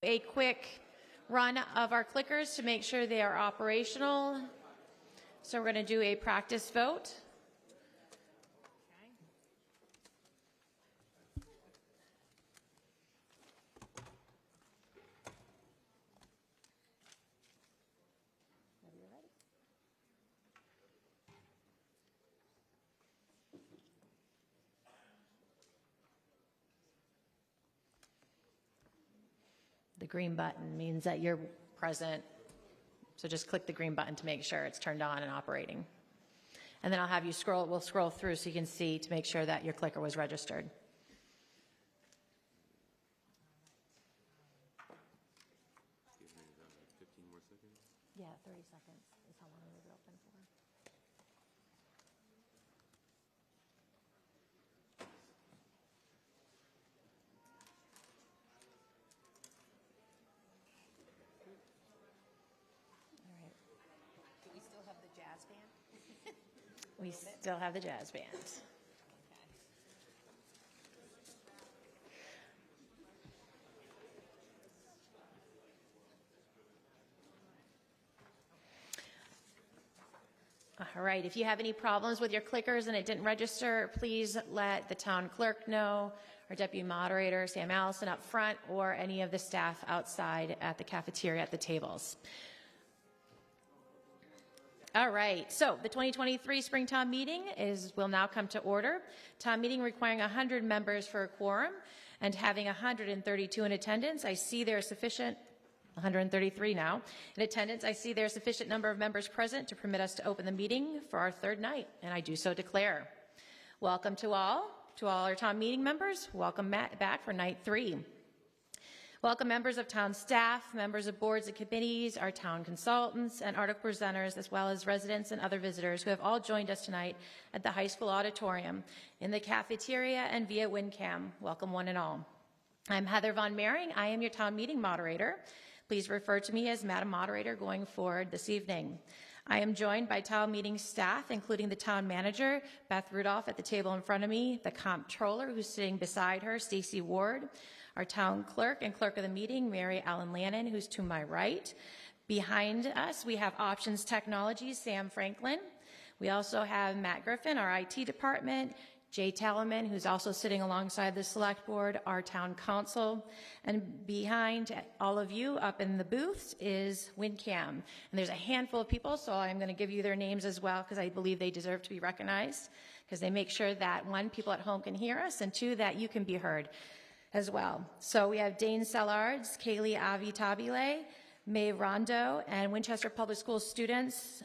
A quick run of our clickers to make sure they are operational. So we're going to do a practice vote. The green button means that you're present. So just click the green button to make sure it's turned on and operating. And then I'll have you scroll, we'll scroll through so you can see to make sure that your clicker was registered. Yeah, 30 seconds is how long we leave it open for. Do we still have the jazz band? We still have the jazz band. All right, if you have any problems with your clickers and it didn't register, please let the town clerk know, or deputy moderator, Sam Allison up front, or any of the staff outside at the cafeteria at the tables. All right, so the 2023 spring town meeting will now come to order. Town meeting requiring 100 members for a quorum and having 132 in attendance. I see there are sufficient, 133 now, in attendance. I see there's sufficient number of members present to permit us to open the meeting for our third night, and I do so declare. Welcome to all our town meeting members. Welcome back for night 3. Welcome members of town staff, members of boards and committees, our town consultants, and article presenters, as well as residents and other visitors who have all joined us tonight at the high school auditorium, in the cafeteria, and via WinCam. Welcome one and all. I'm Heather Von Mering. I am your town meeting moderator. Please refer to me as Madam Moderator going forward this evening. I am joined by town meeting staff, including the town manager, Beth Rudolph, at the table in front of me, the comptroller who's sitting beside her, Stacy Ward, our town clerk and clerk of the meeting, Mary Ellen Lannon, who's to my right. Behind us, we have Options Technologies, Sam Franklin. We also have Matt Griffin, our IT department, Jay Tallerman, who's also sitting alongside the select board, our town council. And behind all of you up in the booths is WinCam. And there's a handful of people, so I'm going to give you their names as well because I believe they deserve to be recognized, because they make sure that, one, people at home can hear us, and two, that you can be heard as well. So we have Dane Sellards, Kaylee Avi-Tabile, Mae Rondo, and Winchester Public Schools students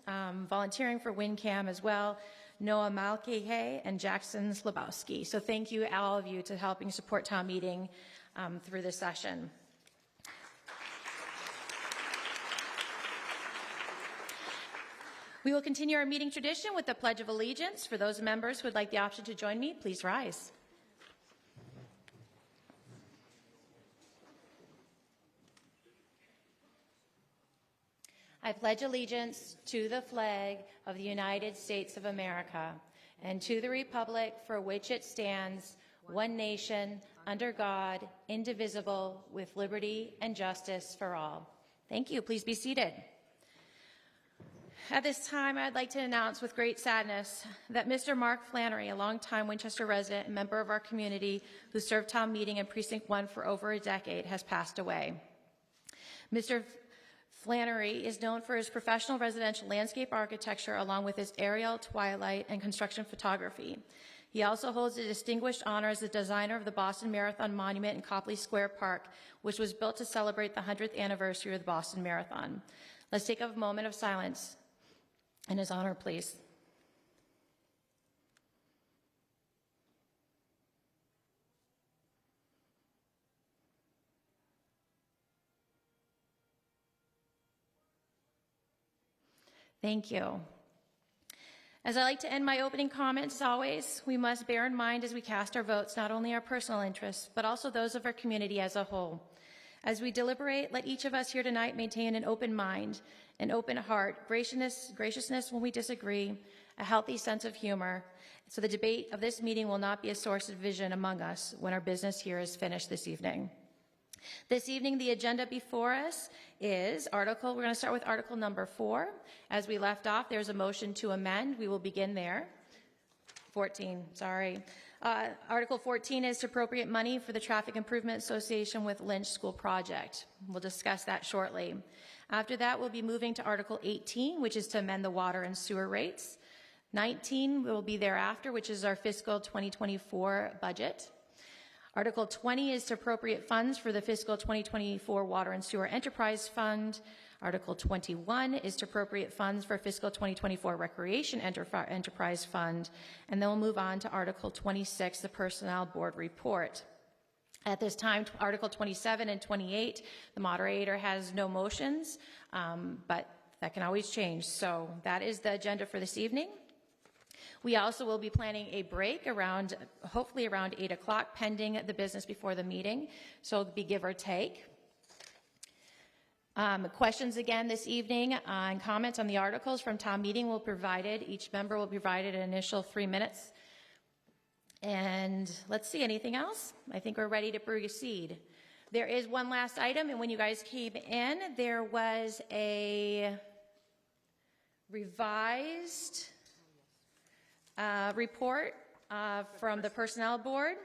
volunteering for WinCam as well, Noah Malkehe and Jackson Slabowski. So thank you, all of you, to helping support town meeting through this session. We will continue our meeting tradition with the Pledge of Allegiance. For those members who would like the option to join me, please rise. I pledge allegiance to the flag of the United States of America and to the republic for which it stands, one nation, under God, indivisible, with liberty and justice for all. Thank you. Please be seated. At this time, I'd like to announce with great sadness that Mr. Mark Flannery, a longtime Winchester resident and member of our community who served town meeting in Precinct 1 for over a decade, has passed away. Mr. Flannery is known for his professional residential landscape architecture, along with his aerial, twilight, and construction photography. He also holds a distinguished honor as the designer of the Boston Marathon Monument in Copley Square Park, which was built to celebrate the 100th anniversary of the Boston Marathon. Let's take a moment of silence in his honor, please. Thank you. As I like to end my opening comments, as always, we must bear in mind as we cast our votes not only our personal interests, but also those of our community as a whole. As we deliberate, let each of us here tonight maintain an open mind, an open heart, graciousness when we disagree, a healthy sense of humor, so the debate of this meeting will not be a source of division among us when our business here is finished this evening. This evening, the agenda before us is we're going to start with Article number 4. As we left off, there's a motion to amend. We will begin there. 14, sorry. Article 14 is to appropriate money for the Traffic Improvement Association with Lynch School Project. We'll discuss that shortly. After that, we'll be moving to Article 18, which is to amend the water and sewer rates. 19 will be thereafter, which is our fiscal 2024 budget. Article 20 is to appropriate funds for the fiscal 2024 Water and Sewer Enterprise Fund. Article 21 is to appropriate funds for fiscal 2024 Recreation Enterprise Fund. And then we'll move on to Article 26, the Personnel Board Report. At this time, Article 27 and 28, the moderator has no motions, but that can always change. So that is the agenda for this evening. We also will be planning a break hopefully around 8 o'clock, pending the business before the meeting. So it'll be give or take. Questions again this evening and comments on the articles from town meeting will be provided. Each member will be provided an initial 3 minutes. And let's see, anything else? I think we're ready to proceed. There is one last item, and when you guys came in, there was a revised report from the Personnel Board.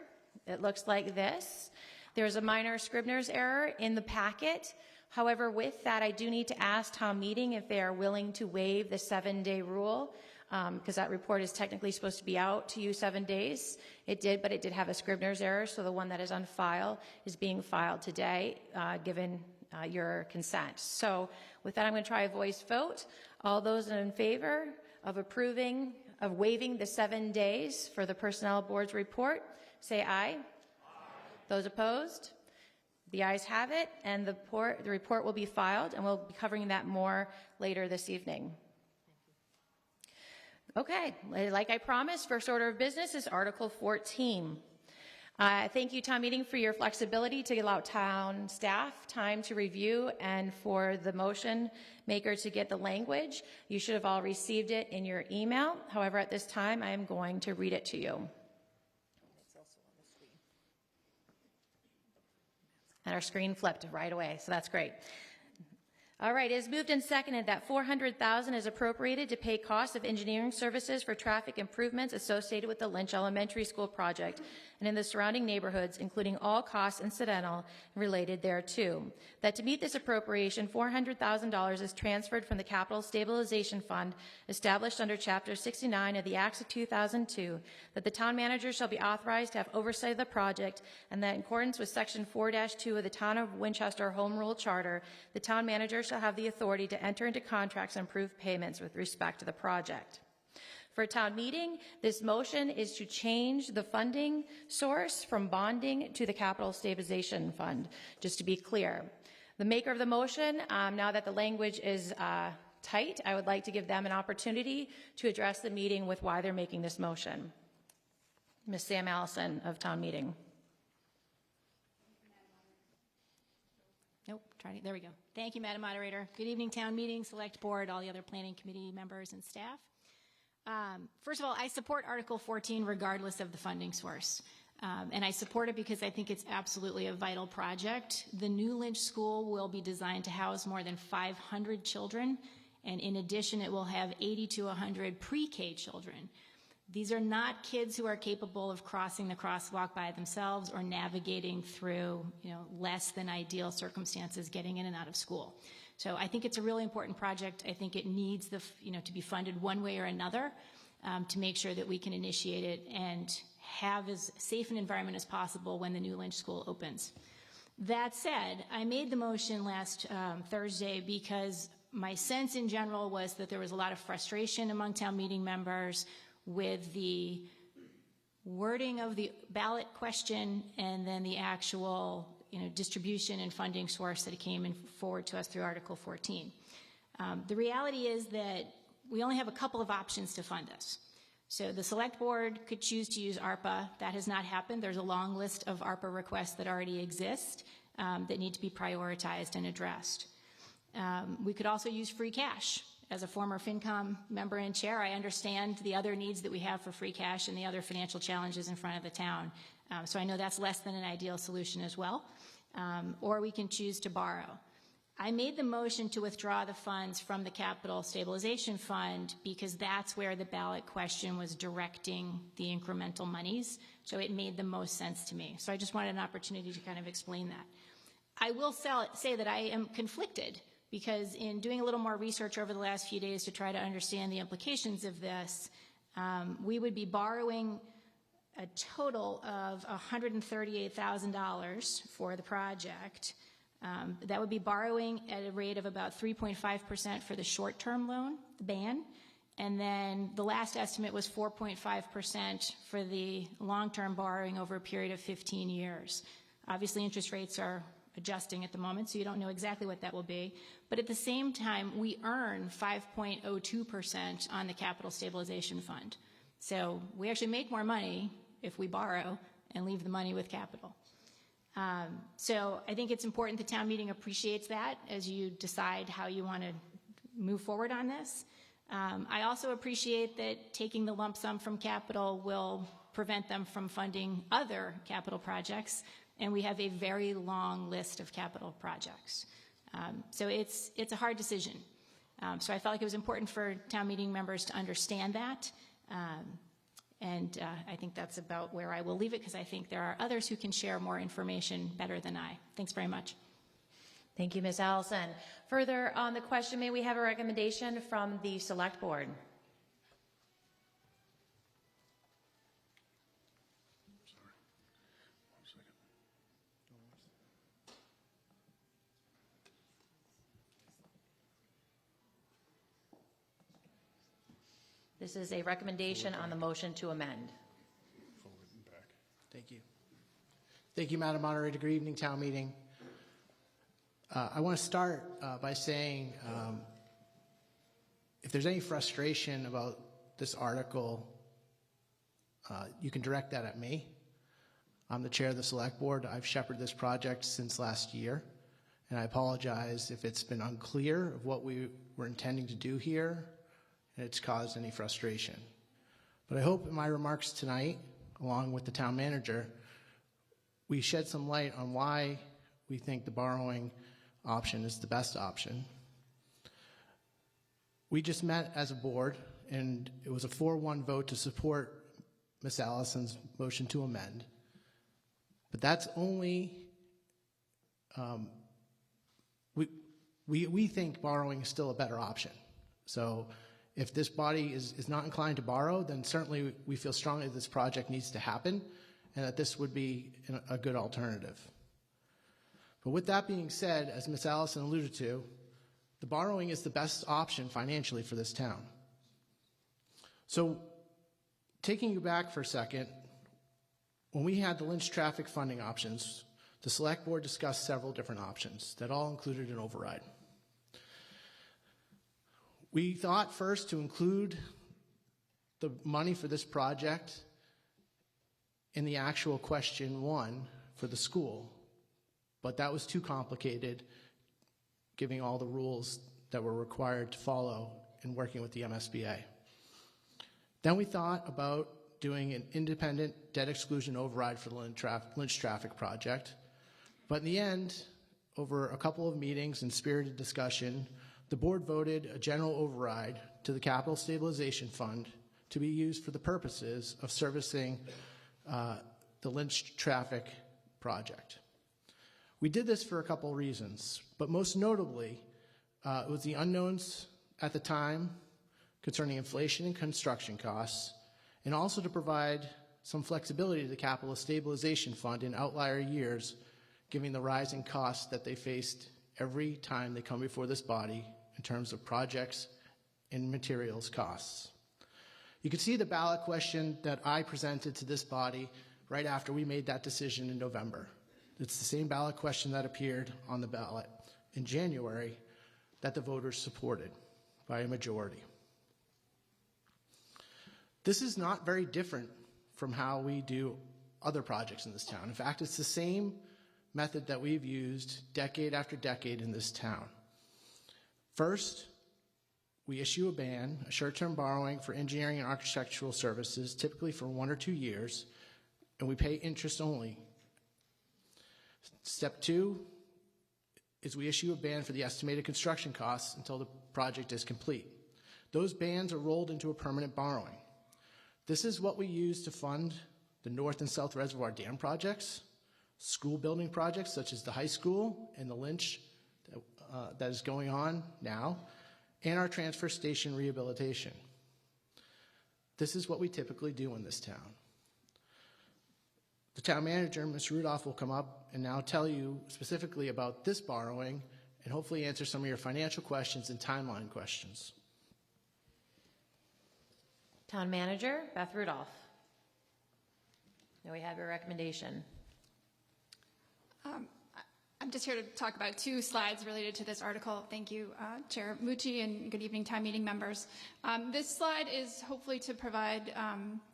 It looks like this. There's a minor Scribner's error in the packet. However, with that, I do need to ask town meeting if they are willing to waive the 7-day rule, because that report is technically supposed to be out to you 7 days. It did, but it did have a Scribner's error, so the one that is on file is being filed today, given your consent. So with that, I'm going to try a voice vote. All those in favor of waiving the 7 days for the Personnel Board's report, say aye. Aye. Those opposed? The ayes have it, and the report will be filed, and we'll be covering that more later this evening. Okay, like I promised, first order of business is Article 14. Thank you, town meeting, for your flexibility to allow town staff time to review and for the motion maker to get the language. You should have all received it in your email. However, at this time, I am going to read it to you. It's also on the screen. And our screen flipped right away, so that's great. All right, it is moved and seconded that $400,000 is appropriated to pay costs of engineering services for traffic improvements associated with the Lynch Elementary School project and in the surrounding neighborhoods, including all costs incidental and related thereto. That to meet this appropriation, $400,000 is transferred from the Capital Stabilization Fund established under Chapter 69 of the Acts of 2002, that the town manager shall be authorized to have oversight of the project, and that in accordance with Section 4-2 of the Town of Winchester Home Rule Charter, the town manager shall have the authority to enter into contracts and approve payments with respect to the project. For a town meeting, this motion is to change the funding source from bonding to the Capital Stabilization Fund, just to be clear. The maker of the motion, now that the language is tight, I would like to give them an opportunity to address the meeting with why they're making this motion. Ms. Sam Allison of town meeting. Nope, there we go. Thank you, Madam Moderator. Good evening, town meeting, select board, all the other planning committee members and staff. First of all, I support Article 14 regardless of the funding source. And I support it because I think it's absolutely a vital project. The new Lynch School will be designed to house more than 500 children. And in addition, it will have 80 to 100 pre-K children. These are not kids who are capable of crossing the crosswalk by themselves or navigating through, less than ideal circumstances getting in and out of school. So I think it's a really important project. I think it needs to be funded one way or another to make sure that we can initiate it and have as safe an environment as possible when the new Lynch School opens. That said, I made the motion last Thursday because my sense in general was that there was a lot of frustration among town meeting members with the wording of the ballot question and then the actual distribution and funding source that came forward to us through Article 14. The reality is that we only have a couple of options to fund this. So the select board could choose to use ARPA. That has not happened. There's a long list of ARPA requests that already exist that need to be prioritized and addressed. We could also use free cash. As a former FinCom member and chair, I understand the other needs that we have for free cash and the other financial challenges in front of the town. So I know that's less than an ideal solution as well. or we can choose to borrow. I made the motion to withdraw the funds from the Capital Stabilization Fund because that's where the ballot question was directing the incremental monies, so it made the most sense to me. So I just wanted an opportunity to kind of explain that. I will say that I am conflicted because in doing a little more research over the last few days to try to understand the implications of this, we would be borrowing a total of $138,000 for the project. That would be borrowing at a rate of about 3.5% for the short-term loan, the BAN, and then the last estimate was 4.5% for the long-term borrowing over a period of 15 years. Obviously, interest rates are adjusting at the moment, so you don't know exactly what that will be. But at the same time, we earn 5.02% on the Capital Stabilization Fund. So we actually make more money if we borrow and leave the money with capital. So I think it's important the town meeting appreciates that as you decide how you want to move forward on this. I also appreciate that taking the lump sum from capital will prevent them from funding other capital projects, and we have a very long list of capital projects. So it's a hard decision. So I felt like it was important for town meeting members to understand that. And I think that's about where I will leave it because I think there are others who can share more information better than I. Thanks very much. Thank you, Ms. Allison. Further on the question, may we have a recommendation from the Select Board? This is a recommendation on the motion to amend. Thank you. Thank you, Madam Moderator. Good evening, town meeting. I want to start by saying if there's any frustration about this article, you can direct that at me. I'm the chair of the Select Board. I've shepherded this project since last year, and I apologize if it's been unclear of what we were intending to do here and it's caused any frustration. But I hope in my remarks tonight, along with the town manager, we shed some light on why we think the borrowing option is the best option. We just met as a board, and it was a 4-1 vote to support Ms. Allison's motion to amend. But that's only, we think borrowing is still a better option. So if this body is not inclined to borrow, then certainly we feel strongly this project needs to happen and that this would be a good alternative. But with that being said, as Ms. Allison alluded to, the borrowing is the best option financially for this town. So taking you back for a second, when we had the Lynch traffic funding options, the Select Board discussed several different options that all included an override. We thought first to include the money for this project in the actual question 1 for the school, but that was too complicated, giving all the rules that were required to follow in working with the MSBA. Then we thought about doing an independent debt exclusion override for the Lynch traffic project, but in the end, over a couple of meetings and spirited discussion, the board voted a general override to the Capital Stabilization Fund to be used for the purposes of servicing the Lynch traffic project. We did this for a couple reasons, but most notably, it was the unknowns at the time concerning inflation and construction costs, and also to provide some flexibility to the Capital Stabilization Fund in outlier years, given the rising costs that they faced every time they come before this body in terms of projects and materials costs. You can see the ballot question that I presented to this body right after we made that decision in November. It's the same ballot question that appeared on the ballot in January that the voters supported by a majority. This is not very different from how we do other projects in this town. In fact, it's the same method that we've used decade after decade in this town. First, we issue a ban, a short-term borrowing for engineering and architectural services, typically for 1 or 2 years, and we pay interest only. Step 2 is we issue a ban for the estimated construction costs until the project is complete. Those bans are rolled into a permanent borrowing. This is what we use to fund the North and South Reservoir Dam projects, school building projects such as the high school and the Lynch that is going on now, and our transfer station rehabilitation. This is what we typically do in this town. The town manager, Ms. Rudolph, will come up and now tell you specifically about this borrowing and hopefully answer some of your financial questions and timeline questions. Town Manager, Beth Rudolph. Now we have your recommendation. I'm just here to talk about 2 slides related to this article. Thank you, Chair Mucci, and good evening, town meeting members. This slide is hopefully to provide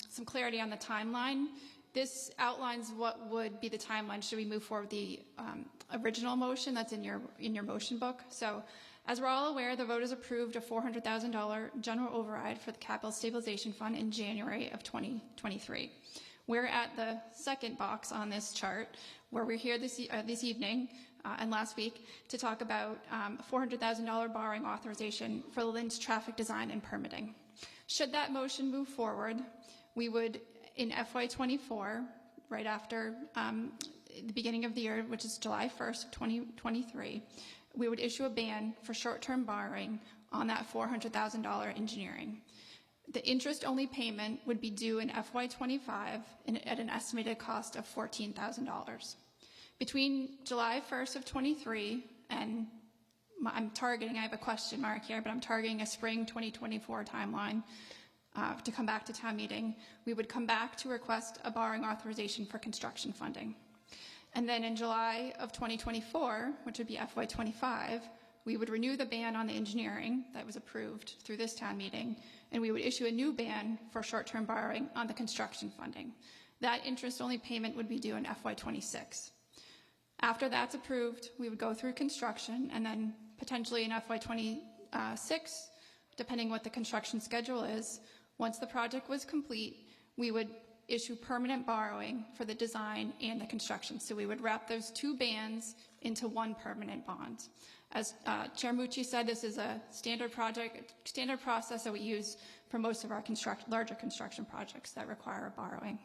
some clarity on the timeline. This outlines what would be the timeline should we move forward with the original motion that's in your motion book. So, as we're all aware, the voters approved a $400,000 general override for the Capital Stabilization Fund in January of 2023. We're at the second box on this chart, where we're here this evening and last week to talk about $400,000 borrowing authorization for the Lynch traffic design and permitting. Should that motion move forward, we would, in FY24, right after the beginning of the year, which is July 1st, 2023, we would issue a ban for short-term borrowing on that $400,000 engineering. The interest-only payment would be due in FY25 at an estimated cost of $14,000. Between July 1st of 23 and I have a question mark here, but I'm targeting a spring 2024 timeline to come back to town meeting. We would come back to request a borrowing authorization for construction funding. And then in July of 2024, which would be FY25, we would renew the ban on the engineering that was approved through this town meeting, and we would issue a new ban for short-term borrowing on the construction funding. That interest-only payment would be due in FY26. After that's approved, we would go through construction, and then potentially in FY26, depending what the construction schedule is, once the project was complete, we would issue permanent borrowing for the design and the construction. So we would wrap those 2 bans into one permanent bond. As Chair Mucci said, this is a standard process that we use for most of our larger construction projects that require borrowing.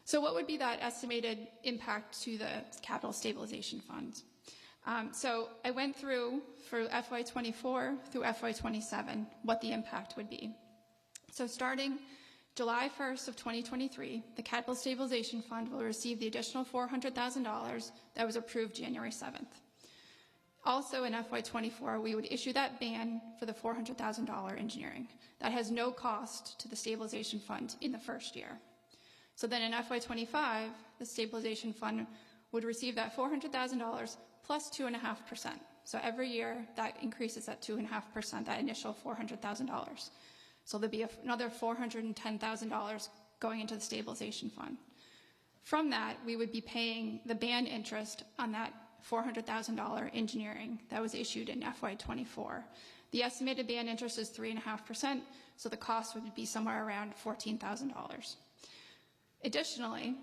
So what would be that estimated impact to the Capital Stabilization Fund? So I went through for FY24 through FY27 what the impact would be. So starting July 1st of 2023, the Capital Stabilization Fund will receive the additional $400,000 that was approved January 7th. Also in FY24, we would issue that ban for the $400,000 engineering. That has no cost to the stabilization fund in the first year. So then in FY25, the stabilization fund would receive that $400,000 plus 2.5%. So every year that increases at 2.5%, that initial $400,000. So there'll be another $410,000 going into the stabilization fund. From that, we would be paying the ban interest on that $400,000 engineering that was issued in FY24. The estimated ban interest is 3.5%, so the cost would be somewhere around $14,000. Additionally,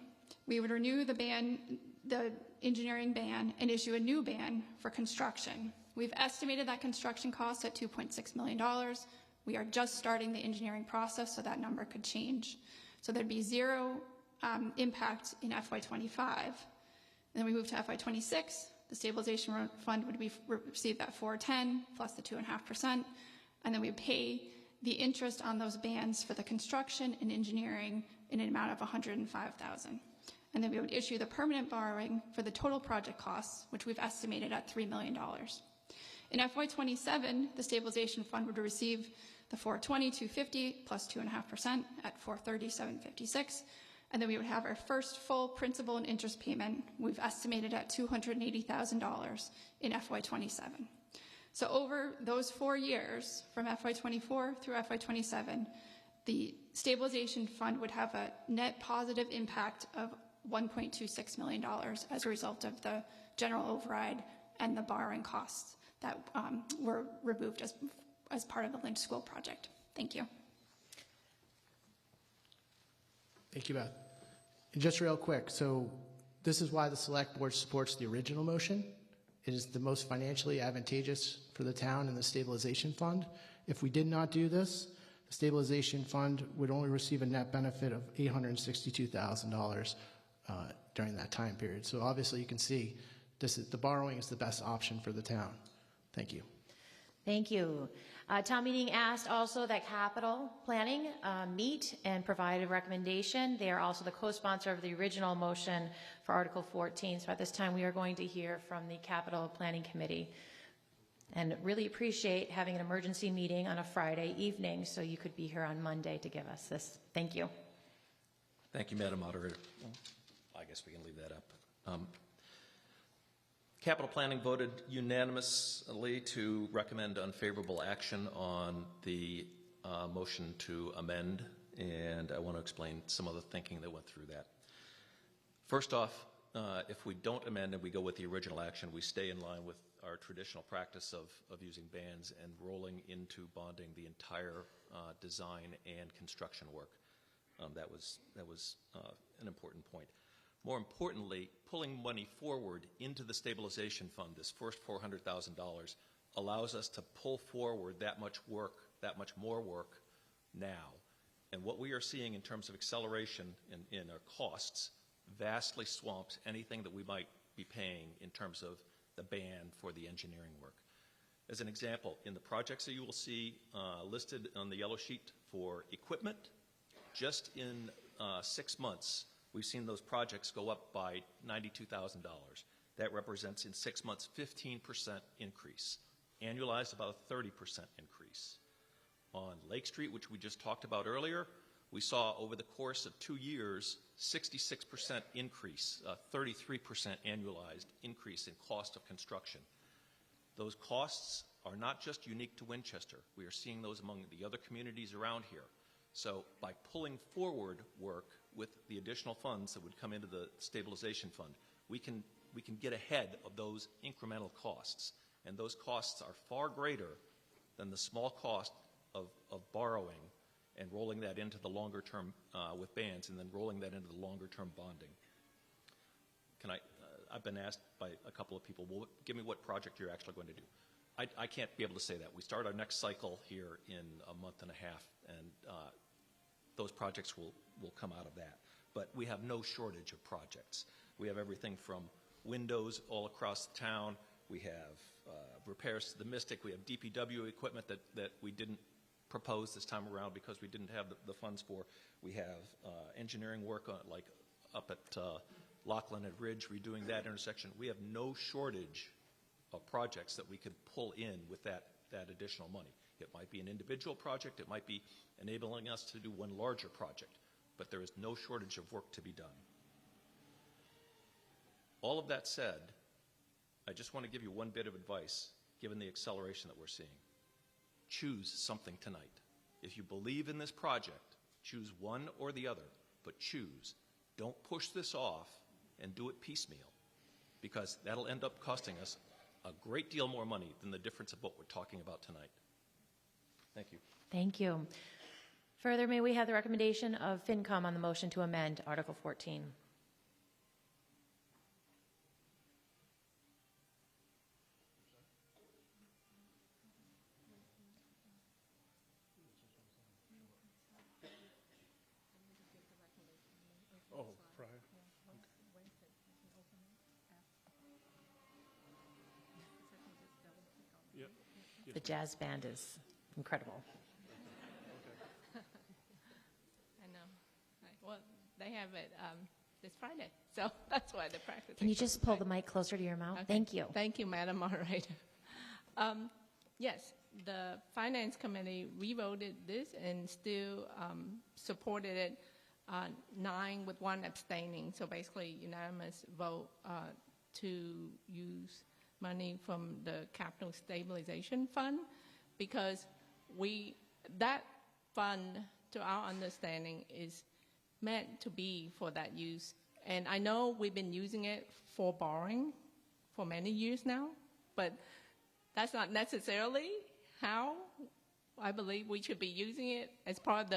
we would renew the engineering ban and issue a new ban for construction. We've estimated that construction cost at $2.6 million. We are just starting the engineering process, so that number could change. So there'd be zero impact in FY25. Then we move to FY26. The stabilization fund would receive that 410 plus the 2.5%, and then we pay the interest on those bans for the construction and engineering in an amount of $105,000. And then we would issue the permanent borrowing for the total project costs, which we've estimated at $3 million. In FY27, the stabilization fund would receive the 420, 250 plus 2.5% at 430, 756. And then we would have our first full principal and interest payment, we've estimated at $280,000 in FY27. So over those 4 years, from FY24 through FY27, the stabilization fund would have a net positive impact of $1.26 million as a result of the general override and the borrowing costs that were removed as part of the Lynch School project. Thank you. Thank you, Beth. And just real quick, so This is why the select board supports the original motion. It is the most financially advantageous for the town and the stabilization fund. If we did not do this, the stabilization fund would only receive a net benefit of $862,000 during that time period. So obviously you can see the borrowing is the best option for the town. Thank you. Thank you. Town meeting asked also that capital planning meet and provide a recommendation. They are also the co-sponsor of the original motion for Article 14. So at this time, we are going to hear from the Capital Planning Committee. And really appreciate having an emergency meeting on a Friday evening so you could be here on Monday to give us this. Thank you. Thank you, Madam Moderator. I guess we can leave that up. Capital Planning voted unanimously to recommend unfavorable action on the motion to amend, and I want to explain some of the thinking that went through that. First off, if we don't amend and we go with the original action, we stay in line with our traditional practice of using bands and rolling into bonding the entire design and construction work. That was an important point. More importantly, pulling money forward into the stabilization fund, this first $400,000, allows us to pull forward that much work, that much more work now. And what we are seeing in terms of acceleration in our costs vastly swamps anything that we might be paying in terms of the band for the engineering work. As an example, in the projects that you will see listed on the yellow sheet for equipment, just in 6 months, we've seen those projects go up by $92,000. That represents in 6 months 15% increase, annualized about a 30% increase. On Lake Street, which we just talked about earlier, we saw over the course of 2 years 66% increase, 33% annualized increase in cost of construction. Those costs are not just unique to Winchester. We are seeing those among the other communities around here. So by pulling forward work with the additional funds that would come into the stabilization fund, we can get ahead of those incremental costs. And those costs are far greater than the small cost of borrowing and rolling that into the longer term with bands and then rolling that into the longer term bonding. I've been asked by a couple of people, well, give me what project you're actually going to do. I can't be able to say that. We start our next cycle here in a month and a half, and those projects will come out of that. But we have no shortage of projects. We have everything from windows all across the town. We have repairs to the Mystic. We have DPW equipment that we didn't propose this time around because we didn't have the funds for. We have engineering work like up at Lachlan and Ridge, redoing that intersection. We have no shortage of projects that we could pull in with that additional money. It might be an individual project. It might be enabling us to do one larger project. But there is no shortage of work to be done. All of that said, I just want to give you one bit of advice, given the acceleration that we're seeing. Choose something tonight. If you believe in this project, choose one or the other, but choose. Don't push this off and do it piecemeal, because that'll end up costing us a great deal more money than the difference of what we're talking about tonight. Thank you. Thank you. Further, may we have the recommendation of FinCom on the motion to amend Article 14? Oh, prior. Yeah. The jazz band is incredible. I know. Well, they have it this Friday, so that's why they're practicing. Can you just pull the mic closer to your mouth? Okay. Thank you. Thank you, Madam Moderator. Yes, the Finance Committee revoted this and still supported it 9 with 1 abstaining. So basically, unanimous vote to use money from the Capital Stabilization Fund, because that fund, to our understanding, is meant to be for that use. And I know we've been using it for borrowing for many years now, but that's not necessarily how I believe we should be using it as part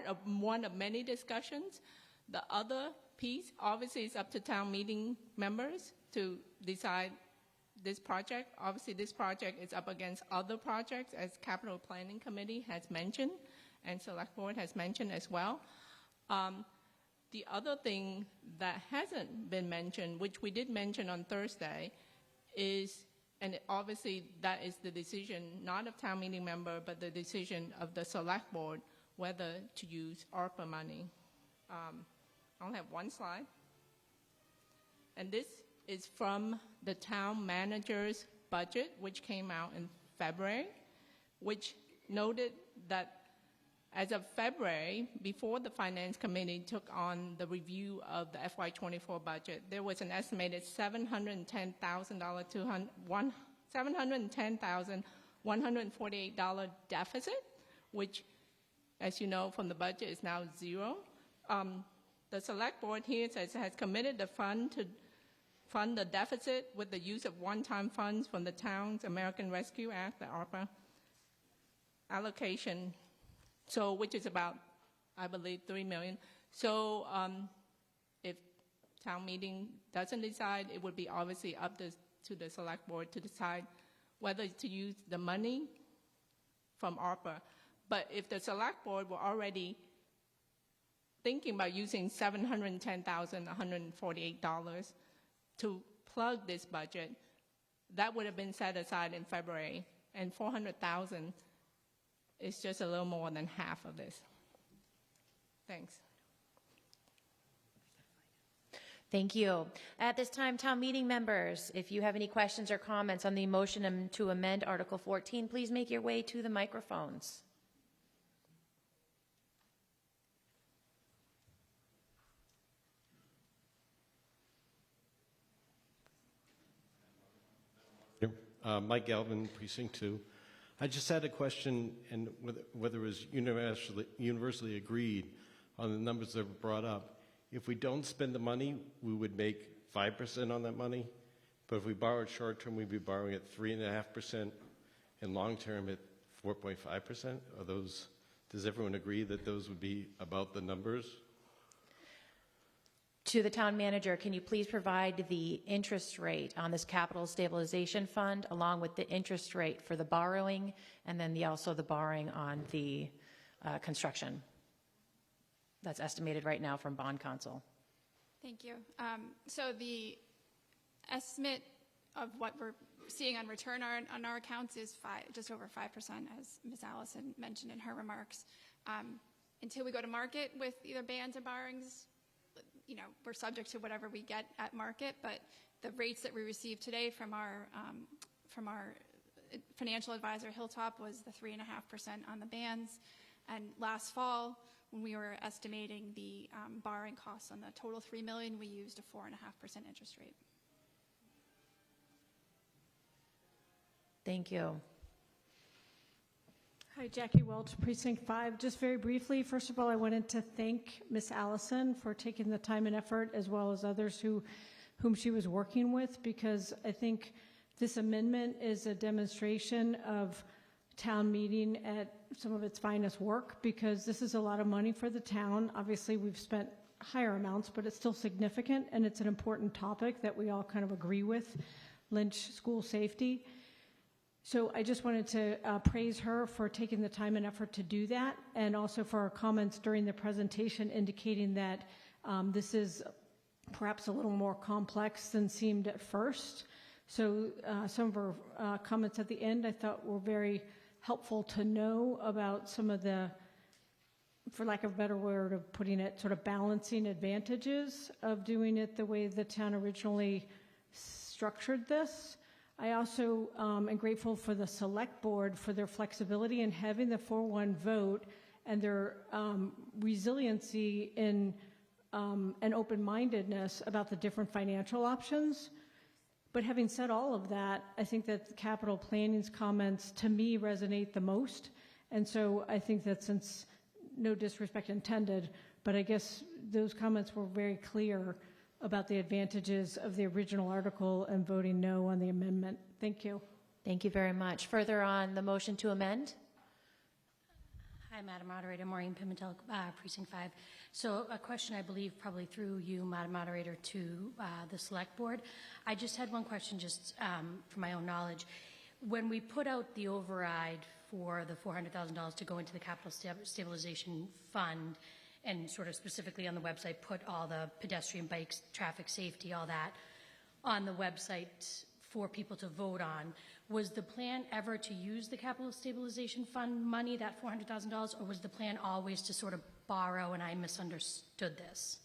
of one of many discussions. The other piece, obviously it's up to town meeting members to decide this project. Obviously, this project is up against other projects, as Capital Planning Committee has mentioned, and Select Board has mentioned as well. The other thing that hasn't been mentioned, which we did mention on Thursday, is, and obviously that is the decision not of town meeting member, but the decision of the Select Board, whether to use ARPA money. I only have one slide. And this is from the town manager's budget, which came out in February, which noted that as of February, before the Finance Committee took on the review of the FY24 budget, there was an estimated $710,148 deficit, which, as you know from the budget, is now zero. The Select Board here says has committed the fund to fund the deficit with the use of one-time funds from the town's American Rescue Act, the ARPA allocation, so which is about, I believe, $3 million. So if town meeting doesn't decide, it would be obviously up to the Select Board to decide whether to use the money from ARPA. But if the Select Board were already thinking about using $710,148 to plug this budget, that would have been set aside in February, and $400,000 is just a little more than half of this. Thanks. Thank you. At this time, town meeting members, if you have any questions or comments on the motion to amend Article 14, please make your way to the microphones. Mike Galvin, Precinct 2. I just had a question, and whether it was universally agreed on the numbers that were brought up. If we don't spend the money, we would make 5% on that money. But if we borrowed short-term, we'd be borrowing at 3.5%, and long-term at 4.5%. Are those? Does everyone agree that those would be about the numbers? To the town manager, can you please provide the interest rate on this capital stabilization fund, along with the interest rate for the borrowing, and then also the borrowing on the construction that's estimated right now from Bond Council? Thank you. So the estimate of what we're seeing on return on our accounts is just over 5%, as Ms. Allison mentioned in her remarks. Until we go to market with either bans or borrowings, we're subject to whatever we get at market, but the rates that we received today from our financial advisor, Hilltop, was the 3.5% on the bans. And last fall, when we were estimating the borrowing costs on the total $3 million, we used a 4.5% interest rate. Thank you. Hi, Jackie Welch, Precinct 5. Just very briefly, first of all, I wanted to thank Ms. Allison for taking the time and effort, as well as others whom she was working with, because I think this amendment is a demonstration of town meeting at some of its finest work, because this is a lot of money for the town. Obviously, we've spent higher amounts, but it's still significant, and it's an important topic that we all kind of agree with, Lynch school safety. So I just wanted to praise her for taking the time and effort to do that, and also for her comments during the presentation indicating that this is perhaps a little more complex than seemed at first. So some of her comments at the end I thought were very helpful to know about some of the, for lack of a better word of putting it, sort of balancing advantages of doing it the way the town originally structured this. I also am grateful for the Select Board for their flexibility in having the 4-1 vote, and their resiliency in and open-mindedness about the different financial options. But having said all of that, I think that the capital planning's comments to me resonate the most. And so I think that, since no disrespect intended, but I guess those comments were very clear about the advantages of the original article and voting no on the amendment. Thank you. Thank you very much. Further on the motion to amend? Hi, Madam Moderator. Maureen Pimentel, Precinct 5. So a question, I believe, probably through you, Madam Moderator, to the Select Board. I just had one question, just for my own knowledge. When we put out the override for the $400,000 to go into the Capital Stabilization Fund, and sort of specifically on the website, put all the pedestrian, bikes, traffic safety, all that on the website for people to vote on, was the plan ever to use the Capital Stabilization Fund money, that $400,000, or was the plan always to sort of borrow, and I misunderstood this?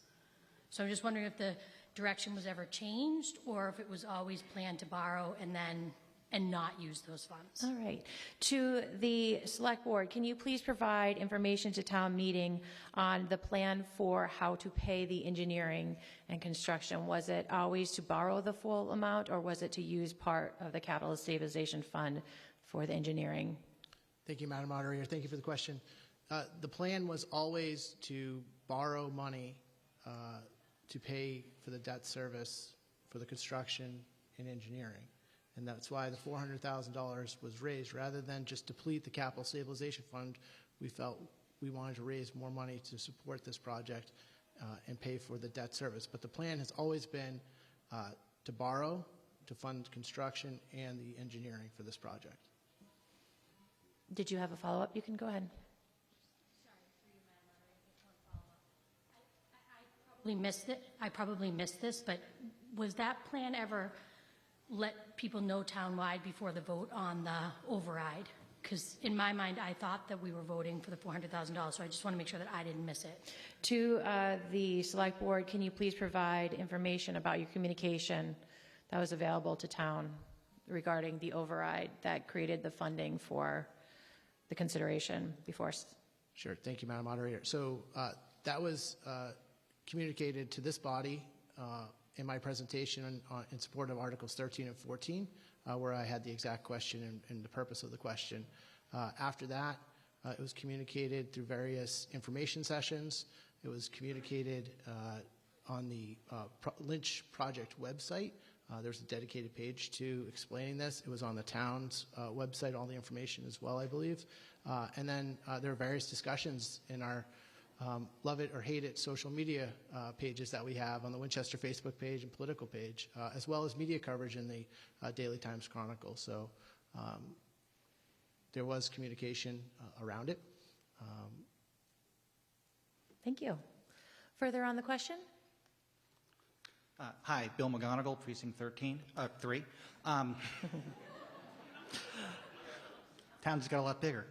So I'm just wondering if the direction was ever changed, or if it was always planned to borrow and not use those funds. All right. To the Select Board, can you please provide information to town meeting on the plan for how to pay the engineering and construction? Was it always to borrow the full amount, or was it to use part of the Capital Stabilization Fund for the engineering? Thank you, Madam Moderator. Thank you for the question. The plan was always to borrow money to pay for the debt service for the construction and engineering. And that's why the $400,000 was raised. Rather than just deplete the Capital Stabilization Fund, we felt we wanted to raise more money to support this project and pay for the debt service. But the plan has always been to borrow to fund construction and the engineering for this project. Did you have a follow-up? You can go ahead. I probably missed this, but was that plan ever let people know townwide before the vote on the override? Because in my mind, I thought that we were voting for the $400,000, so I just want to make sure that I didn't miss it. To the Select Board, can you please provide information about your communication that was available to town regarding the override that created the funding for the consideration before us? Sure. Thank you, Madam Moderator. So that was communicated to this body in my presentation in support of Articles 13 and 14, where I had the exact question and the purpose of the question. After that, it was communicated through various information sessions. It was communicated on the Lynch Project website. There's a dedicated page to explaining this. It was on the town's website, all the information as well, I believe. And then there are various discussions in our love it or hate it social media pages that we have on the Winchester Facebook page and political page, as well as media coverage in the Daily Times Chronicle. So there was communication around it. Thank you. Further on the question? Hi, Bill McGonigal, Precinct 3. Town just got a lot bigger.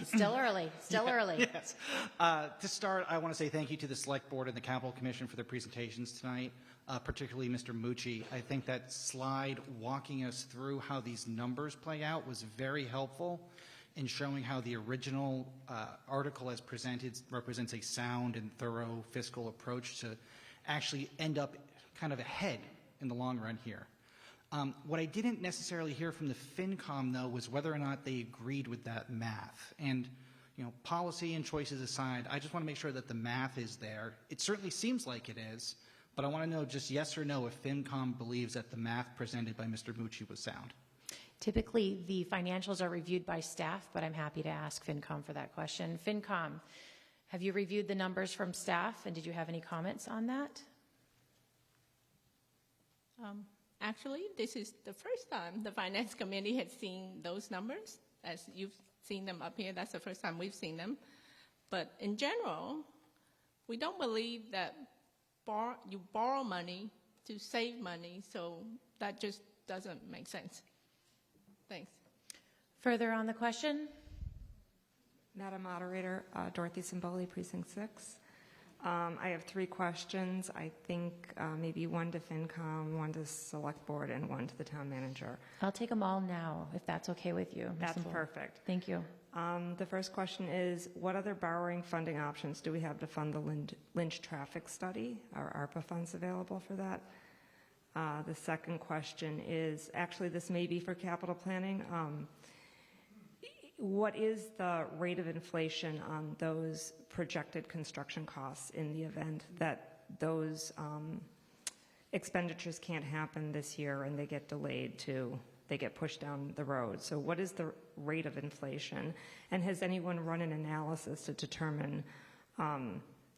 Still early. Still early. Yes. To start, I want to say thank you to the Select Board and the Capital Commission for their presentations tonight, particularly Mr. Mucci. I think that slide walking us through how these numbers play out was very helpful in showing how the original article as presented represents a sound and thorough fiscal approach to actually end up kind of ahead in the long run here. What I didn't necessarily hear from the FinCom, though, was whether or not they agreed with that math. And, you know, policy and choices aside, I just want to make sure that the math is there. It certainly seems like it is, but I want to know just yes or no if FinCom believes that the math presented by Mr. Mucci was sound. Typically, the financials are reviewed by staff, but I'm happy to ask FinCom for that question. FinCom, have you reviewed the numbers from staff, and did you have any comments on that? Actually, this is the first time the Finance Committee has seen those numbers. As you've seen them up here, that's the first time we've seen them. But in general, we don't believe that you borrow money to save money, so that just doesn't make sense. Thanks. Further on the question? Madam Moderator, Dorothy Simboli, Precinct 6. I have 3 questions. I think maybe one to FinCom, one to Select Board, and one to the Town Manager. I'll take them all now, if that's okay with you. Ms. That's Simboli. perfect. Thank you. The first question is, what other borrowing funding options do we have to fund the Lynch traffic study? Are ARPA funds available for that? The second question is, actually this may be for capital planning. What is the rate of inflation on those projected construction costs in the event that those expenditures can't happen this year and they get delayed to they get pushed down the road. So what is the rate of inflation? And has anyone run an analysis to determine,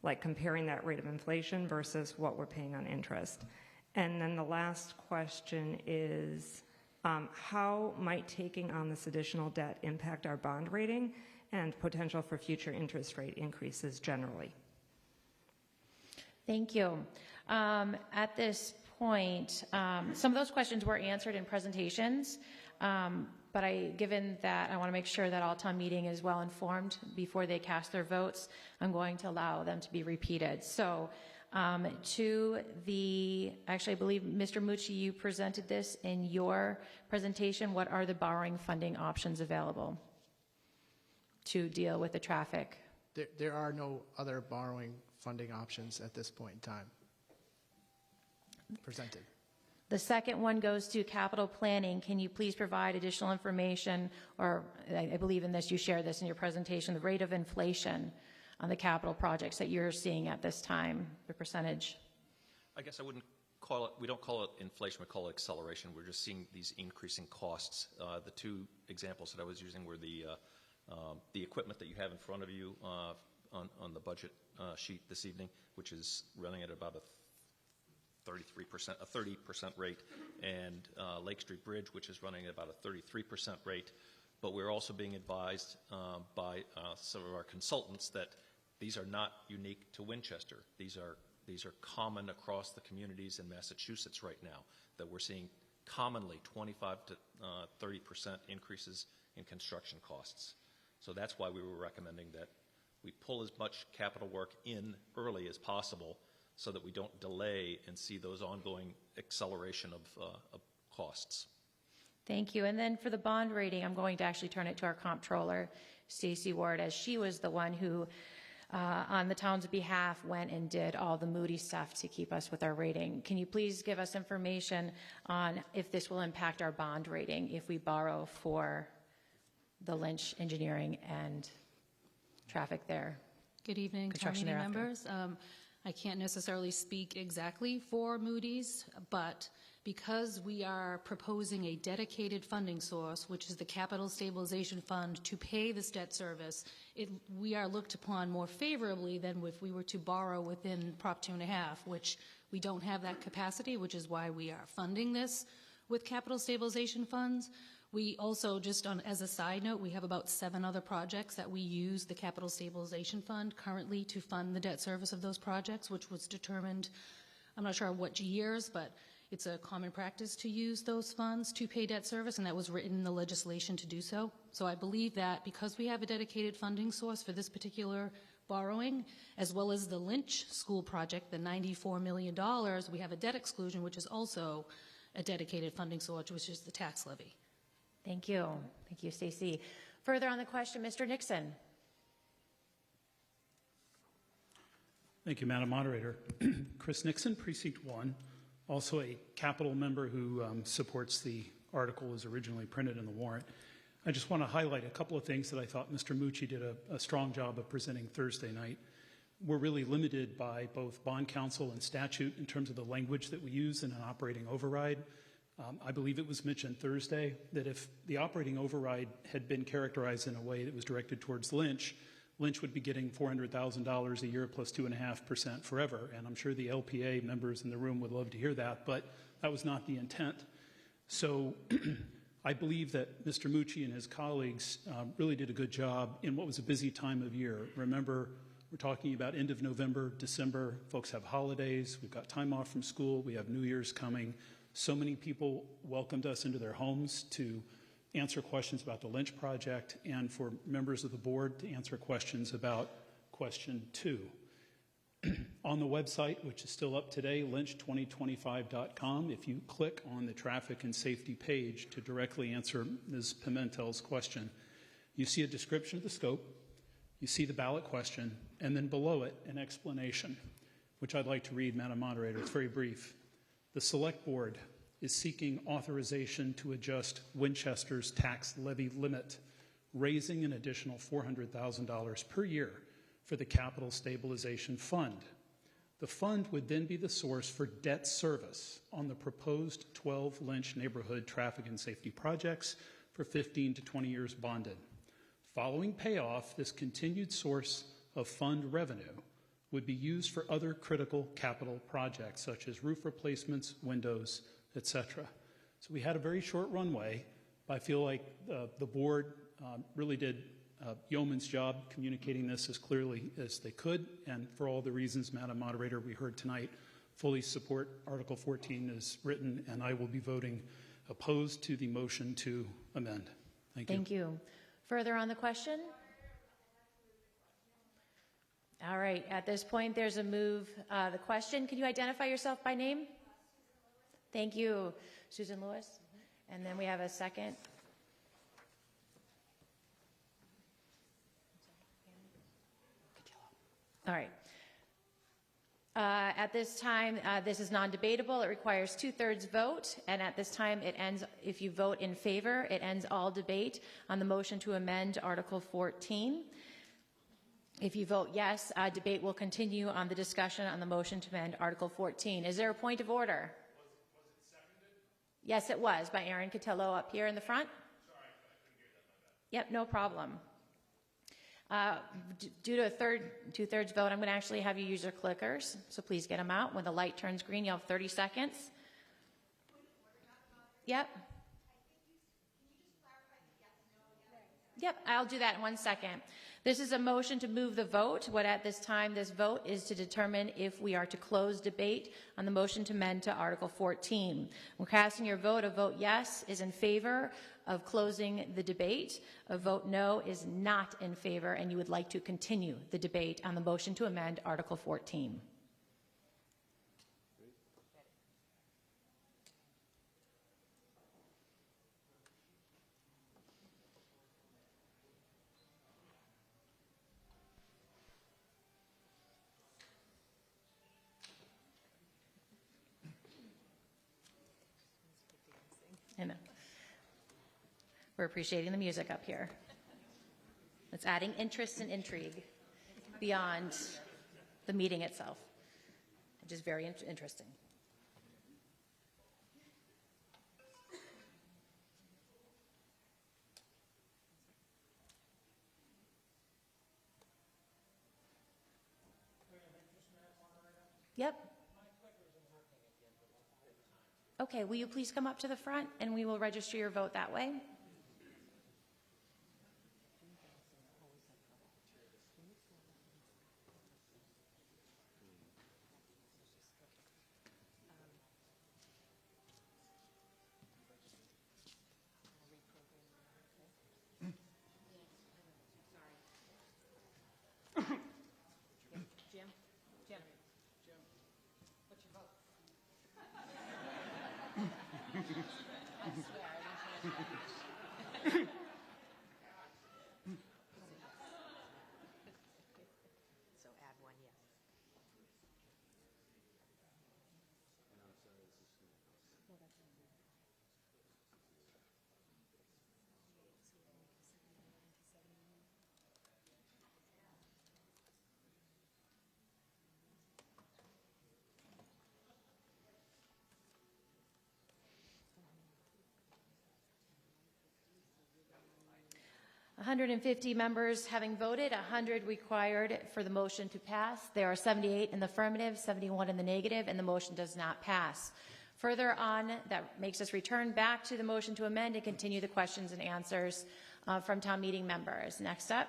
like comparing that rate of inflation versus what we're paying on interest? And then the last question is, how might taking on this additional debt impact our bond rating and potential for future interest rate increases generally? Thank you. At this point, some of those questions were answered in presentations, but given that I want to make sure that all town meeting is well informed before they cast their votes, I'm going to allow them to be repeated. So actually, I believe, Mr. Mucci, you presented this in your presentation. What are the borrowing funding options available to deal with the traffic? There are no other borrowing funding options at this point in time presented. The second one goes to capital planning. Can you please provide additional information, or I believe in this, you shared this in your presentation, the rate of inflation on the capital projects that you're seeing at this time, the percentage? I guess I wouldn't call it, we don't call it inflation, we call it acceleration. We're just seeing these increasing costs. The two examples that I was using were the equipment that you have in front of you on the budget sheet this evening, which is running at about a 30% rate, and Lake Street Bridge, which is running at about a 33% rate. But we're also being advised by some of our consultants that these are not unique to Winchester. These are common across the communities in Massachusetts right now, that we're seeing commonly 25 to 30% increases in construction costs. So that's why we were recommending that we pull as much capital work in early as possible so that we don't delay and see those ongoing acceleration of costs. Thank you. And then for the bond rating, I'm going to actually turn it to our comptroller, Stacey Ward, as she was the one who, on the town's behalf, went and did all the Moody stuff to keep us with our rating. Can you please give us information on if this will impact our bond rating if we borrow for the Lynch engineering and traffic there? Good evening, town Construction meeting thereafter. members. I can't necessarily speak exactly for Moody's, but because we are proposing a dedicated funding source, which is the Capital Stabilization Fund, to pay this debt service, we are looked upon more favorably than if we were to borrow within Prop 2.5, which we don't have that capacity, which is why we are funding this with capital stabilization funds. We also, just as a side note, we have about 7 other projects that we use the Capital Stabilization Fund currently to fund the debt service of those projects, which was determined, I'm not sure what years, but it's a common practice to use those funds to pay debt service, and that was written in the legislation to do so. So I believe that because we have a dedicated funding source for this particular borrowing, as well as the Lynch School project, the $94 million, we have a debt exclusion, which is also a dedicated funding source, which is the tax levy. Thank you. Thank you, Stacey. Further on the question, Mr. Nixon. Thank you, Madam Moderator. Chris Nixon, Precinct 1, also a Capitol member who supports the article as originally printed in the warrant. I just want to highlight a couple of things that I thought Mr. Mucci did a strong job of presenting Thursday night. We're really limited by both bond counsel and statute in terms of the language that we use in an operating override. I believe it was mentioned Thursday that if the operating override had been characterized in a way that was directed towards Lynch would be getting $400,000 a year plus 2.5% forever. And I'm sure the LPA members in the room would love to hear that, but that was not the intent. So I believe that Mr. Mucci and his colleagues really did a good job in what was a busy time of year. Remember, we're talking about end of November, December. Folks have holidays. We've got time off from school. We have New Year's coming. So many people welcomed us into their homes to answer questions about the Lynch project and for members of the board to answer questions about question 2. On the website, which is still up today, lynch2025.com, if you click on the traffic and safety page to directly answer Ms. Pimentel's question, you see a description of the scope, you see the ballot question, and then below it, an explanation, which I'd like to read, Madam Moderator. It's very brief. The Select Board is seeking authorization to adjust Winchester's tax levy limit, raising an additional $400,000 per year for the Capital Stabilization Fund. The fund would then be the source for debt service on the proposed 12 Lynch neighborhood traffic and safety projects for 15 to 20 years bonded. Following payoff, this continued source of fund revenue would be used for other critical capital projects such as roof replacements, windows, etc. So we had a very short runway, but I feel like the board really did yeoman's job communicating this as clearly as they could, and for all the reasons, Madam Moderator, we heard tonight, fully support Article 14 as written, and I will be voting opposed to the motion to amend. Thank you. Thank you. Further on the question? All right, at this point, there's a move. The question, can you identify yourself by name? Thank you, Susan Lewis. And then we have a second. All right. At this time, this is non-debatable. It requires 2/3 vote, and at this time, it ends. If you vote in favor, it ends all debate on the motion to amend Article 14. If you vote yes, debate will continue on the discussion on the motion to amend Article 14. Is there a point of order? Was it seconded? Yes, it was by Aaron Cotillo up here in the front. Sorry, I couldn't hear that. My bad. Yep, no problem. Due to a 2/3 vote, I'm going to actually have you use your clickers, so please get them out. When the light turns green, you'll have 30 seconds. Yep. Yep, I'll do that in 1 second. This is a motion to move the vote. What at this time, this vote is to determine if we are to close debate on the motion to amend to Article 14. When casting your vote, a vote yes is in favor of closing the debate. A vote no is not in favor, and you would like to continue the debate on the motion to amend Article 14. I know. We're appreciating the music up here. It's adding interest and intrigue beyond the meeting itself, which is very interesting. Yep. Okay, will you please come up to the front and we will register your vote that way? So add one yes. One 150 members having voted, 100 required for the motion to pass. There are 78 in the affirmative, 71 in the negative, and the motion does not pass. Further on, that makes us return back to the motion to amend and continue the questions and answers from town meeting members. Next up.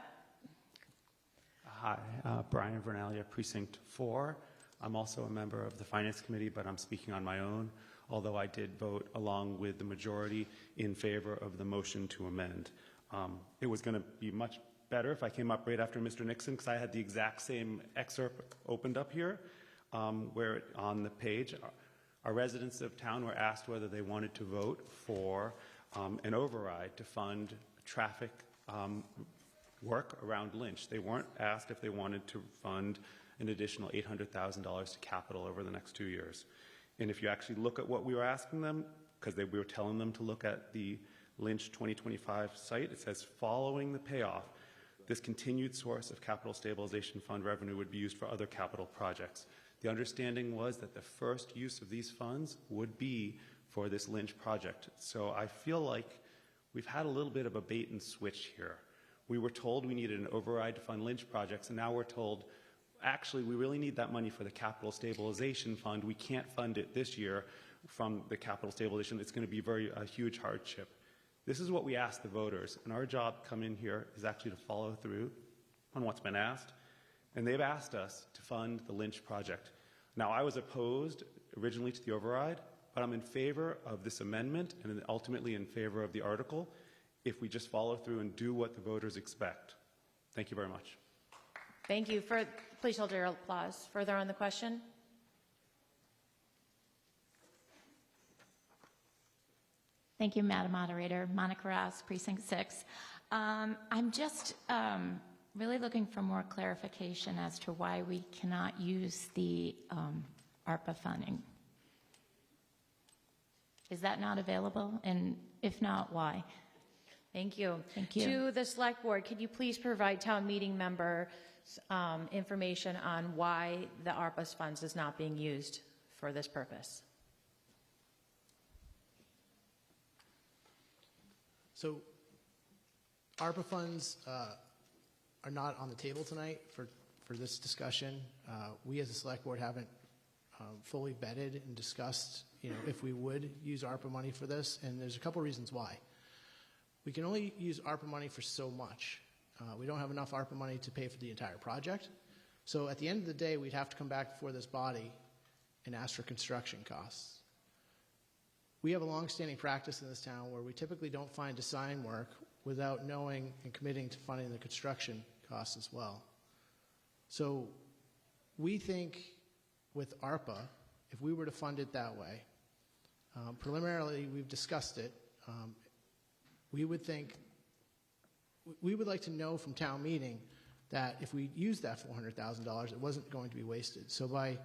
Hi, Brian Vernalia, Precinct 4. I'm also a member of the Finance Committee, but I'm speaking on my own, although I did vote along with the majority in favor of the motion to amend. It was going to be much better if I came up right after Mr. Nixon, because I had the exact same excerpt opened up here, where on the page, our residents of town were asked whether they wanted to vote for an override to fund traffic work around Lynch. They weren't asked if they wanted to fund an additional $800,000 to capital over the next 2 years. And if you actually look at what we were asking them, because we were telling them to look at the Lynch 2025 site, it says following the payoff, this continued source of capital stabilization fund revenue would be used for other capital projects. The understanding was that the first use of these funds would be for this Lynch project. So I feel like we've had a little bit of a bait and switch here. We were told we needed an override to fund Lynch projects, and now we're told, actually, we really need that money for the capital stabilization fund. We can't fund it this year from the capital stabilization. It's going to be a huge hardship. This is what we asked the voters, and our job come in here is actually to follow through on what's been asked, and they've asked us to fund the Lynch project. Now, I was opposed originally to the override, but I'm in favor of this amendment and ultimately in favor of the article if we just follow through and do what the voters expect. Thank you very much. Thank you. Please hold your applause. Further on the question? Thank you, Madam Moderator. Monica Ross, Precinct 6. I'm just really looking for more clarification as to why we cannot use the ARPA funding. Is that not available? And if not, why? Thank you. Thank you. To the Select Board, could you please provide town meeting members information on why the ARPA funds is not being used for this purpose? So ARPA funds are not on the table tonight for this discussion. We as a Select Board haven't fully vetted and discussed, if we would use ARPA money for this, and there's a couple reasons why. We can only use ARPA money for so much. We don't have enough ARPA money to pay for the entire project. So at the end of the day, we'd have to come back before this body and ask for construction costs. We have a long-standing practice in this town where we typically don't find design work without knowing and committing to funding the construction costs as well. So we think with ARPA, if we were to fund it that way, preliminarily we've discussed it, we would like to know from town meeting that if we used that $400,000, it wasn't going to be wasted. So by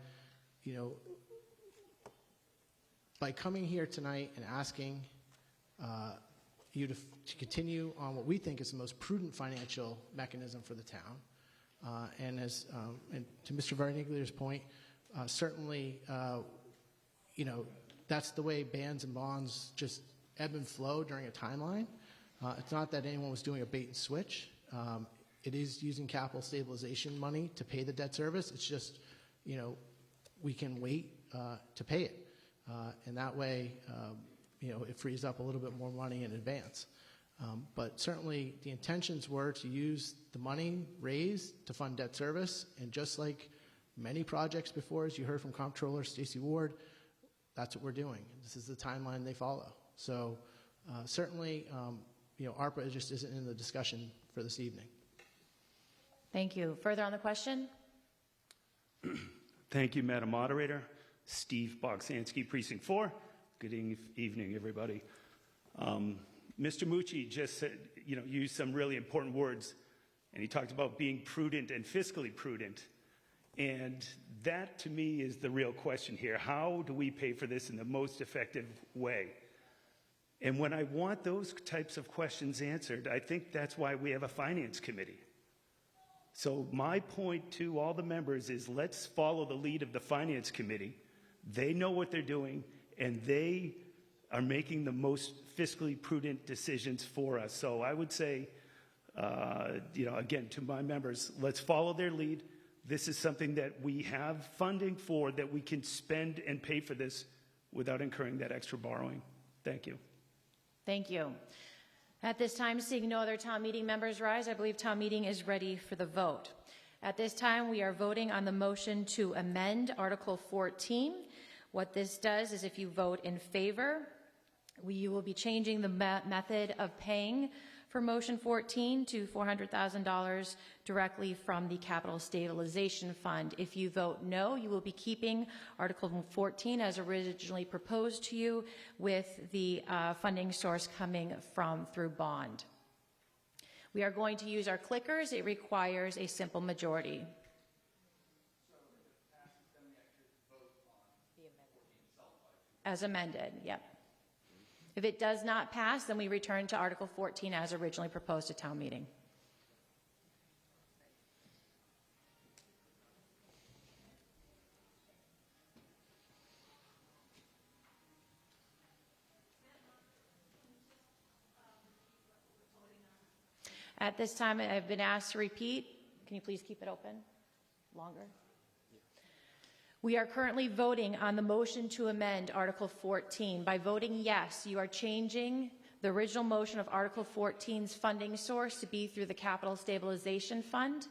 coming here tonight and asking you to continue on what we think is the most prudent financial mechanism for the town, and to Mr. Varnigler's point, certainly, that's the way bans and bonds just ebb and flow during a timeline. It's not that anyone was doing a bait and switch. It is using capital stabilization money to pay the debt service. It's just, we can wait to pay it. And that way, it frees up a little bit more money in advance. But certainly the intentions were to use the money raised to fund debt service, and just like many projects before, as you heard from Comptroller Stacey Ward, that's what we're doing. This is the timeline they follow. So certainly, ARPA just isn't in the discussion for this evening. Thank you. Further on the question? Thank you, Madam Moderator. Steve Bogsanski, Precinct 4. Good evening, everybody. Mr. Mucci just said, used some really important words, and he talked about being prudent and fiscally prudent. And that, to me, is the real question here. How do we pay for this in the most effective way? And when I want those types of questions answered, I think that's why we have a finance committee. So my point to all the members is let's follow the lead of the finance committee. They know what they're doing, and they are making the most fiscally prudent decisions for us. So I would say, again, to my members, let's follow their lead. This is something that we have funding for, that we can spend and pay for this without incurring that extra borrowing. Thank you. Thank you. At this time, seeing no other town meeting members rise, I believe town meeting is ready for the vote. At this time, we are voting on the motion to amend Article 14. What this does is if you vote in favor, you will be changing the method of paying for motion 14 to $400,000 directly from the Capital Stabilization Fund. If you vote no, you will be keeping Article 14 as originally proposed to you, with the funding source coming through bond. We are going to use our clickers. It requires a simple majority. As amended, yep. If it does not pass, then we return to Article 14 as originally proposed to town meeting. At this time, I've been asked to repeat. Can you please keep it open longer? We are currently voting on the motion to amend Article 14. By voting yes, you are changing the original motion of Article 14's funding source to be through the Capital Stabilization Fund.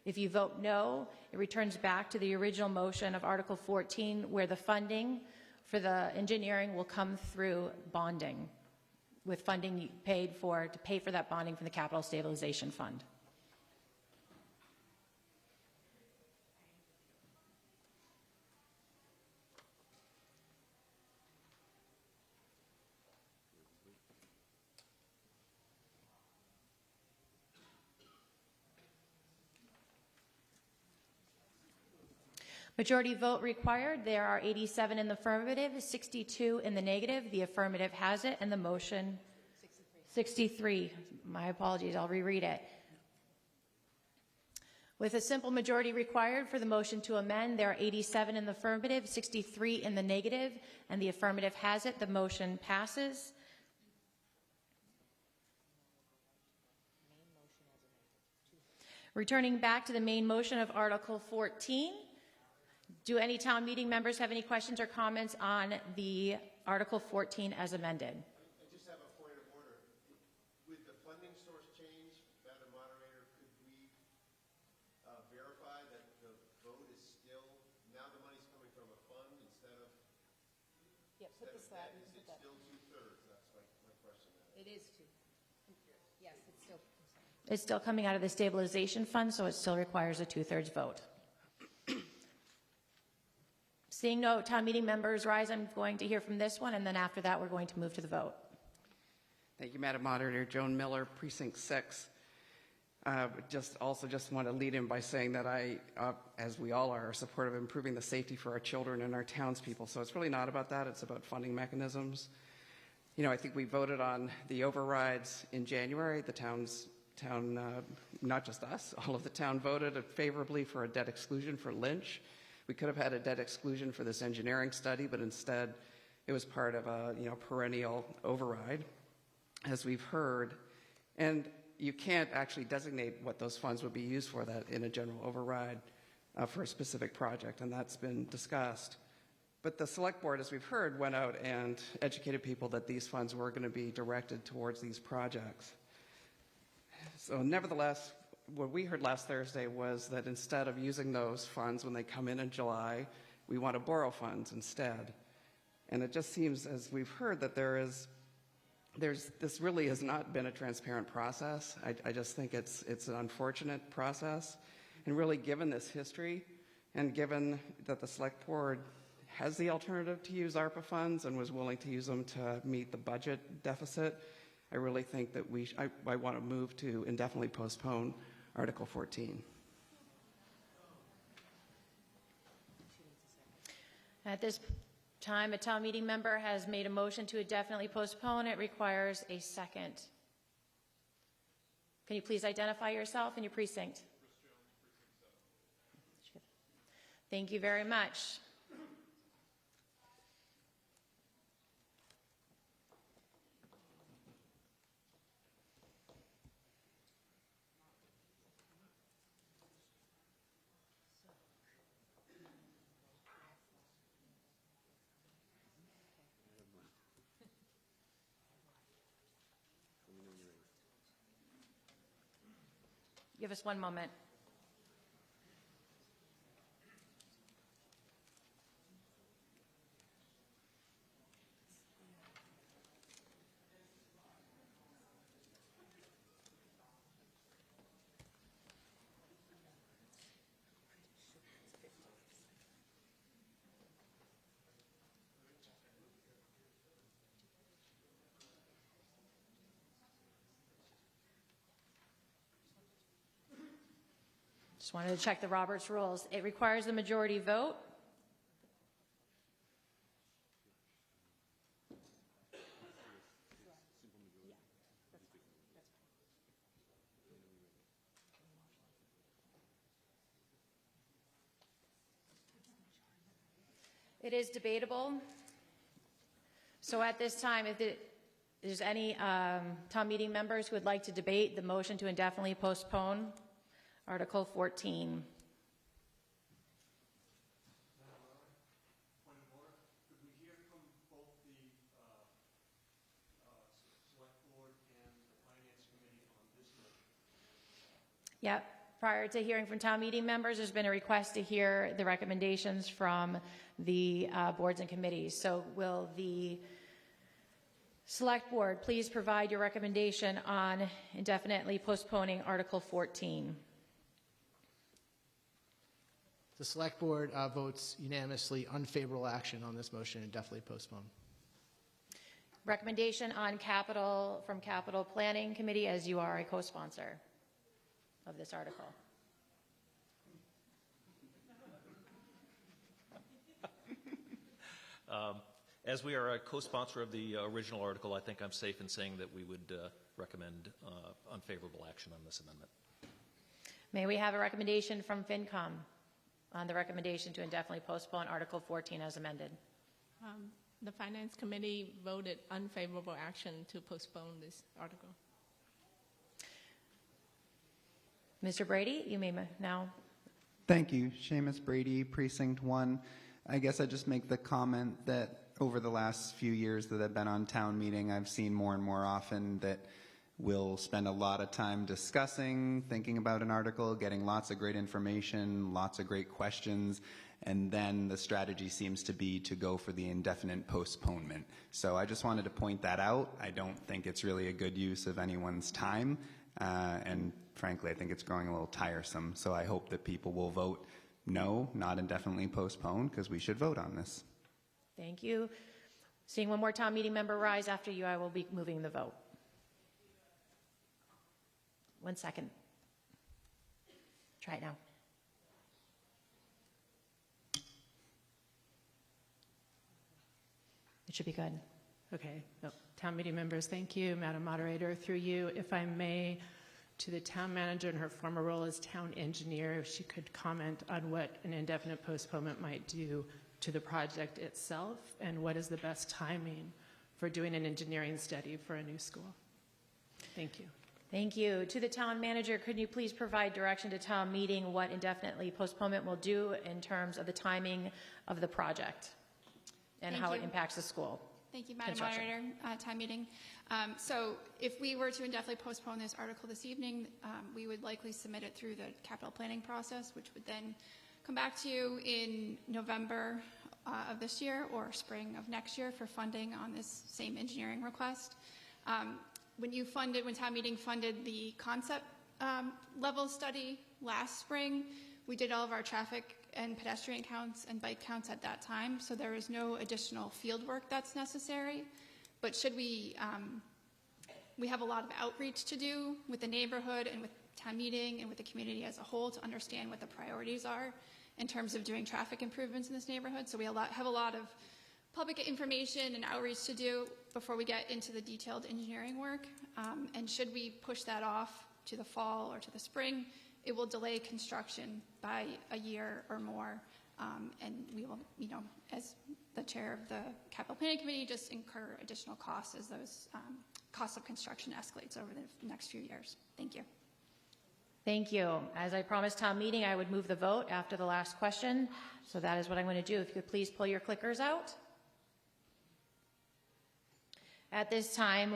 If you vote no, it returns back to the original motion of Article 14, where the funding for the engineering will come through bonding, with funding paid for to pay for that bonding from the Capital Stabilization Fund. Majority vote required. There are 87 in the affirmative, 62 in the negative. The affirmative has it, and the motion 63. My apologies, I'll reread it. With a simple majority required for the motion to amend, there are 87 in the affirmative, 63 in the negative, and the affirmative has it. The motion passes. Returning back to the main motion of Article 14. Do any town meeting members have any questions or comments on the Article 14 as amended? I just have a point of order. With the funding source change, Madam Moderator, could we verify that the vote is still, now the money's coming from a fund instead of, Yeah, put the slide. is it still 2/3? That's my question. It is two. Yes, it's still. It's still coming out of the stabilization fund, so it still requires a 2/3 vote. Seeing no town meeting members rise, I'm going to hear from this one, and then after that, we're going to move to the vote. Thank you, Madam Moderator. Joan Miller, Precinct 6. Just want to lead in by saying that I, as we all are supportive of improving the safety for our children and our townspeople. So it's really not about that. It's about funding mechanisms. You know, I think we voted on the overrides in January. The town, not just us, all of the town voted favorably for a debt exclusion for Lynch. We could have had a debt exclusion for this engineering study, but instead it was part of a perennial override, as we've heard. And you can't actually designate what those funds would be used for that in a general override for a specific project, and that's been discussed. But the select board, as we've heard, went out and educated people that these funds were going to be directed towards these projects. So nevertheless, what we heard last Thursday was that instead of using those funds when they come in July, we want to borrow funds instead. And it just seems, as we've heard, that this really has not been a transparent process. I just think it's an unfortunate process. And really, given this history, and given that the select board has the alternative to use ARPA funds and was willing to use them to meet the budget deficit, I really think that I want to move to indefinitely postpone Article 14. At this time, a town meeting member has made a motion to indefinitely postpone. It requires a second. Can you please identify yourself and your precinct? Thank you very much. Give us one moment. Just wanted to check the Roberts rules. It requires a majority vote. It is debatable. So at this time, if it there's any town meeting members who would like to debate the motion to indefinitely postpone Article 14. Yep. Prior to hearing from town meeting members, there's been a request to hear the recommendations from the boards and committees. So will the Select Board please provide your recommendation on indefinitely postponing Article 14? The Select Board votes unanimously unfavorable action on this motion and definitely postpone. Recommendation on capital from Capital Planning Committee, as you are a co-sponsor of this article. As we are a co-sponsor of the original article, I think I'm safe in saying that we would recommend unfavorable action on this amendment. May we have a recommendation from FinCom on the recommendation to indefinitely postpone Article 14 as amended? The Finance Committee voted unfavorable action to postpone this article. Mr. Brady, you may now. Thank you. Seamus Brady, Precinct 1. I guess I just make the comment that over the last few years that I've been on town meeting, I've seen more and more often that we'll spend a lot of time discussing, thinking about an article, getting lots of great information, lots of great questions, and then the strategy seems to be to go for the indefinite postponement. So I just wanted to point that out. I don't think it's really a good use of anyone's time, and frankly, I think it's growing a little tiresome. So I hope that people will vote no, not indefinitely postpone, because we should vote on this. Thank you. Seeing one more town meeting member rise after you, I will be moving the vote. 1 second. Try it now. It should be good. Okay. No. Town meeting members, thank you. Madam Moderator, through you, if I may, to the town manager in her former role as town engineer, if she could comment on what an indefinite postponement might do to the project itself, and what is the best timing for doing an engineering study for a new school. Thank you. Thank you. To the town manager, could you please provide direction to town meeting what indefinitely postponement will do in terms of the timing of the project and Thank how you. it impacts the school? Thank you, Madam Moderator. Time meeting. So if we were to indefinitely postpone this article this evening, we would likely submit it through the capital planning process, which would then come back to you in November of this year or spring of next year for funding on this same engineering request. When town meeting funded the concept level study last spring, we did all of our traffic and pedestrian counts and bike counts at that time, so there is no additional field work that's necessary. But should we have a lot of outreach to do with the neighborhood and with town meeting and with the community as a whole to understand what the priorities are in terms of doing traffic improvements in this neighborhood. So we have a lot of public information and outreach to do before we get into the detailed engineering work. And should we push that off to the fall or to the spring, it will delay construction by a year or more. And we will, as the chair of the capital planning committee, just incur additional costs as those costs of construction escalates over the next few years. Thank you. Thank you. As I promised town meeting, I would move the vote after the last question. So that is what I'm going to do. If you could please pull your clickers out. At this time,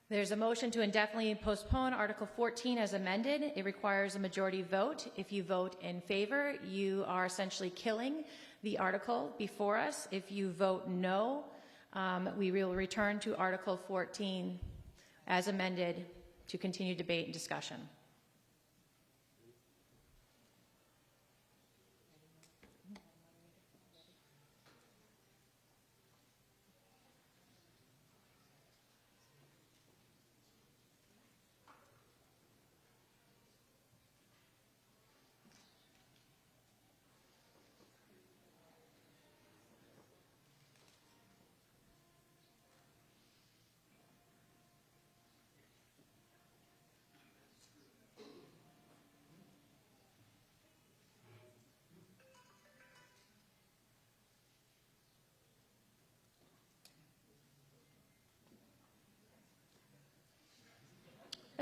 there's a motion to indefinitely postpone Article 14 as amended. It requires a majority vote. If you vote in favor, you are essentially killing the article before us. If you vote no, we will return to Article 14 as amended to continue debate and discussion.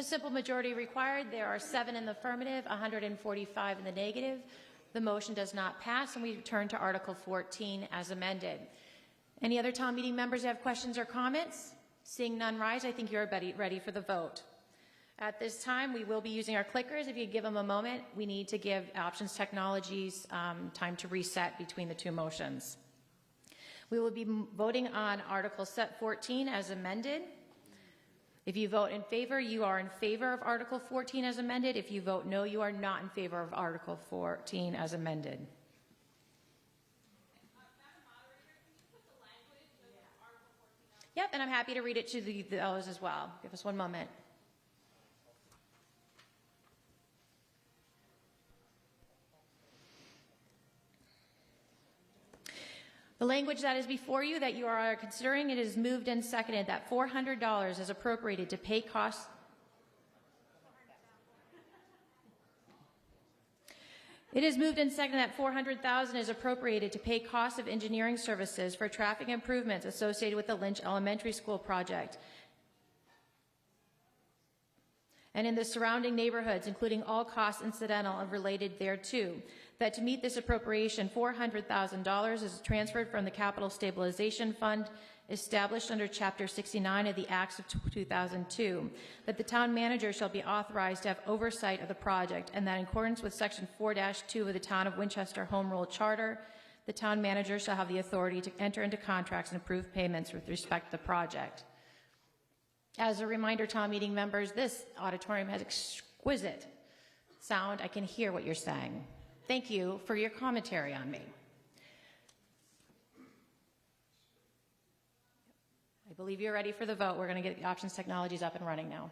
A simple majority required. There are 7 in the affirmative, 145 in the negative. The motion does not pass, and we turn to Article 14 as amended. Any other town meeting members have questions or comments? Seeing none rise, I think you're ready for the vote. At this time, we will be using our clickers. If you give them a moment, we need to give Options Technologies time to reset between the two motions. We will be voting on Article 14 as amended. If you vote in favor, you are in favor of Article 14 as amended. If you vote no, you are not in favor of Article 14 as amended. Yep, and I'm happy to read it to those as well. Give us one moment. The language that is before you that you are considering, it is moved and seconded that $400 is appropriated to pay costs. It is moved and seconded that $400,000 is appropriated to pay costs of engineering services for traffic improvements associated with the Lynch Elementary School project and in the surrounding neighborhoods, including all costs incidental and related thereto. That to meet this appropriation, $400,000 is transferred from the Capital Stabilization Fund established under Chapter 69 of the Acts of 2002, that the town manager shall be authorized to have oversight of the project, and that in accordance with Section 4-2 of the Town of Winchester Home Rule Charter, the town manager shall have the authority to enter into contracts and approve payments with respect to the project. As a reminder, town meeting members, this auditorium has exquisite sound. I can hear what you're saying. Thank you for your commentary on me. I believe you're ready for the vote. We're going to get the Options Technologies up and running now.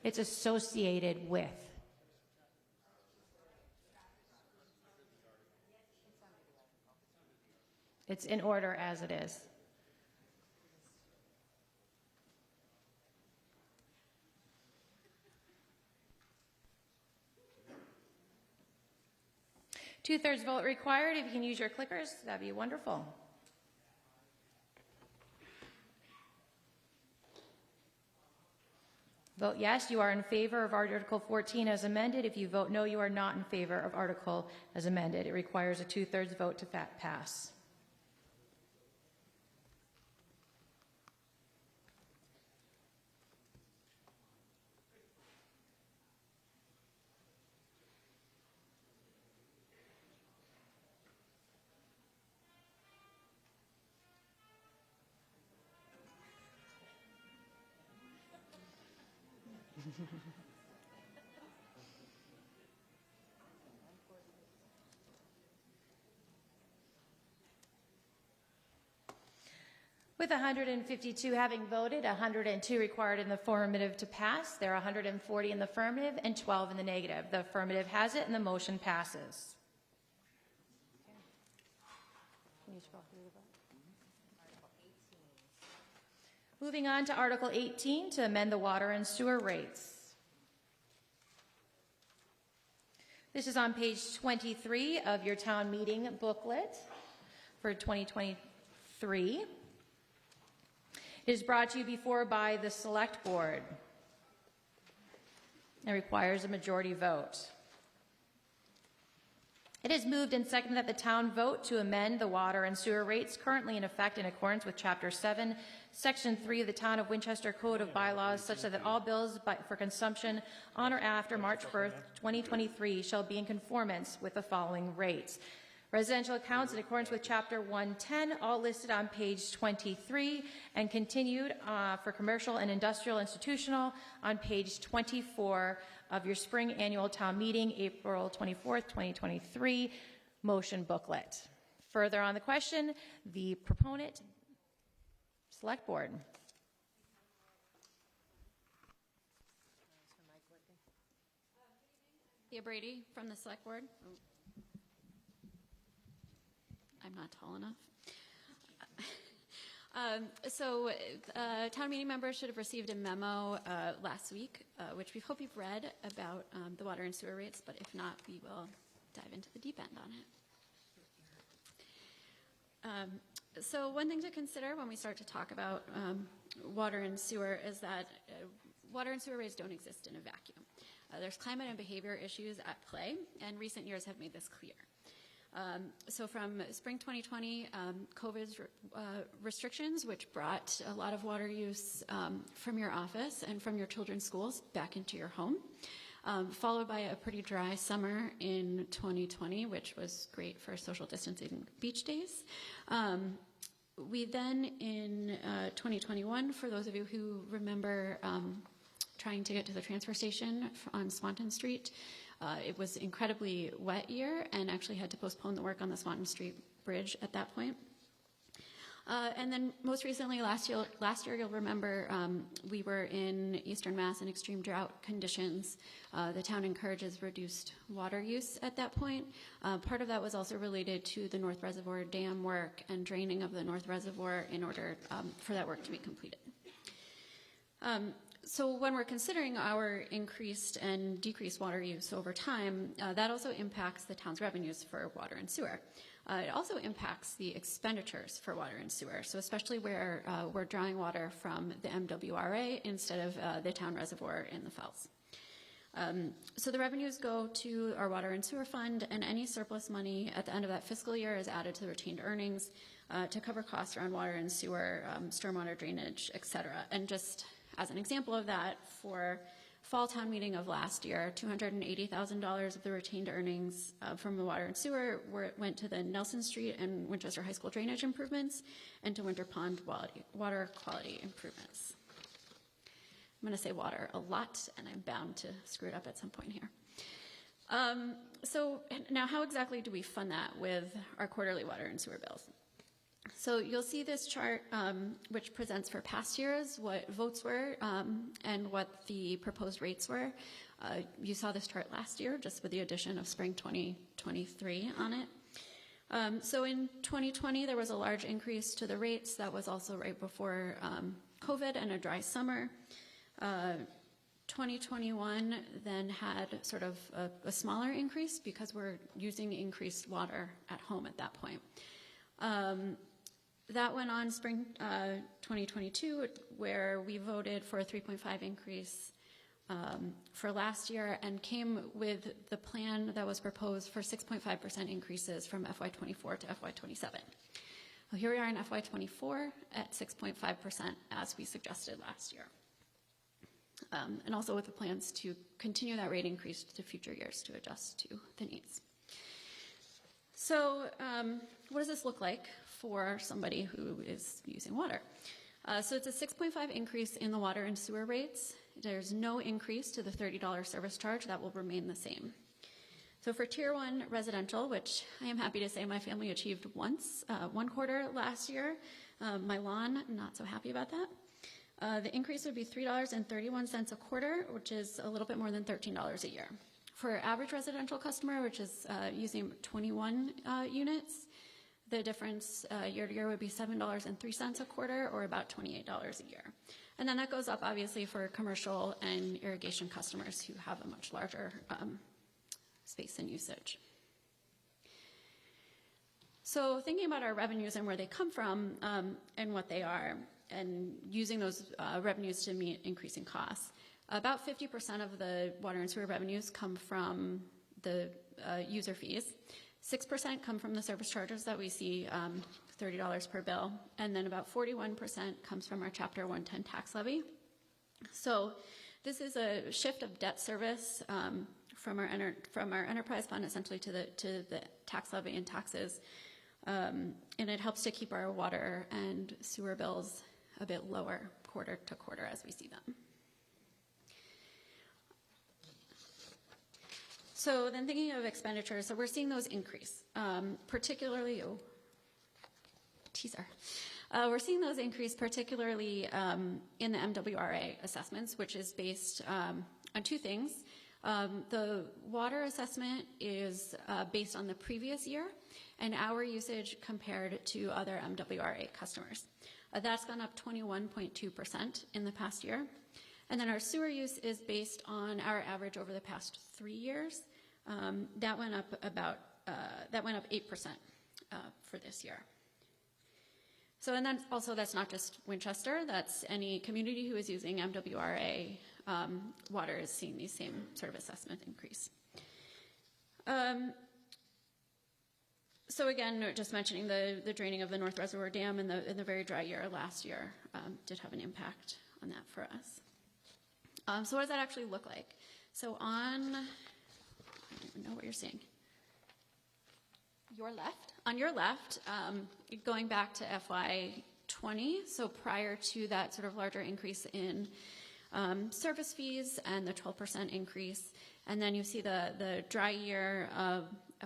It's associated with. It's in order as it is. Two-thirds vote required. If you can use your clickers, that'd be wonderful. Vote yes, you are in favor of Article 14 as amended. If you vote no, you are not in favor of Article as amended. It requires a two-thirds vote to pass. With 152 having voted, 102 required in the affirmative to pass. There are 140 in the affirmative and 12 in the negative. The affirmative has it and the motion passes. Can you scroll through the vote? Moving on to Article 18 to amend the water and sewer rates. This is on page 23 of your town meeting booklet for 2023. It is brought to you before by the Select Board. It requires a majority vote. It is moved and seconded that the town vote to amend the water and sewer rates currently in effect in accordance with Chapter 7, Section 3 of the Town of Winchester Code of Bylaws, such that all bills for consumption on or after March 1st, 2023 shall be in conformance with the following rates. Residential accounts in accordance with Chapter 110, all listed on page 23, and continued for commercial and industrial institutional on page 24 of your spring annual town meeting, April 24th, 2023, motion booklet. Further on the question, the proponent, Select Board. Thea Brady from the Select Board. I'm not tall enough. Town meeting members should have received a memo last week, which we hope you've read, about the water and sewer rates, but if not, we will dive into the deep end on it. So one thing to consider when we start to talk about water and sewer is that water and sewer rates don't exist in a vacuum. There's climate and behavior issues at play, and recent years have made this clear. So from spring 2020, COVID's restrictions, which brought a lot of water use from your office and from your children's schools back into your home, followed by a pretty dry summer in 2020, which was great for social distancing beach days. We then, in 2021, for those of you who remember trying to get to the transfer station on Swanton Street, it was an incredibly wet year and actually had to postpone the work on the Swanton Street Bridge at that point. And then most recently, last year you'll remember we were in Eastern Mass in extreme drought conditions. The town encourages reduced water use at that point. Part of that was also related to the North Reservoir Dam work and draining of the North Reservoir in order for that work to be completed. So when we're considering our increased and decreased water use over time, that also impacts the town's revenues for water and sewer. It also impacts the expenditures for water and sewer, so especially where we're drawing water from the MWRA instead of the town reservoir in the Fells. So the revenues go to our water and sewer fund, and any surplus money at the end of that fiscal year is added to the retained earnings to cover costs around water and sewer, stormwater drainage, et cetera. And just as an example of that, for fall town meeting of last year, $280,000 of the retained earnings from the water and sewer went to the Nelson Street and Winchester High School drainage improvements and to Winter Pond water quality improvements. I'm going to say water a lot, and I'm bound to screw it up at some point here. So now how exactly do we fund that with our quarterly water and sewer bills? So you'll see this chart, which presents for past years what votes were and what the proposed rates were. You saw this chart last year, just with the addition of spring 2023 on it. So in 2020, there was a large increase to the rates. That was also right before COVID and a dry summer. 2021 then had sort of a smaller increase because we're using increased water at home at that point. That went on spring 2022, where we voted for a 3.5 increase for last year and came with the plan that was proposed for 6.5% increases from FY24 to FY27. Well, here we are in FY24 at 6.5% as we suggested last year. And also with the plans to continue that rate increase to future years to adjust to the needs. So what does this look like for somebody who is using water? So it's a 6.5 increase in the water and sewer rates. There's no increase to the $30 service charge. That will remain the same. So for Tier 1 residential, which I am happy to say my family achieved once, one quarter last year, my lawn, not so happy about that. The increase would be $3.31 a quarter, which is a little bit more than $13 a year. For average residential customer, which is using 21 units, the difference year to year would be $7.03 a quarter, or about $28 a year. And then that goes up, obviously, for commercial and irrigation customers who have a much larger space and usage. So thinking about our revenues and where they come from and what they are, and using those revenues to meet increasing costs. About 50% of the water and sewer revenues come from the user fees. 6% come from the service charges that we see, $30 per bill, and then about 41% comes from our Chapter 110 tax levy. So this is a shift of debt service from our enterprise fund essentially to the tax levy and taxes, and it helps to keep our water and sewer bills a bit lower quarter to quarter as we see them. So then thinking of expenditures, so we're seeing those increase, particularly, we're seeing those increase particularly in the MWRA assessments, which is based on two things. The water assessment is based on the previous year and our usage compared to other MWRA customers. That's gone up 21.2% in the past year. And then our sewer use is based on our average over the past 3 years. That went up 8% for this year. So, and then also that's not just Winchester, that's any community who is using MWRA water is seeing the same sort of assessment increase. So again, just mentioning the draining of the North Reservoir Dam in the very dry year last year did have an impact on that for us. So what does that actually look like? So I don't even know what you're seeing. Your left. On your left, going back to FY20, so prior to that sort of larger increase in service fees and the 12% increase, and then you see the dry year of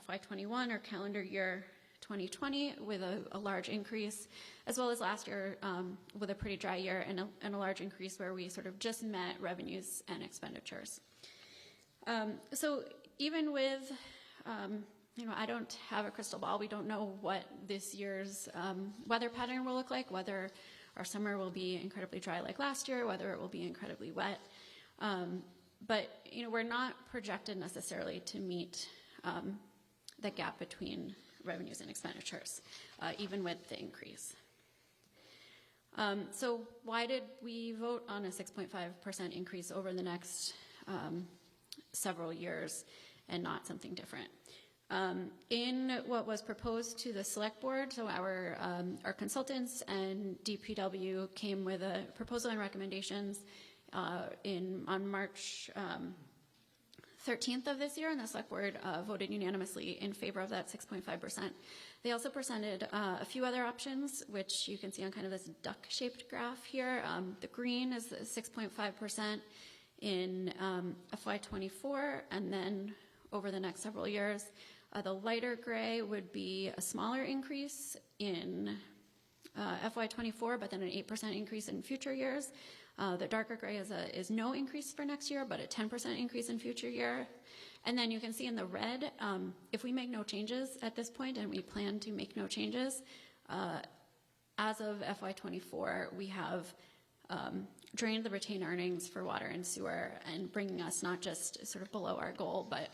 FY21 or calendar year 2020 with a large increase, as well as last year with a pretty dry year and a large increase where we sort of just met revenues and expenditures. So even with, I don't have a crystal ball. We don't know what this year's weather pattern will look like, whether our summer will be incredibly dry like last year, whether it will be incredibly wet. But, we're not projected necessarily to meet the gap between revenues and expenditures, even with the increase. So why did we vote on a 6.5% increase over the next several years and not something different? In what was proposed to the select board, so our consultants and DPW came with a proposal and recommendations on March 13th of this year, and the select board voted unanimously in favor of that 6.5%. They also presented a few other options, which you can see on kind of this duck-shaped graph here. The green is 6.5% in FY24, and then over the next several years. The lighter gray would be a smaller increase in FY24, but then an 8% increase in future years. The darker gray is no increase for next year, but a 10% increase in future year. And then you can see in the red, if we make no changes at this point, and we plan to make no changes, as of FY24, we have drained the retained earnings for water and sewer and bringing us not just sort of below our goal, but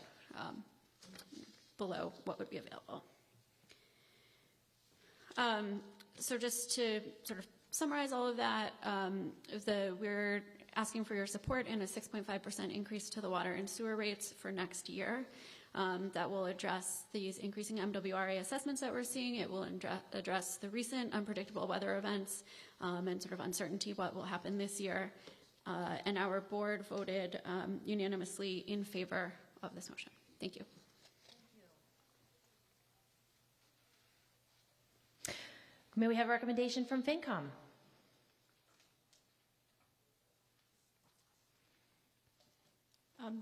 below what would be available. So just to sort of summarize all of that, we're asking for your support in a 6.5% increase to the water and sewer rates for next year. That will address these increasing MWRA assessments that we're seeing. It will address the recent unpredictable weather events and sort of uncertainty what will happen this year. And our board voted unanimously in favor of this motion. Thank you. May we have a recommendation from FinCom?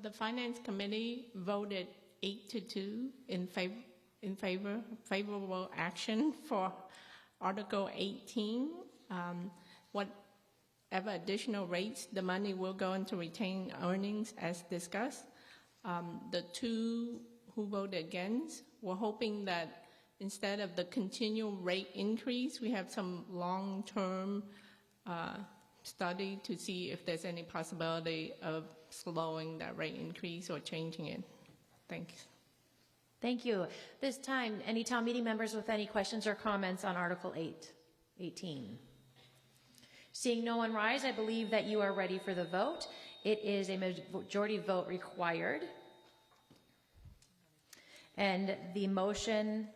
The Finance Committee voted 8-2 in favorable action for Article 18. Whatever additional rates, the money will go into retained earnings as discussed. The two who voted against were hoping that instead of the continual rate increase, we have some long-term study to see if there's any possibility of slowing that rate increase or changing it. Thanks. Thank you. This time, any town meeting members with any questions or comments on Article 18? Seeing no one rise, I believe that you are ready for the vote. It is a majority vote required. And the motion,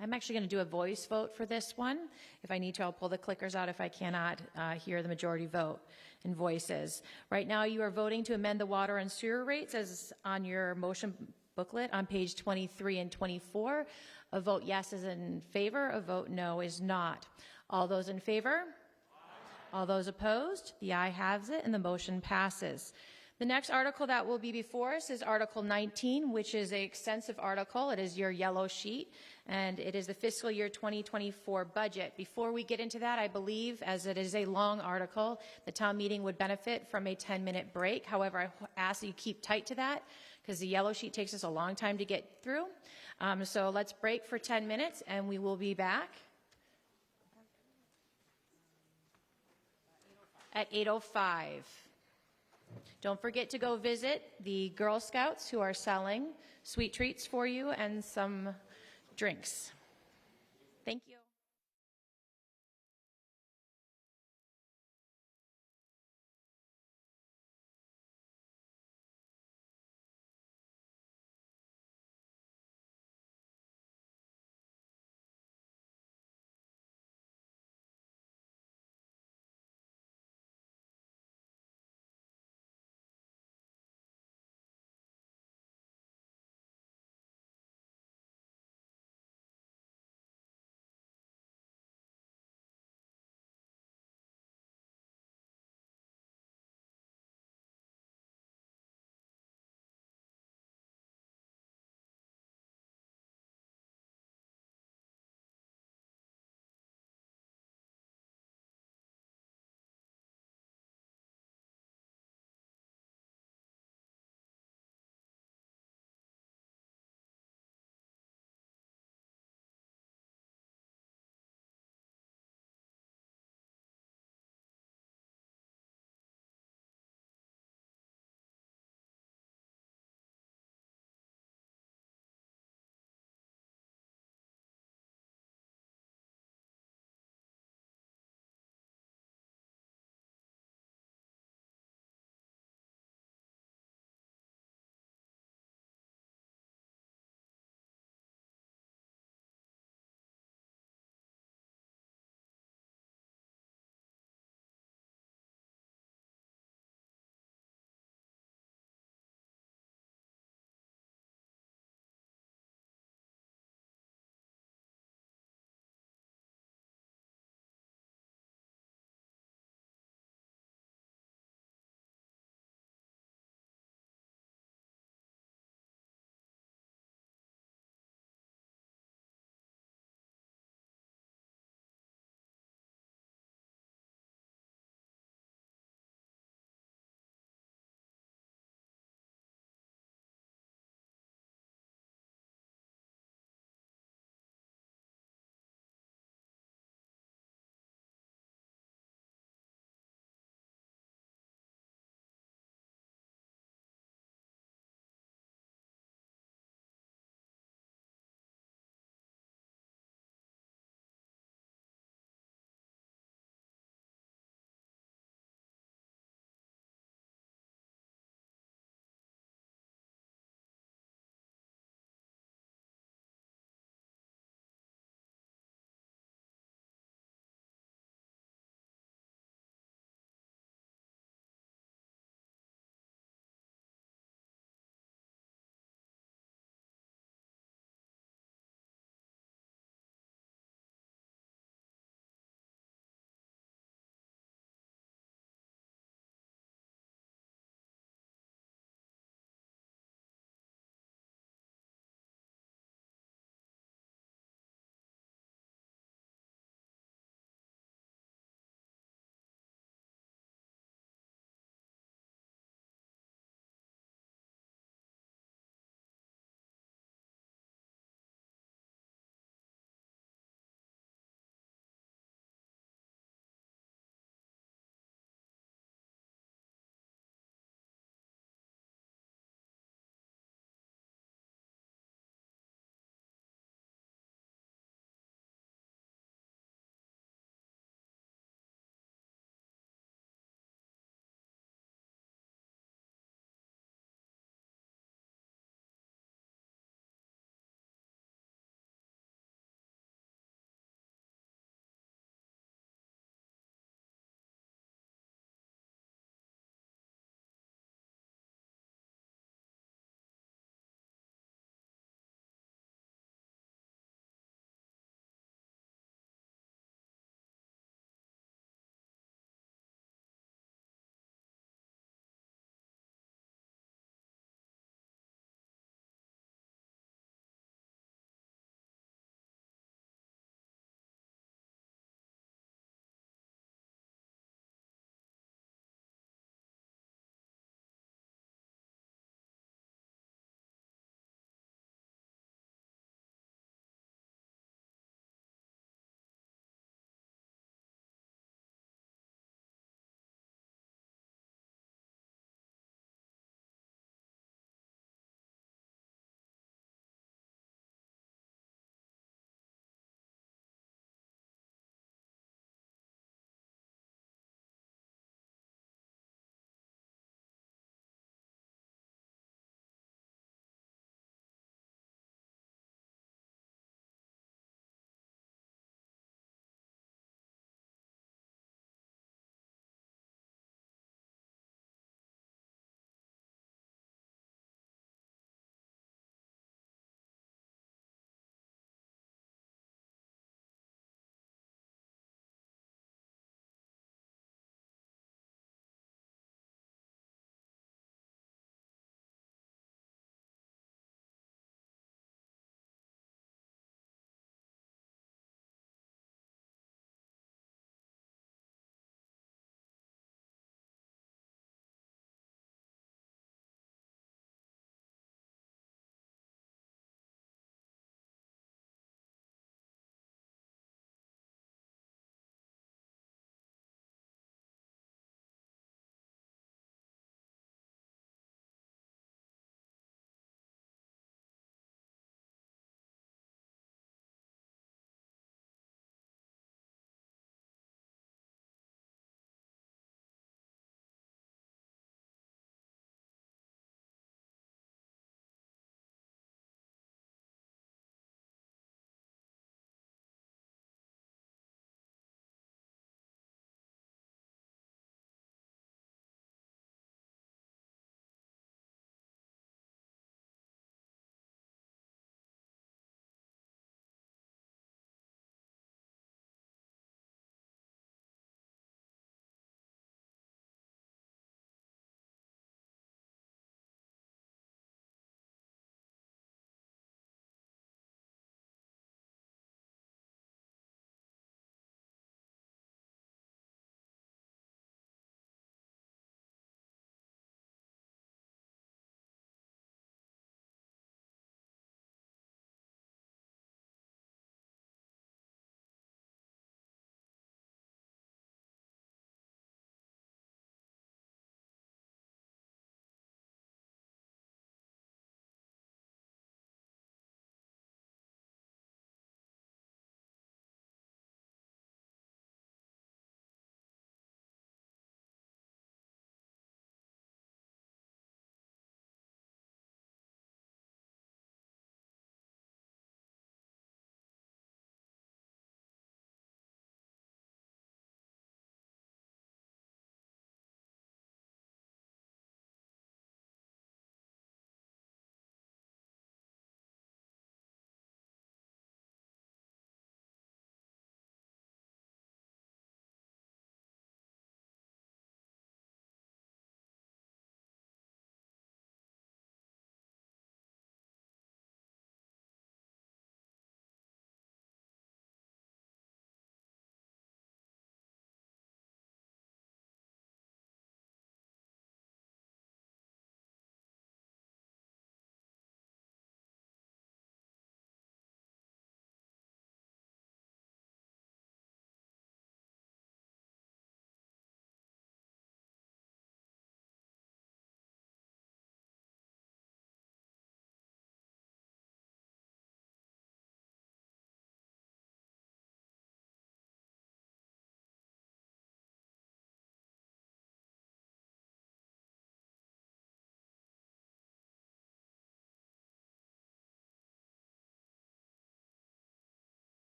I'm actually going to do a voice vote for this one. If I need to, I'll pull the clickers out if I cannot hear the majority vote in voices. Right now, you are voting to amend the water and sewer rates as on your motion booklet on page 23 and 24. A vote yes is in favor, a vote no is not. All those in favor? Aye. All those opposed? The aye has it, and the motion passes. The next article that will be before us is Article 19, which is an extensive article. It is your yellow sheet, and it is the fiscal year 2024 budget. Before we get into that, I believe, as it is a long article, the town meeting would benefit from a 10-minute break. However, I ask that you keep tight to that, because the yellow sheet takes us a long time to get through. So let's break for 10 minutes, and we will be back at 8:05. Don't forget to go visit the Girl Scouts who are selling sweet treats for you and some drinks. Thank you.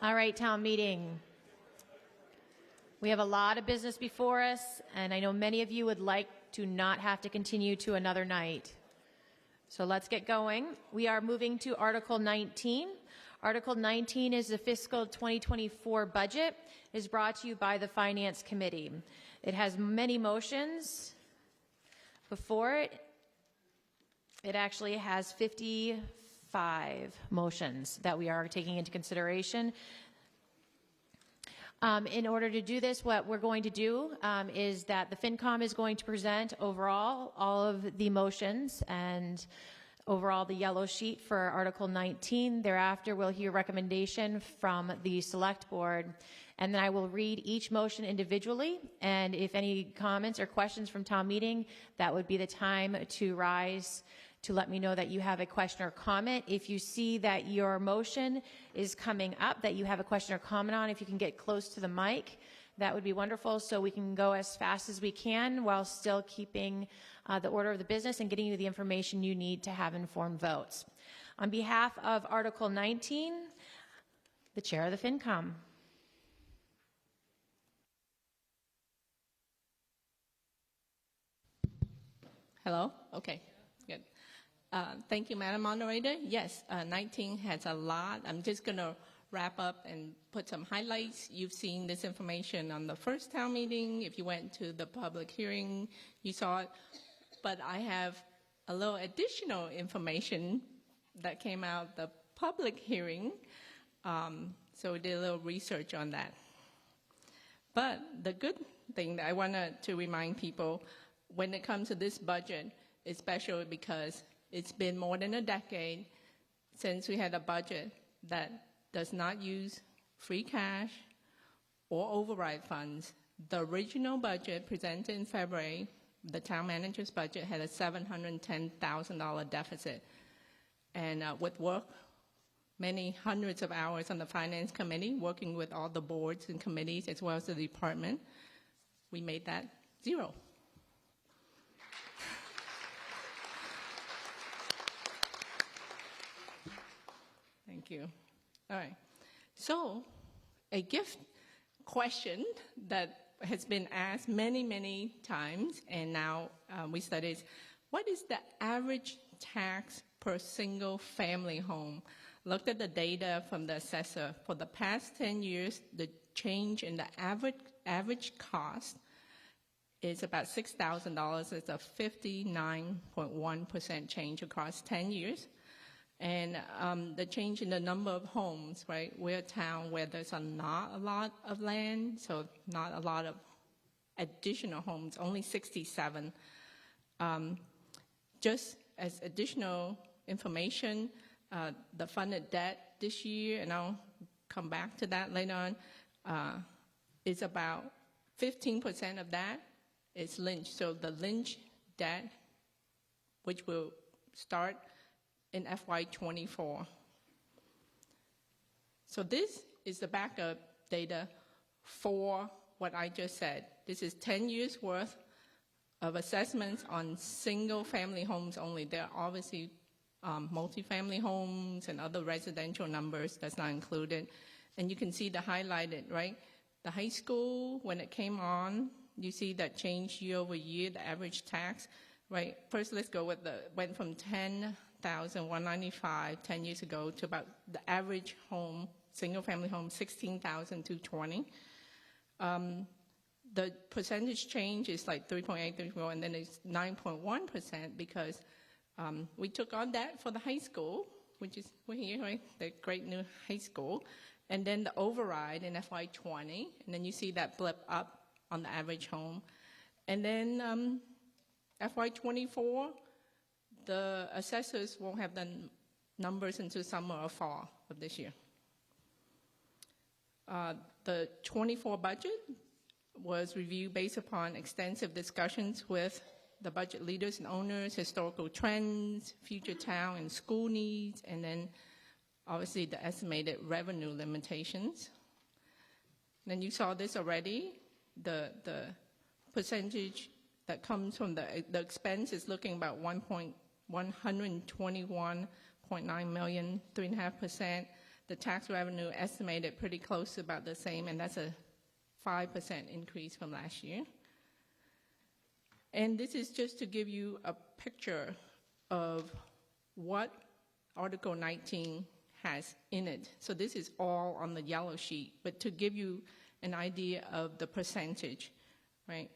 All right, town meeting. We have a lot of business before us, and I know many of you would like to not have to continue to another night. So let's get going. We are moving to Article 19. Article 19 is the fiscal 2024 budget. It is brought to you by the Finance Committee. It has many motions before it. It actually has 55 motions that we are taking into consideration. In order to do this, what we're going to do is that the FinCom is going to present overall all of the motions and overall the yellow sheet for Article 19. Thereafter, we'll hear recommendation from the Select Board, and then I will read each motion individually, and if any comments or questions from town meeting, that would be the time to rise to let me know that you have a question or comment. If you see that your motion is coming up, that you have a question or comment on, if you can get close to the mic, that would be wonderful, so we can go as fast as we can while still keeping the order of the business and getting you the information you need to have informed votes. On behalf of Article 19, the Chair of the FinCom. Hello? Okay, good. Thank you, Madam Moderator. Yes, 19 has a lot. I'm just going to wrap up and put some highlights. You've seen this information on the first town meeting. If you went to the public hearing, you saw it. But I have a little additional information that came out the public hearing. So we did a little research on that. But the good thing that I wanted to remind people, when it comes to this budget, especially because it's been more than a decade since we had a budget that does not use free cash or override funds. The original budget presented in February, the town manager's budget, had a $710,000 deficit. And with work, many hundreds of hours on the Finance Committee, working with all the boards and committees as well as the department, we made that zero. Thank you. All right. So, a gift question that has been asked many, many times, and now we studied, what is the average tax per single family home? Looked at the data from the assessor. For the past 10 years, the change in the average cost is about $6,000. It's a 59.1% change across 10 years. And the change in the number of homes, right? We're a town where there's not a lot of land, so not a lot of additional homes, only 67. Just as additional information, the funded debt this year, and I'll come back to that later on, is about 15% of that is Lynch. So the Lynch debt, which will start in FY24. So this is the backup data for what I just said. This is 10 years worth of assessments on single family homes only. There are obviously multifamily homes and other residential numbers that's not included. And you can see the highlighted, right? The high school, when it came on, you see that change year over year, the average tax, right? First, let's go with went from 10,195 10 years ago to about the average home, single family home, 16,220. The percentage change is like 3.8, 3.4, and then it's 9.1% because we took on that for the high school, which is we're here, right? The great new high school, and then the override in FY20, and then you see that blip up on the average home, and then FY24, the assessors won't have the numbers until summer or fall of this year. The 24 budget was reviewed based upon extensive discussions with the budget leaders and owners, historical trends, future town and school needs, and then obviously the estimated revenue limitations. Then you saw this already, the percentage that comes from the expense is looking about 121.9 million, 3.5%. the tax revenue estimated pretty close to about the same, and that's a 5% increase from last year. And this is just to give you a picture of what Article 19 has in it. So this is all on the yellow sheet, but to give you an idea of the percentage, right?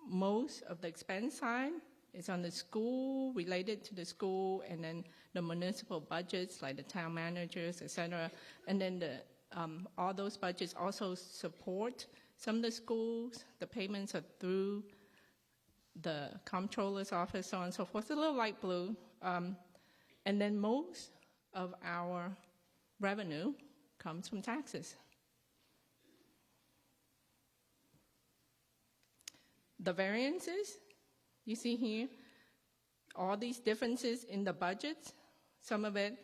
Most of the expense side is on the school, related to the school, and then the municipal budgets, like the town managers, et cetera. And then all those budgets also support some of the schools. The payments are through the comptroller's office, so on and so forth. It's a little light blue. And then most of our revenue comes from taxes. The variances, you see here, all these differences in the budgets, some of it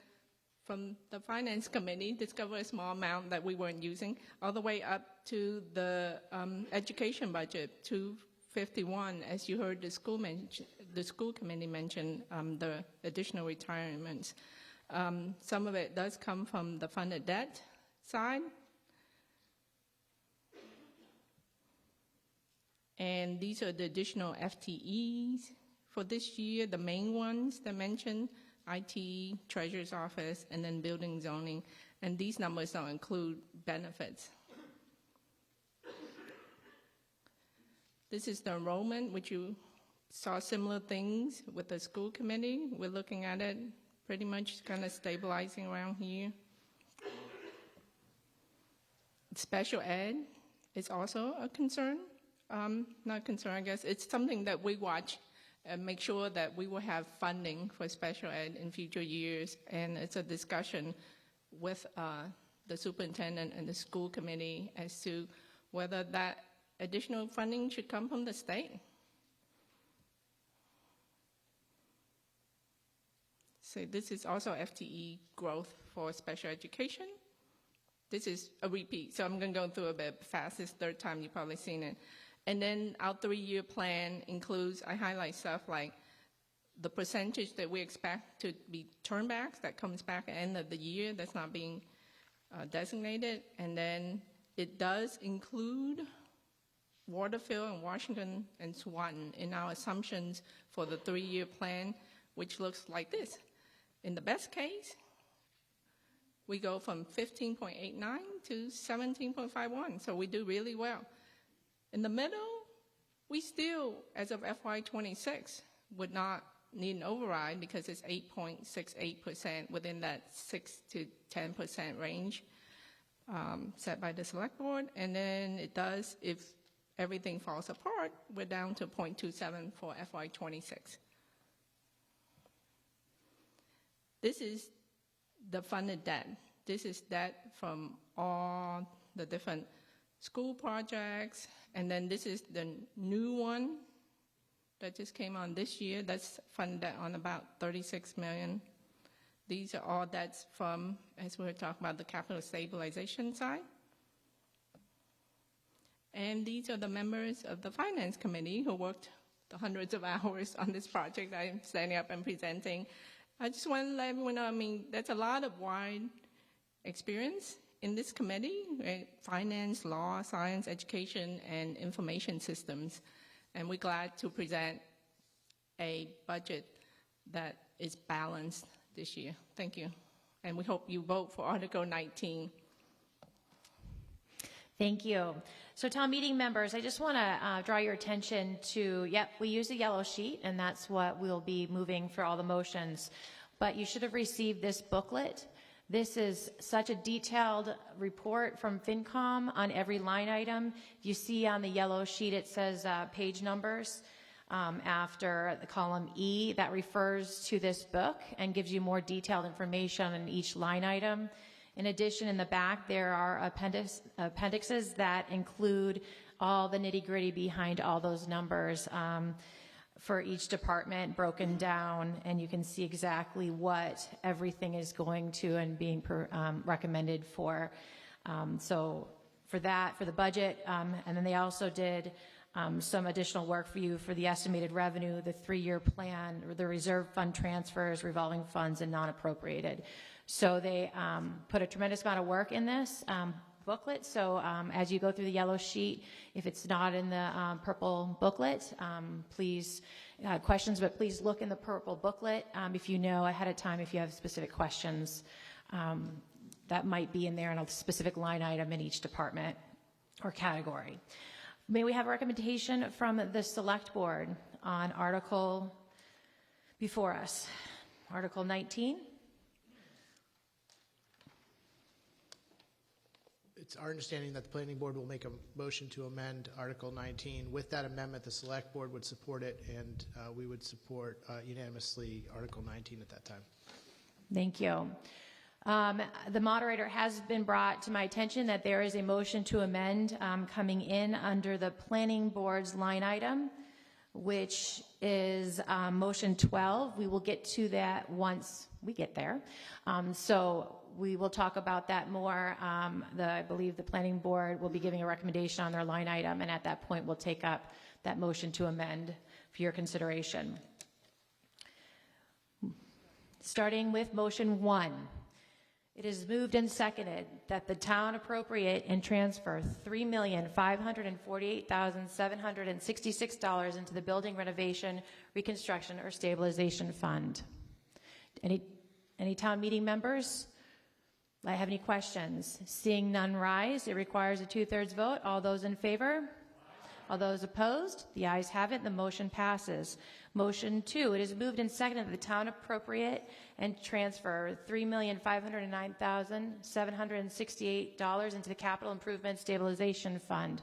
from the Finance Committee, discovered a small amount that we weren't using, all the way up to the education budget, 251, as you heard the school committee mention the additional retirements. Some of it does come from the funded debt side. And these are the additional FTEs for this year, the main ones that mentioned, IT, Treasurer's Office, and then building zoning. And these numbers don't include benefits. This is the enrollment, which you saw similar things with the school committee. We're looking at it pretty much kind of stabilizing around here. Special ed is also a concern. Not concern, I guess. It's something that we watch and make sure that we will have funding for special ed in future years. And it's a discussion with the superintendent and the school committee as to whether that additional funding should come from the state. So this is also FTE growth for special education. This is a repeat, so I'm going to go through a bit fast. This third time you've probably seen it. And then our 3-year plan includes, I highlight stuff like the percentage that we expect to be turnbacks that comes back at the end of the year that's not being designated. And then it does include Waterfield and Washington and Swanton in our assumptions for the 3-year plan, which looks like this. In the best case, we go from 15.89 to 17.51, so we do really well. In the middle, we still, as of FY26, would not need an override because it's 8.68% within that 6 to 10% range set by the select board. And then it does, if everything falls apart, we're down to 0.27 for FY26. This is the funded debt. This is debt from all the different school projects. And then this is the new one that just came on this year. That's funded on about $36 million. These are all debts from, as we were talking about, the capital stabilization side. And these are the members of the Finance Committee who worked the hundreds of hours on this project I'm standing up and presenting. I just want to let everyone know, I mean, that's a lot of wide experience in this committee, right? Finance, law, science, education, and information systems. And we're glad to present a budget that is balanced this year. Thank you. And we hope you vote for Article 19. Thank you. So town meeting members, I just want to draw your attention to, we use a yellow sheet, and that's what we'll be moving for all the motions. But you should have received this booklet. This is such a detailed report from FinCom on every line item. You see on the yellow sheet it says page numbers after the column E. That refers to this book and gives you more detailed information on each line item. In addition, in the back, there are appendixes that include all the nitty-gritty behind all those numbers for each department broken down, and you can see exactly what everything is going to and being recommended for. So for that, for the budget, and then they also did some additional work for you for the estimated revenue, the 3-year plan, or the reserve fund transfers, revolving funds, and non-appropriated. So they put a tremendous amount of work in this booklet. So as you go through the yellow sheet, if it's not in the purple booklet, please, questions, but please look in the purple booklet if you know ahead of time if you have specific questions. That might be in there in a specific line item in each department or category. May we have a recommendation from the Select Board on Article before us? Article 19. It's our understanding that the Planning Board will make a motion to amend Article 19. With that amendment, the Select Board would support it, and we would support unanimously Article 19 at that time. Thank you. The moderator has been brought to my attention that there is a motion to amend coming in under the Planning Board's line item, which is motion 12. We will get to that once we get there. So we will talk about that more. I believe the Planning Board will be giving a recommendation on their line item, and at that point we'll take up that motion to amend for your consideration. Starting with motion 1. It is moved and seconded that the town appropriate and transfer $3,548,766 into the Building Renovation, Reconstruction, or Stabilization Fund. Any town meeting members? I have any questions? Seeing none rise, it requires a 2/3 vote. All those in favor? All those opposed? The ayes have it. The motion passes. Motion 2, it is moved and seconded that the town appropriate and transfer $3,509,768 into the Capital Improvement Stabilization Fund.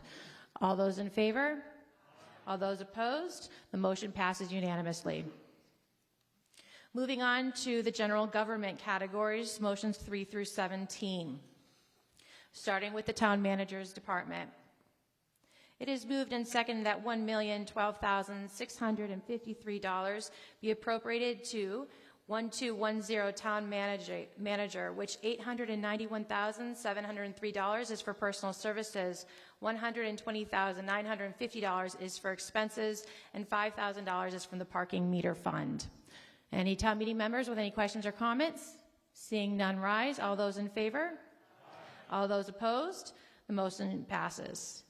All those in favor? All those opposed? The motion passes unanimously. Moving on to the general government categories, motions 3 through 17. Starting with the town manager's department. It is moved and seconded that $1,012,653 be appropriated to 1210 town manager, which $891,703 is for personal services, $120,950 is for expenses, and $5,000 is from the parking meter fund. Any town meeting members with any questions or comments? Seeing none rise. All those in favor? All those opposed? The motion passes.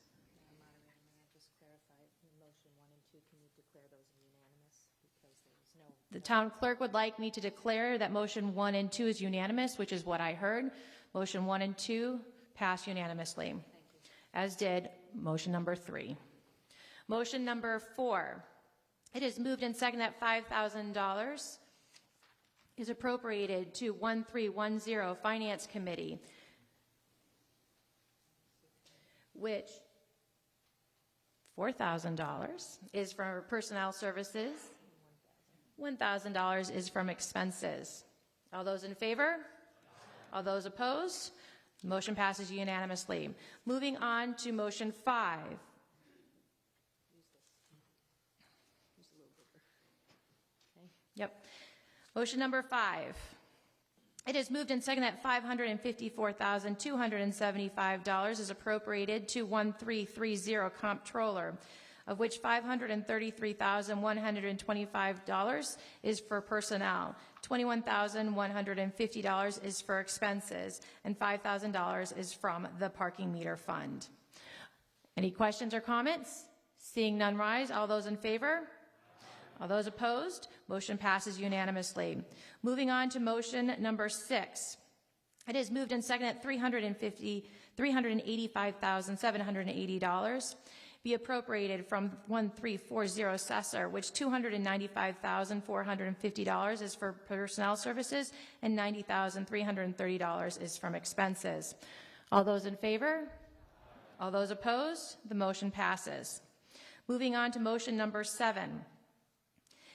The town clerk would like me to declare that motion 1 and 2 is unanimous, which is what I heard. Motion 1 and 2 pass unanimously, as did motion number 3. Motion number 4. It is moved and seconded that $5,000 is appropriated to 1310 Finance Committee, which $4,000 is for personnel services. $1,000 is from expenses. All those in favor? All those opposed? The motion passes unanimously. Moving on to motion 5. Yep. Motion number 5. It is moved and seconded that $554,275 is appropriated to 1330 Comptroller, of which $533,125 is for personnel, $21,150 is for expenses, and $5,000 is from the parking meter fund. Any questions or comments? Seeing none rise. All those in favor? All those opposed? Motion passes unanimously. Moving on to motion number 6. It is moved and seconded at $385,780 be appropriated from 1340 assessor, which $295,450 is for personnel services and $90,330 is from expenses. All those in favor? All those opposed? The motion passes. Moving on to motion number 7.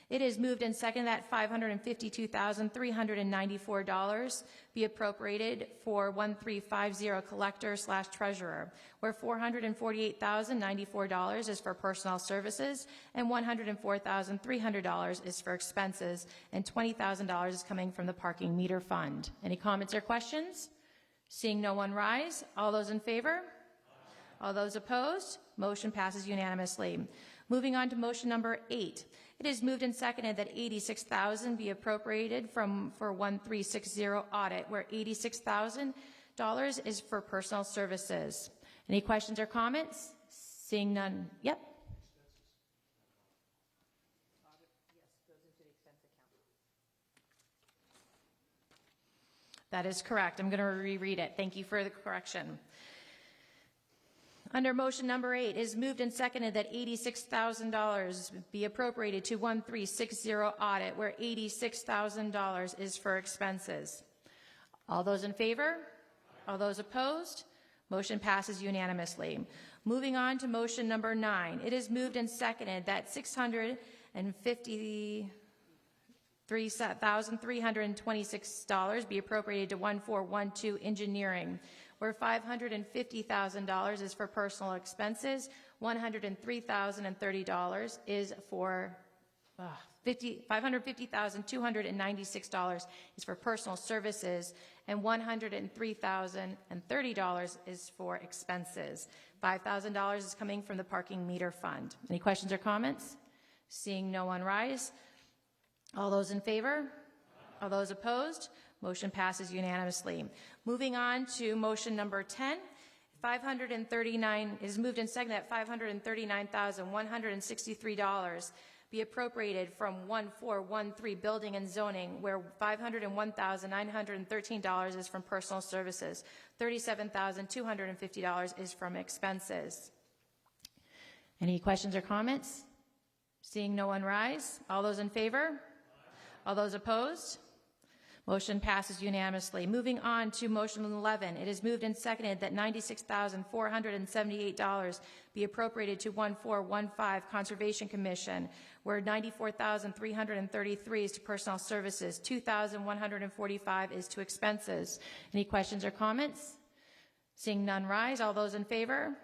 It is moved and seconded that $552,394 be appropriated for 1350 collector/treasurer, where $448,094 is for personnel services and $104,300 is for expenses, and $20,000 is coming from the parking meter fund. Any comments or questions? Seeing no one rise. All those in favor? All those opposed? Motion passes unanimously. Moving on to motion number 8. It is moved and seconded that $86,000 be appropriated for 1360 audit, where $86,000 is for personal services. Any questions or comments? Seeing none. Yep. That is correct. I'm going to reread it. Thank you for the correction. Under motion number 8, it is moved and seconded that $86,000 be appropriated to 1360 audit, where $86,000 is for expenses. All those in favor? All those opposed? Motion passes unanimously. Moving on to motion number 9, it is moved and seconded that $653,326 be appropriated to 1412 engineering, where $550,000 is for personal expenses, $103,030 is for $550,296 is for personal services, and $103,030 is for expenses. $5,000 is coming from the parking meter fund. Any questions or comments? Seeing no one rise. All those in favor? All those opposed? Motion passes unanimously. Moving on to motion number 10, 539 is moved and seconded that $539,163 be appropriated from 1413 building and zoning, where $501,913 is from personal services, $37,250 is from expenses. Any questions or comments? Seeing no one rise. All those in favor? All those opposed? Motion passes unanimously. Moving on to motion 11, it is moved and seconded that $96,478 be appropriated to 1415 Conservation Commission, where $94,333 is to personnel services, $2,145 is to expenses. Any questions or comments? Seeing none rise. All those in favor?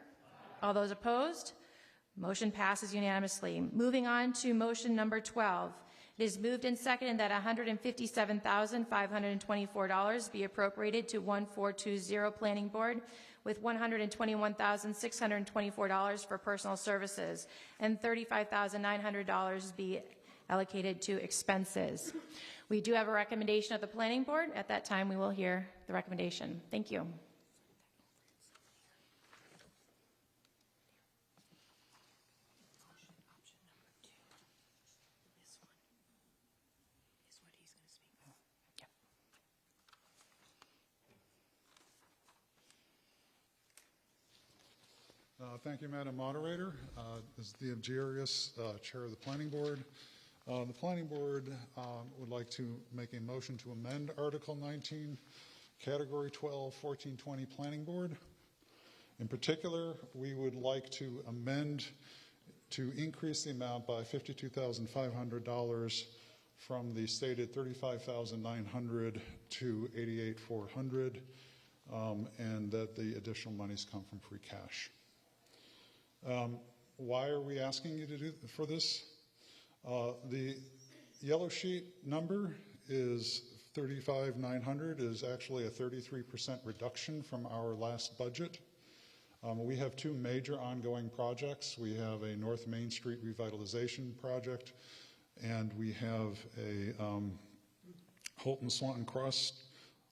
All those opposed? Motion passes unanimously. Moving on to motion number 12. It is moved and seconded that $157,524 be appropriated to 1420 Planning Board, with $121,624 for personal services and $35,900 be allocated to expenses. We do have a recommendation of the Planning Board. At that time, we will hear the recommendation. Thank you. Thank you, Madam Moderator. This is Theo Gierius, Chair of the Planning Board. The Planning Board would like to make a motion to amend Article 19, Category 12, 1420 Planning Board. In particular, we would like to amend to increase the amount by $52,500 from the stated $35,900 to $88,400, and that the additional monies come from free cash. Why are we asking you to do for this? The yellow sheet number is $35,900 is actually a 33% reduction from our last budget. We have two major ongoing projects. We have a North Main Street revitalization project, and we have a Holton Swanton Cross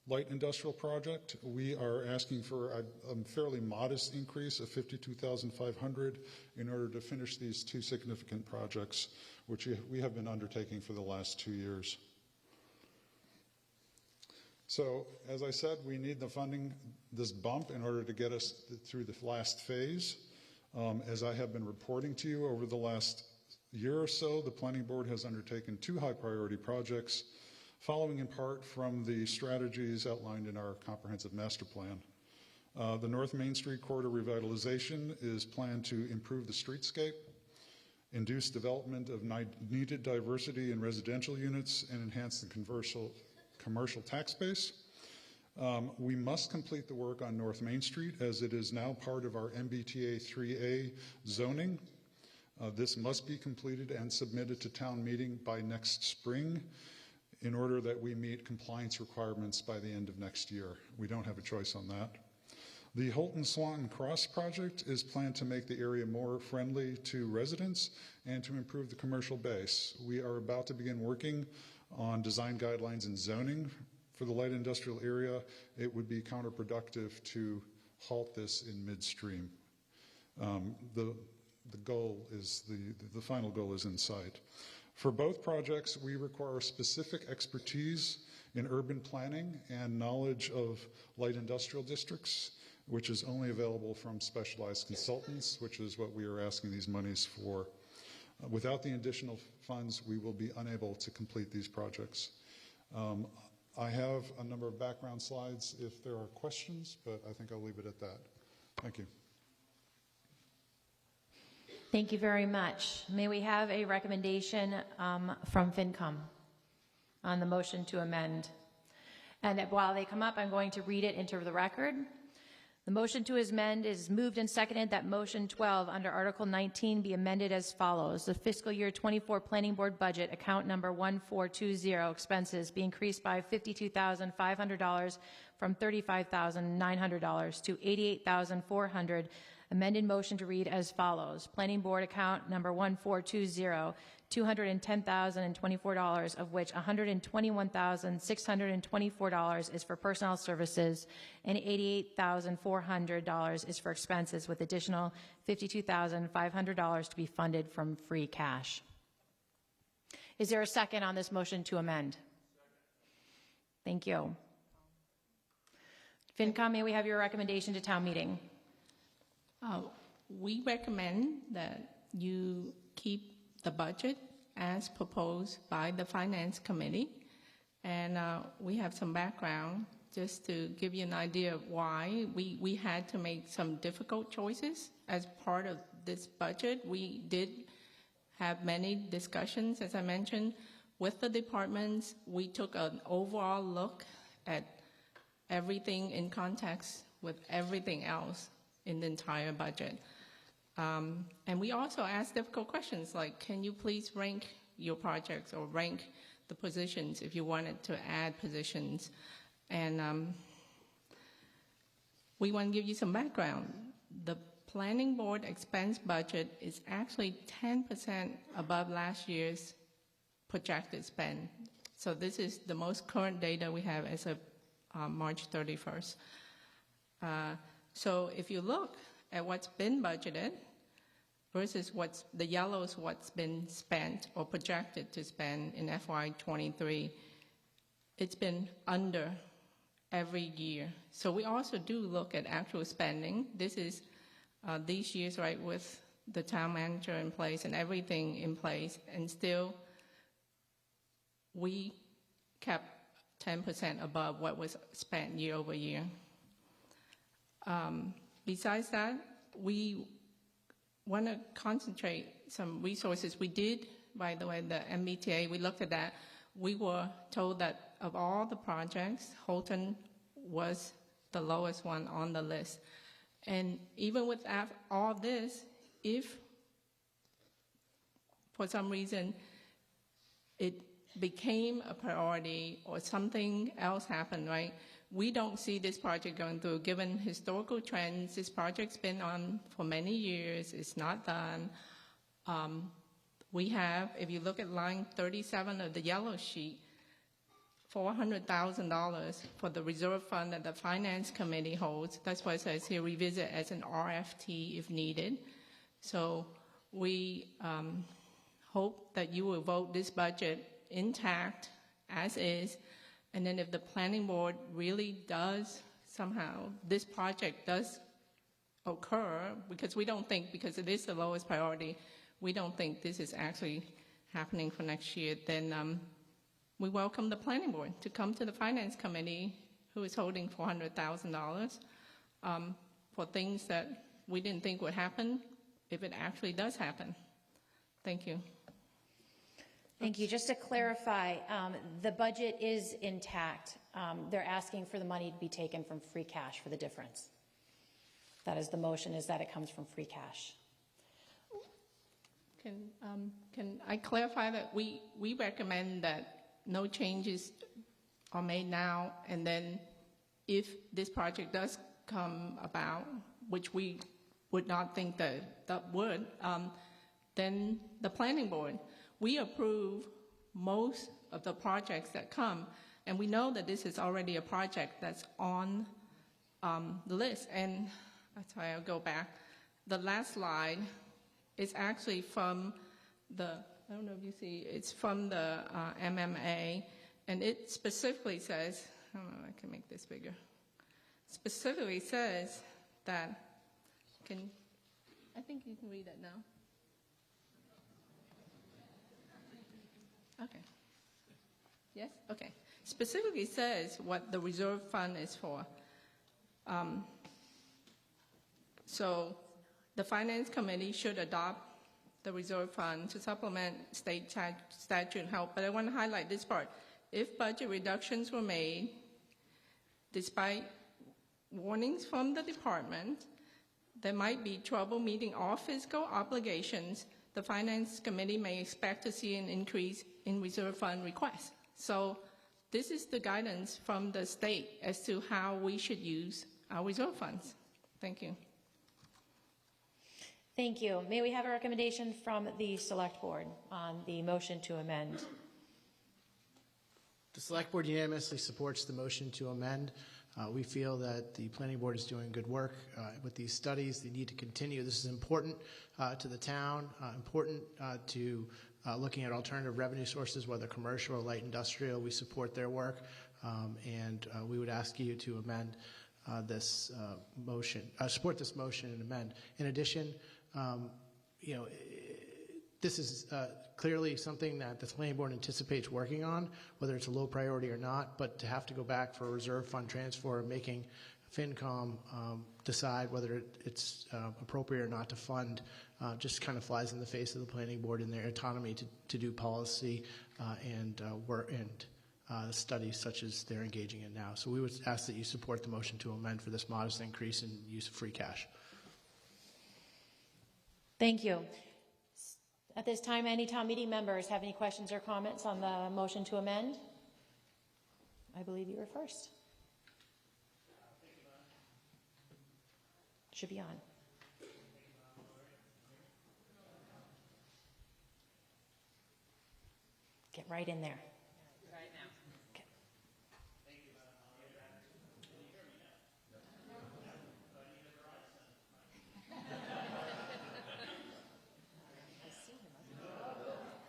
light industrial project. We are asking for a fairly modest increase of $52,500 in order to finish these two significant projects, which we have been undertaking for the last 2 years. So, as I said, we need the funding, this bump, in order to get us through the last phase. As I have been reporting to you over the last year or so, the Planning Board has undertaken two high priority projects, following in part from the strategies outlined in our comprehensive master plan. The North Main Street corridor revitalization is planned to improve the streetscape, induce development of needed diversity in residential units, and enhance the commercial tax base. We must complete the work on North Main Street, as it is now part of our MBTA 3A zoning. This must be completed and submitted to town meeting by next spring, in order that we meet compliance requirements by the end of next year. We don't have a choice on that. The Holton Swanton Cross project is planned to make the area more friendly to residents and to improve the commercial base. We are about to begin working on design guidelines and zoning for the light industrial area. It would be counterproductive to halt this in midstream. The goal is the final goal is in sight. For both projects, we require specific expertise in urban planning and knowledge of light industrial districts, which is only available from specialized consultants, which is what we are asking these monies for. Without the additional funds, we will be unable to complete these projects. I have a number of background slides if there are questions, but I think I'll leave it at that. Thank you. Thank you very much. May we have a recommendation from FinCom on the motion to amend? And while they come up, I'm going to read it into the record. The motion to amend is moved and seconded that motion 12 under Article 19 be amended as follows. The fiscal year 24 Planning Board budget, account number 1420, expenses be increased by $52,500 from $35,900 to $88,400. Amended motion to read as follows. Planning Board account number 1420, $210,024, of which $121,624 is for personnel services and $88,400 is for expenses, with additional $52,500 to be funded from free cash. Is there a second on this motion to amend? Thank you. FinCom, may we have your recommendation to town meeting? We recommend that you keep the budget as proposed by the Finance Committee. And we have some background just to give you an idea of why we had to make some difficult choices as part of this budget. We did have many discussions, as I mentioned, with the departments. We took an overall look at everything in context with everything else in the entire budget. And we also asked difficult questions like, can you please rank your projects or rank the positions if you wanted to add positions? And we want to give you some background. The Planning Board expense budget is actually 10% above last year's projected spend. So this is the most current data we have as of March 31st. So if you look at what's been budgeted versus the yellow is what's been spent or projected to spend in FY23, it's been under every year. So we also do look at actual spending. This is these years, right, with the town manager in place and everything in place, and still we kept 10% above what was spent year over year. Besides that, we want to concentrate some resources. We did, by the way, the MBTA, we looked at that. We were told that of all the projects, Holton was the lowest one on the list. And even with all this, if for some reason it became a priority or something else happened, right? We don't see this project going through. Given historical trends, this project's been on for many years. It's not done. We have, if you look at line 37 of the yellow sheet, $400,000 for the reserve fund that the Finance Committee holds. That's why it says here revisit as an RFT if needed. So we hope that you will vote this budget intact as is. And then if the Planning Board really does somehow, this project does occur, because we don't think, because it is the lowest priority, we don't think this is actually happening for next year, then we welcome the Planning Board to come to the Finance Committee, who is holding $400,000 for things that we didn't think would happen, if it actually does happen. Thank you. Thank you. Just to clarify, the budget is intact. They're asking for the money to be taken from free cash for the difference. That is the motion, is that it comes from free cash. Can I clarify that we recommend that no changes are made now, and then if this project does come about, which we would not think that would, then the planning board, we approve most of the projects that come, and we know that this is already a project that's on the list. And that's why I'll go back. The last slide is actually from the, I don't know if you see, it's from the MMA, and it specifically says, I don't know, I can make this bigger, specifically says that, I think you can read that now. Okay. Yes? Okay. Specifically says what the reserve fund is for. So the Finance Committee should adopt the reserve fund to supplement state statute help. But I want to highlight this part. If budget reductions were made, despite warnings from the department, there might be trouble meeting all fiscal obligations, the Finance Committee may expect to see an increase in reserve fund requests. So this is the guidance from the state as to how we should use our reserve funds. Thank you. Thank you. May we have a recommendation from the Select Board on the motion to amend? The Select Board unanimously supports the motion to amend. We feel that the Planning Board is doing good work with these studies. They need to continue. This is important to the town, important to looking at alternative revenue sources, whether commercial or light industrial. We support their work, and we would ask you to amend this motion, support this motion and amend. In addition, this is clearly something that the Planning Board anticipates working on, whether it's a low priority or not, but to have to go back for a reserve fund transfer and making FinCom decide whether it's appropriate or not to fund just kind of flies in the face of the Planning Board and their autonomy to do policy and work and studies such as they're engaging in now. So we would ask that you support the motion to amend for this modest increase in use of free cash. Thank you. At this time, any town meeting members have any questions or comments on the motion to amend? I believe you were first. Should be on. Get right in there. Right now. Okay.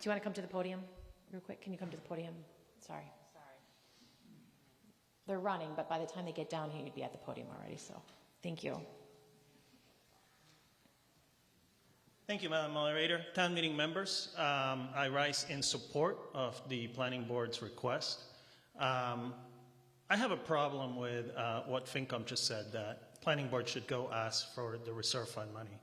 Do you want to come to the podium real quick? Can you come to the podium? Sorry. They're running, but by the time they get down here, you'd be at the podium already, so thank you. Thank you, Madam Moderator. Town meeting members, I rise in support of the Planning Board's request. I have a problem with what FinCom just said, that Planning Board should go ask for the reserve fund money.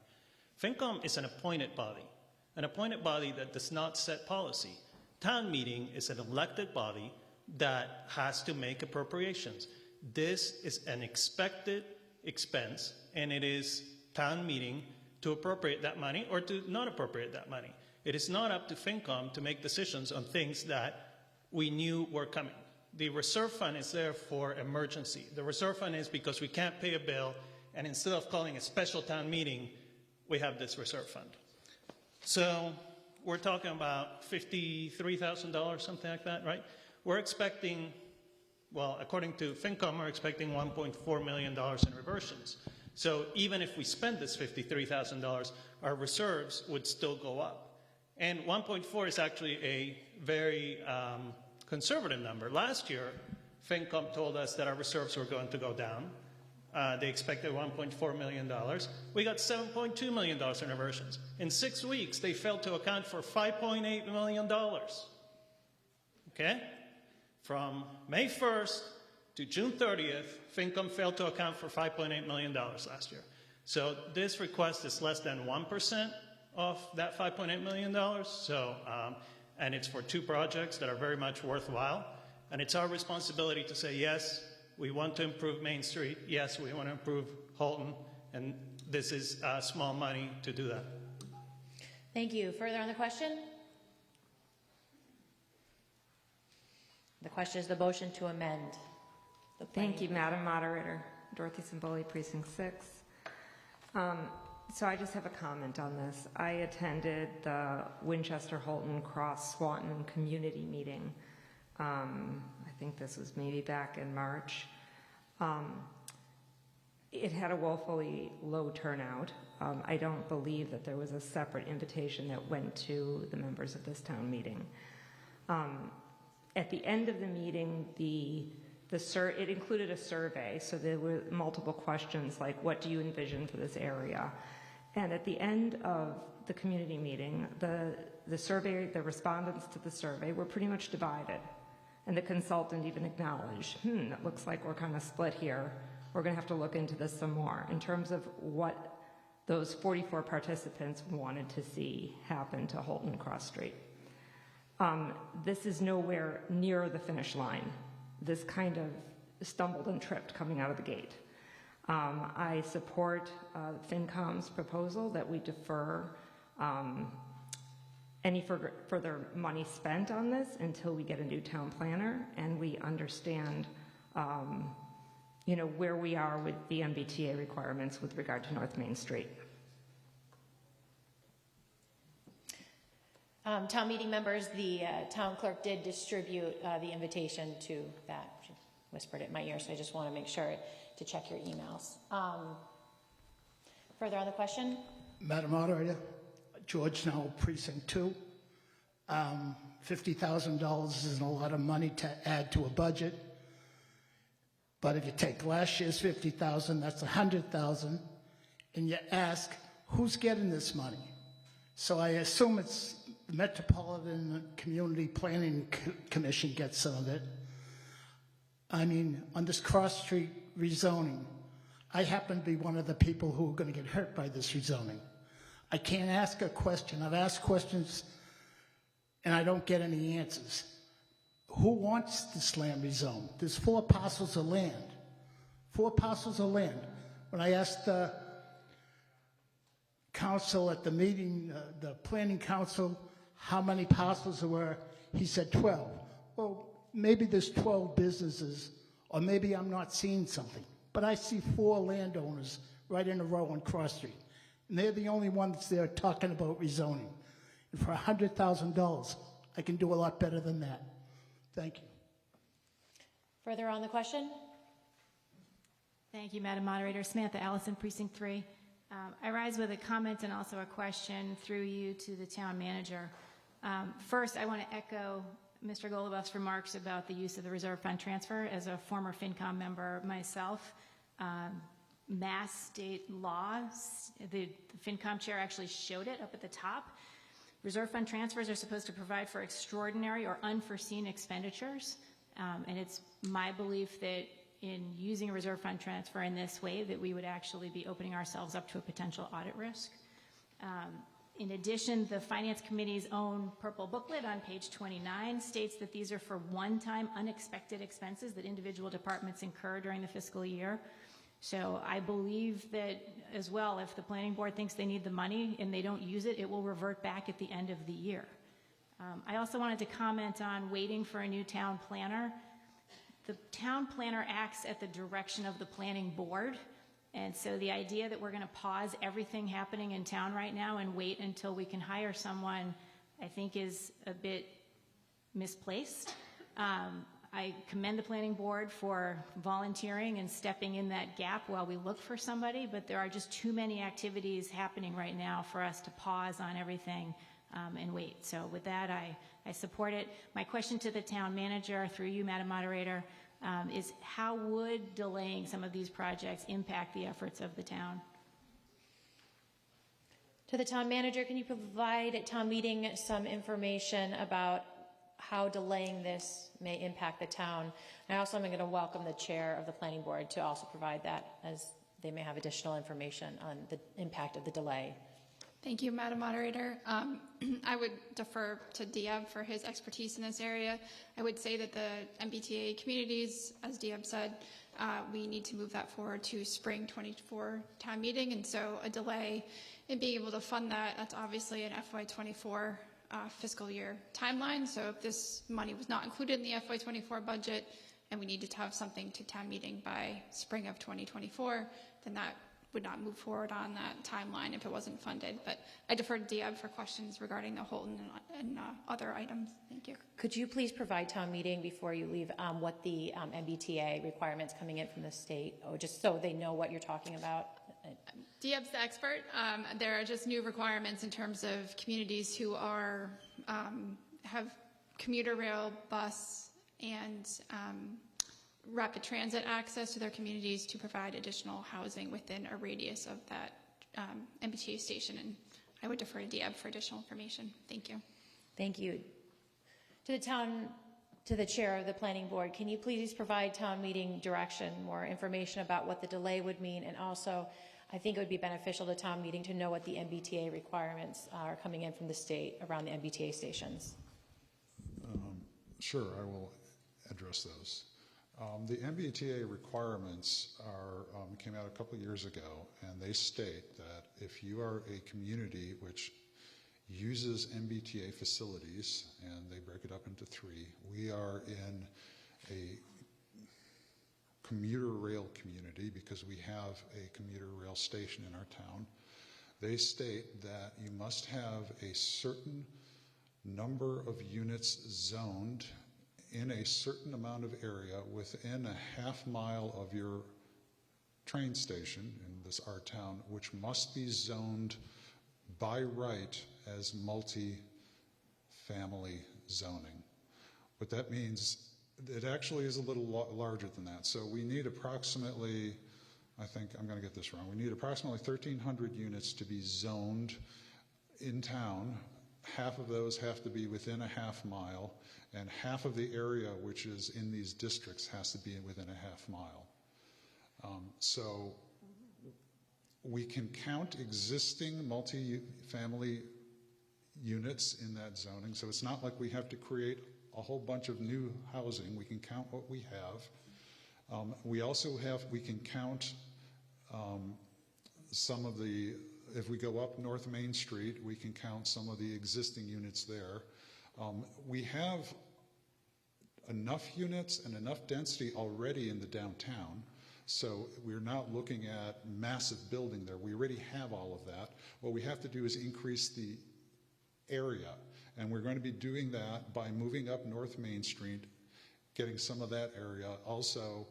FinCom is an appointed body that does not set policy. Town meeting is an elected body that has to make appropriations. This is an expected expense, and it is town meeting to appropriate that money or to not appropriate that money. It is not up to FinCom to make decisions on things that we knew were coming. The reserve fund is there for emergency. The reserve fund is because we can't pay a bill, and instead of calling a special town meeting, we have this reserve fund. So we're talking about $53,000, something like that, right? We're expecting, well, according to FinCom, we're expecting $1.4 million in reversions. So even if we spend this $53,000, our reserves would still go up. And 1.4 is actually a very conservative number. Last year, FinCom told us that our reserves were going to go down. They expected $1.4 million. We got $7.2 million in reversions. In 6 weeks, they failed to account for $5.8 million. Okay? From May 1st to June 30th, FinCom failed to account for $5.8 million last year. So this request is less than 1% of that $5.8 million. So, and it's for 2 projects that are very much worthwhile. And it's our responsibility to say, yes, we want to improve Main Street. Yes, we want to improve Halton. And this is small money to do that. Thank you. Further on the question? The question is the motion to amend. Thank you, Madam Moderator. Dorothy Simboli, Precinct 6. So I just have a comment on this. I attended the Winchester, Holton, Cross, Swanton community meeting. I think this was maybe back in March. It had a woefully low turnout. I don't believe that there was a separate invitation that went to the members of this town meeting. At the end of the meeting, it included a survey, so there were multiple questions like, what do you envision for this area? And at the end of the community meeting, the survey, the respondents to the survey were pretty much divided. And the consultant even acknowledged, it looks like we're kind of split here. We're going to have to look into this some more in terms of what those 44 participants wanted to see happen to Holton Cross Street. This is nowhere near the finish line. This kind of stumbled and tripped coming out of the gate. I support FinCom's proposal that we defer any further money spent on this until we get a new town planner and we understand where we are with the MBTA requirements with regard to North Main Street. Town meeting members, the town clerk did distribute the invitation to that. She whispered it in my ear, so I just want to make sure to check your emails. Further on the question? Madam Moderator, George Snell, Precinct 2. $50,000 isn't a lot of money to add to a budget, but if you take last year's $50,000, that's $100,000, and you ask, who's getting this money? So I assume it's the Metropolitan Community Planning Commission gets some of it. I mean, on this cross street rezoning, I happen to be one of the people who are going to get hurt by this rezoning. I can't ask a question. I've asked questions and I don't get any answers. Who wants this land rezoned? There's 4 parcels of land. 4 parcels of land. When I asked the council at the meeting, the planning council, how many parcels there were, he said 12. Well, maybe there's 12 businesses, or maybe I'm not seeing something. But I see 4 landowners right in a row on Cross Street. And they're the only ones there talking about rezoning. And for $100,000, I can do a lot better than that. Thank you. Further on the question? Thank you, Madam Moderator. Samantha Allison, Precinct 3. I rise with a comment and also a question through you to the town manager. First, I want to echo Mr. Goluboff's remarks about the use of the reserve fund transfer. As a former FinCom member myself, Mass state laws, the FinCom chair actually showed it up at the top. Reserve fund transfers are supposed to provide for extraordinary or unforeseen expenditures, and it's my belief that in using a reserve fund transfer in this way that we would actually be opening ourselves up to a potential audit risk. In addition, the Finance Committee's own purple booklet on page 29 states that these are for one-time unexpected expenses that individual departments incur during the fiscal year. So I believe that as well, if the planning board thinks they need the money and they don't use it, it will revert back at the end of the year. I also wanted to comment on waiting for a new town planner. The town planner acts at the direction of the planning board. And so the idea that we're going to pause everything happening in town right now and wait until we can hire someone, I think is a bit misplaced. I commend the planning board for volunteering and stepping in that gap while we look for somebody, but there are just too many activities happening right now for us to pause on everything and wait. So with that, I support it. My question to the town manager, through you, Madam Moderator, is how would delaying some of these projects impact the efforts of the town? To the town manager, can you provide at town meeting some information about how delaying this may impact the town? I also am going to welcome the chair of the planning board to also provide that, as they may have additional information on the impact of the delay. Thank you, Madam Moderator. I would defer to Diab for his expertise in this area. I would say that the MBTA communities, as Diab said, we need to move that forward to spring 24 town meeting, and so a delay in being able to fund that's obviously an FY24 fiscal year timeline. So if this money was not included in the FY24 budget, and we needed to have something to town meeting by spring of 2024, then that would not move forward on that timeline if it wasn't funded. But I defer to Diab for questions regarding the Holton and other items. Thank you. Could you please provide town meeting before you leave what the MBTA requirements coming in from the state, or just so they know what you're talking about? Diab's the expert. There are just new requirements in terms of communities who are have commuter rail, bus, and rapid transit access to their communities to provide additional housing within a radius of that MBTA station. And I would defer to Diab for additional information. Thank you. Thank you. To the chair of the planning board, can you please provide town meeting direction, more information about what the delay would mean, and also I think it would be beneficial to town meeting to know what the MBTA requirements are coming in from the state around the MBTA stations. Sure, I will address those. The MBTA requirements came out a couple of years ago, and they state that if you are a community which uses MBTA facilities, and they break it up into three, we are in a commuter rail community because we have a commuter rail station in our town. They state that you must have a certain number of units zoned in a certain amount of area within a half mile of your train station in this our town, which must be zoned by right as multi-family zoning. What that means, it actually is a little larger than that. So we need approximately, I think I'm going to get this wrong, we need approximately 1,300 units to be zoned in town. Half of those have to be within a half mile, and half of the area which is in these districts has to be within a half mile. So we can count existing multi-family units in that zoning, so it's not like we have to create a whole bunch of new housing. We can count what we have. We can count some of the, if we go up North Main Street, we can count some of the existing units there. We have enough units and enough density already in the downtown, so we're not looking at massive building there. We already have all of that. What we have to do is increase the area, and we're going to be doing that by moving up North Main Street, getting some of that area. Also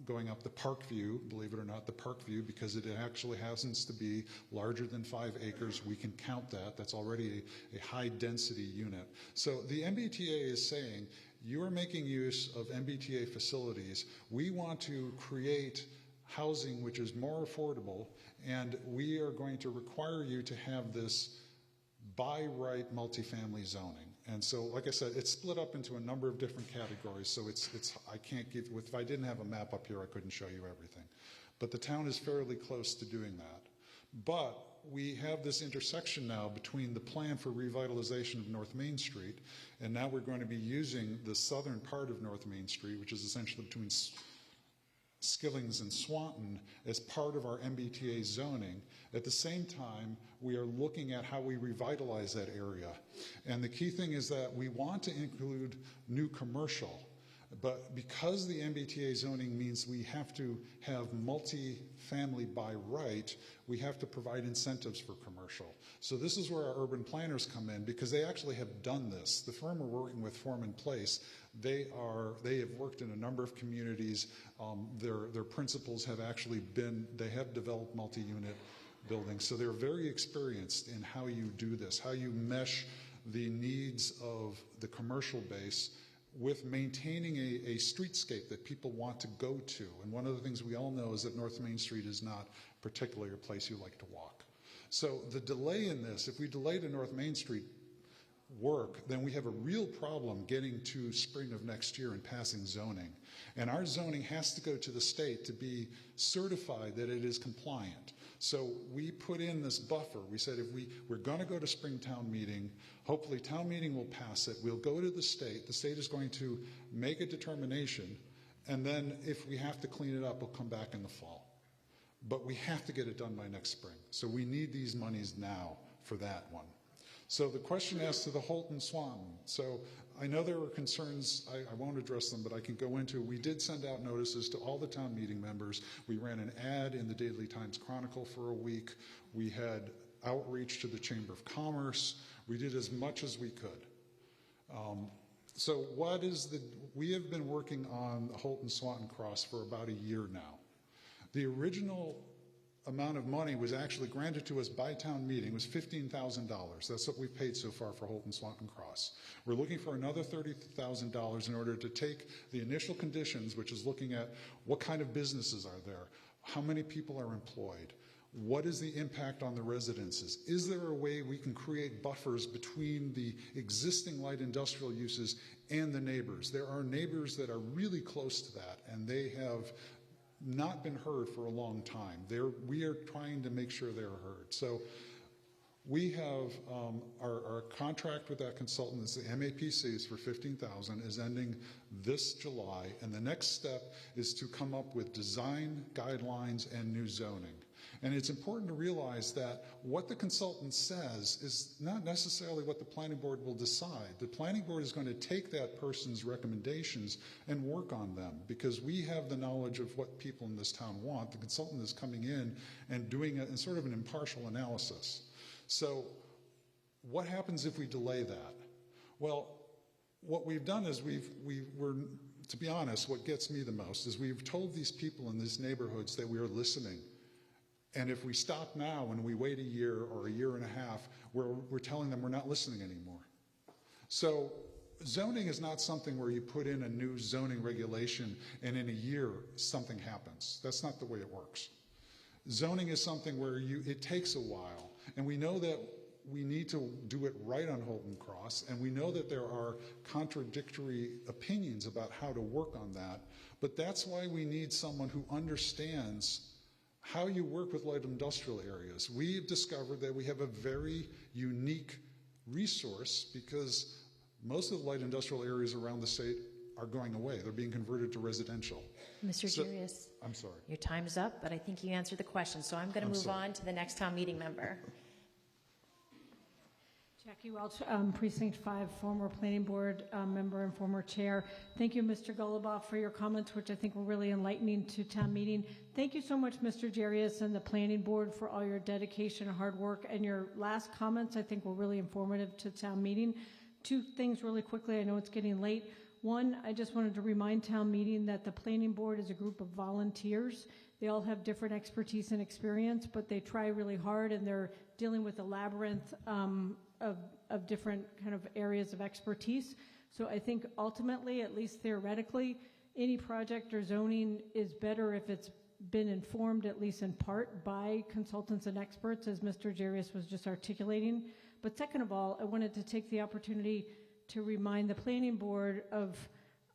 going up the Parkview, believe it or not, the Parkview, because it actually happens to be larger than 5 acres. We can count that. That's already a high density unit. So the MBTA is saying, you are making use of MBTA facilities. We want to create housing which is more affordable, and we are going to require you to have this by right multifamily zoning. And so, like I said, it's split up into a number of different categories. So I can't give, if I didn't have a map up here, I couldn't show you everything. But the town is fairly close to doing that. But we have this intersection now between the plan for revitalization of North Main Street, and now we're going to be using the southern part of North Main Street, which is essentially between Skillings and Swanton, as part of our MBTA zoning. At the same time, we are looking at how we revitalize that area. And the key thing is that we want to include new commercial, but because the MBTA zoning means we have to have multi-family by right, we have to provide incentives for commercial. So this is where our urban planners come in, because they actually have done this. The firm we're working with, Foreman Place, they have worked in a number of communities. Their principals have actually they have developed multi-unit buildings. So they're very experienced in how you do this, how you mesh the needs of the commercial base with maintaining a streetscape that people want to go to. And one of the things we all know is that North Main Street is not particularly a place you like to walk. So the delay in this, if we delay the North Main Street work, then we have a real problem getting to spring of next year and passing zoning. And our zoning has to go to the state to be certified that it is compliant. So we put in this buffer. We said if we're going to go to spring town meeting, hopefully town meeting will pass it. We'll go to the state is going to make a determination, and then if we have to clean it up, we'll come back in the fall. But we have to get it done by next spring. So we need these monies now for that one. So the question as to the Holton Swanton. So I know there were concerns, I won't address them, but I can go into, we did send out notices to all the town meeting members. We ran an ad in the Daily Times Chronicle for a week. We had outreach to the Chamber of Commerce. We did as much as we could. So we have been working on the Holton Swanton Cross for about a year now. The original amount of money was actually granted to us by town meeting was $15,000. That's what we've paid so far for Holton Swanton Cross. We're looking for another $30,000 in order to take the initial conditions, which is looking at what kind of businesses are there, how many people are employed, what is the impact on the residences? Is there a way we can create buffers between the existing light industrial uses and the neighbors? There are neighbors that are really close to that, and they have not been heard for a long time. We are trying to make sure they're heard. So we have our contract with that consultant, it's the MAPCs for $15,000, is ending this July, and the next step is to come up with design guidelines and new zoning. And it's important to realize that what the consultant says is not necessarily what the planning board will decide. The planning board is going to take that person's recommendations and work on them because we have the knowledge of what people in this town want. The consultant is coming in and doing a sort of an impartial analysis. So what happens if we delay that? Well, what we've done is we're, to be honest, what gets me the most is we've told these people in these neighborhoods that we are listening. And if we stop now and we wait a year or a year and a half, we're telling them we're not listening anymore. So zoning is not something where you put in a new zoning regulation and in a year something happens. That's not the way it works. Zoning is something where it takes a while. And we know that we need to do it right on Holton Cross, and we know that there are contradictory opinions about how to work on that. But that's why we need someone who understands how you work with light industrial areas. We've discovered that we have a very unique resource because most of the light industrial areas around the state are going away. They're being converted to residential. Mr. Jarius, I'm sorry. your time's up, but I think you answered the question, so I'm going to move on to the next town meeting member. Jackie Welch, Precinct 5, former planning board member and former chair. Thank you, Mr. Goluboff, for your comments, which I think were really enlightening to town meeting. Thank you so much, Mr. Jarius and the planning board for all your dedication and hard work. And your last comments, I think, were really informative to town meeting. Two things really quickly. I know it's getting late. One, I just wanted to remind town meeting that the planning board is a group of volunteers. They all have different expertise and experience, but they try really hard, and they're dealing with a labyrinth of different kind of areas of expertise. So I think ultimately, at least theoretically, any project or zoning is better if it's been informed, at least in part, by consultants and experts, as Mr. Jarius was just articulating. But second of all, I wanted to take the opportunity to remind the planning board of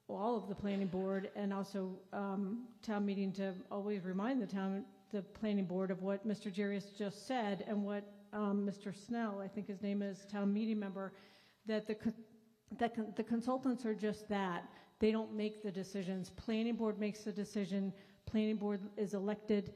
all of the planning board, and also town meeting, to always remind the planning board of what Mr. Jarius just said and what Mr. Snell, I think his name is, town meeting member, that the consultants are just that. They don't make the decisions. Planning board makes the decision. Planning board is elected.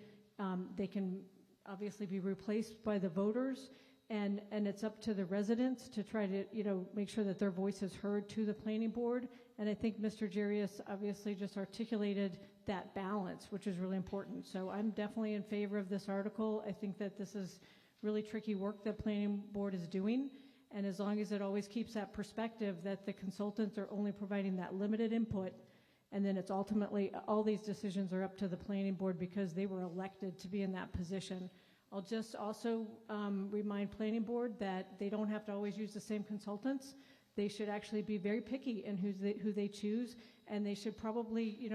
They can obviously be replaced by the voters, and it's up to the residents to try to make sure that their voice is heard to the planning board. And I think Mr. Jarius obviously just articulated that balance, which is really important. So I'm definitely in favor of this article. I think that this is really tricky work that planning board is doing, and as long as it always keeps that perspective that the consultants are only providing that limited input, and then it's ultimately all these decisions are up to the planning board because they were elected to be in that position. I'll just also remind planning board that they don't have to always use the same consultants. They should actually be very picky in who they choose, and they should probably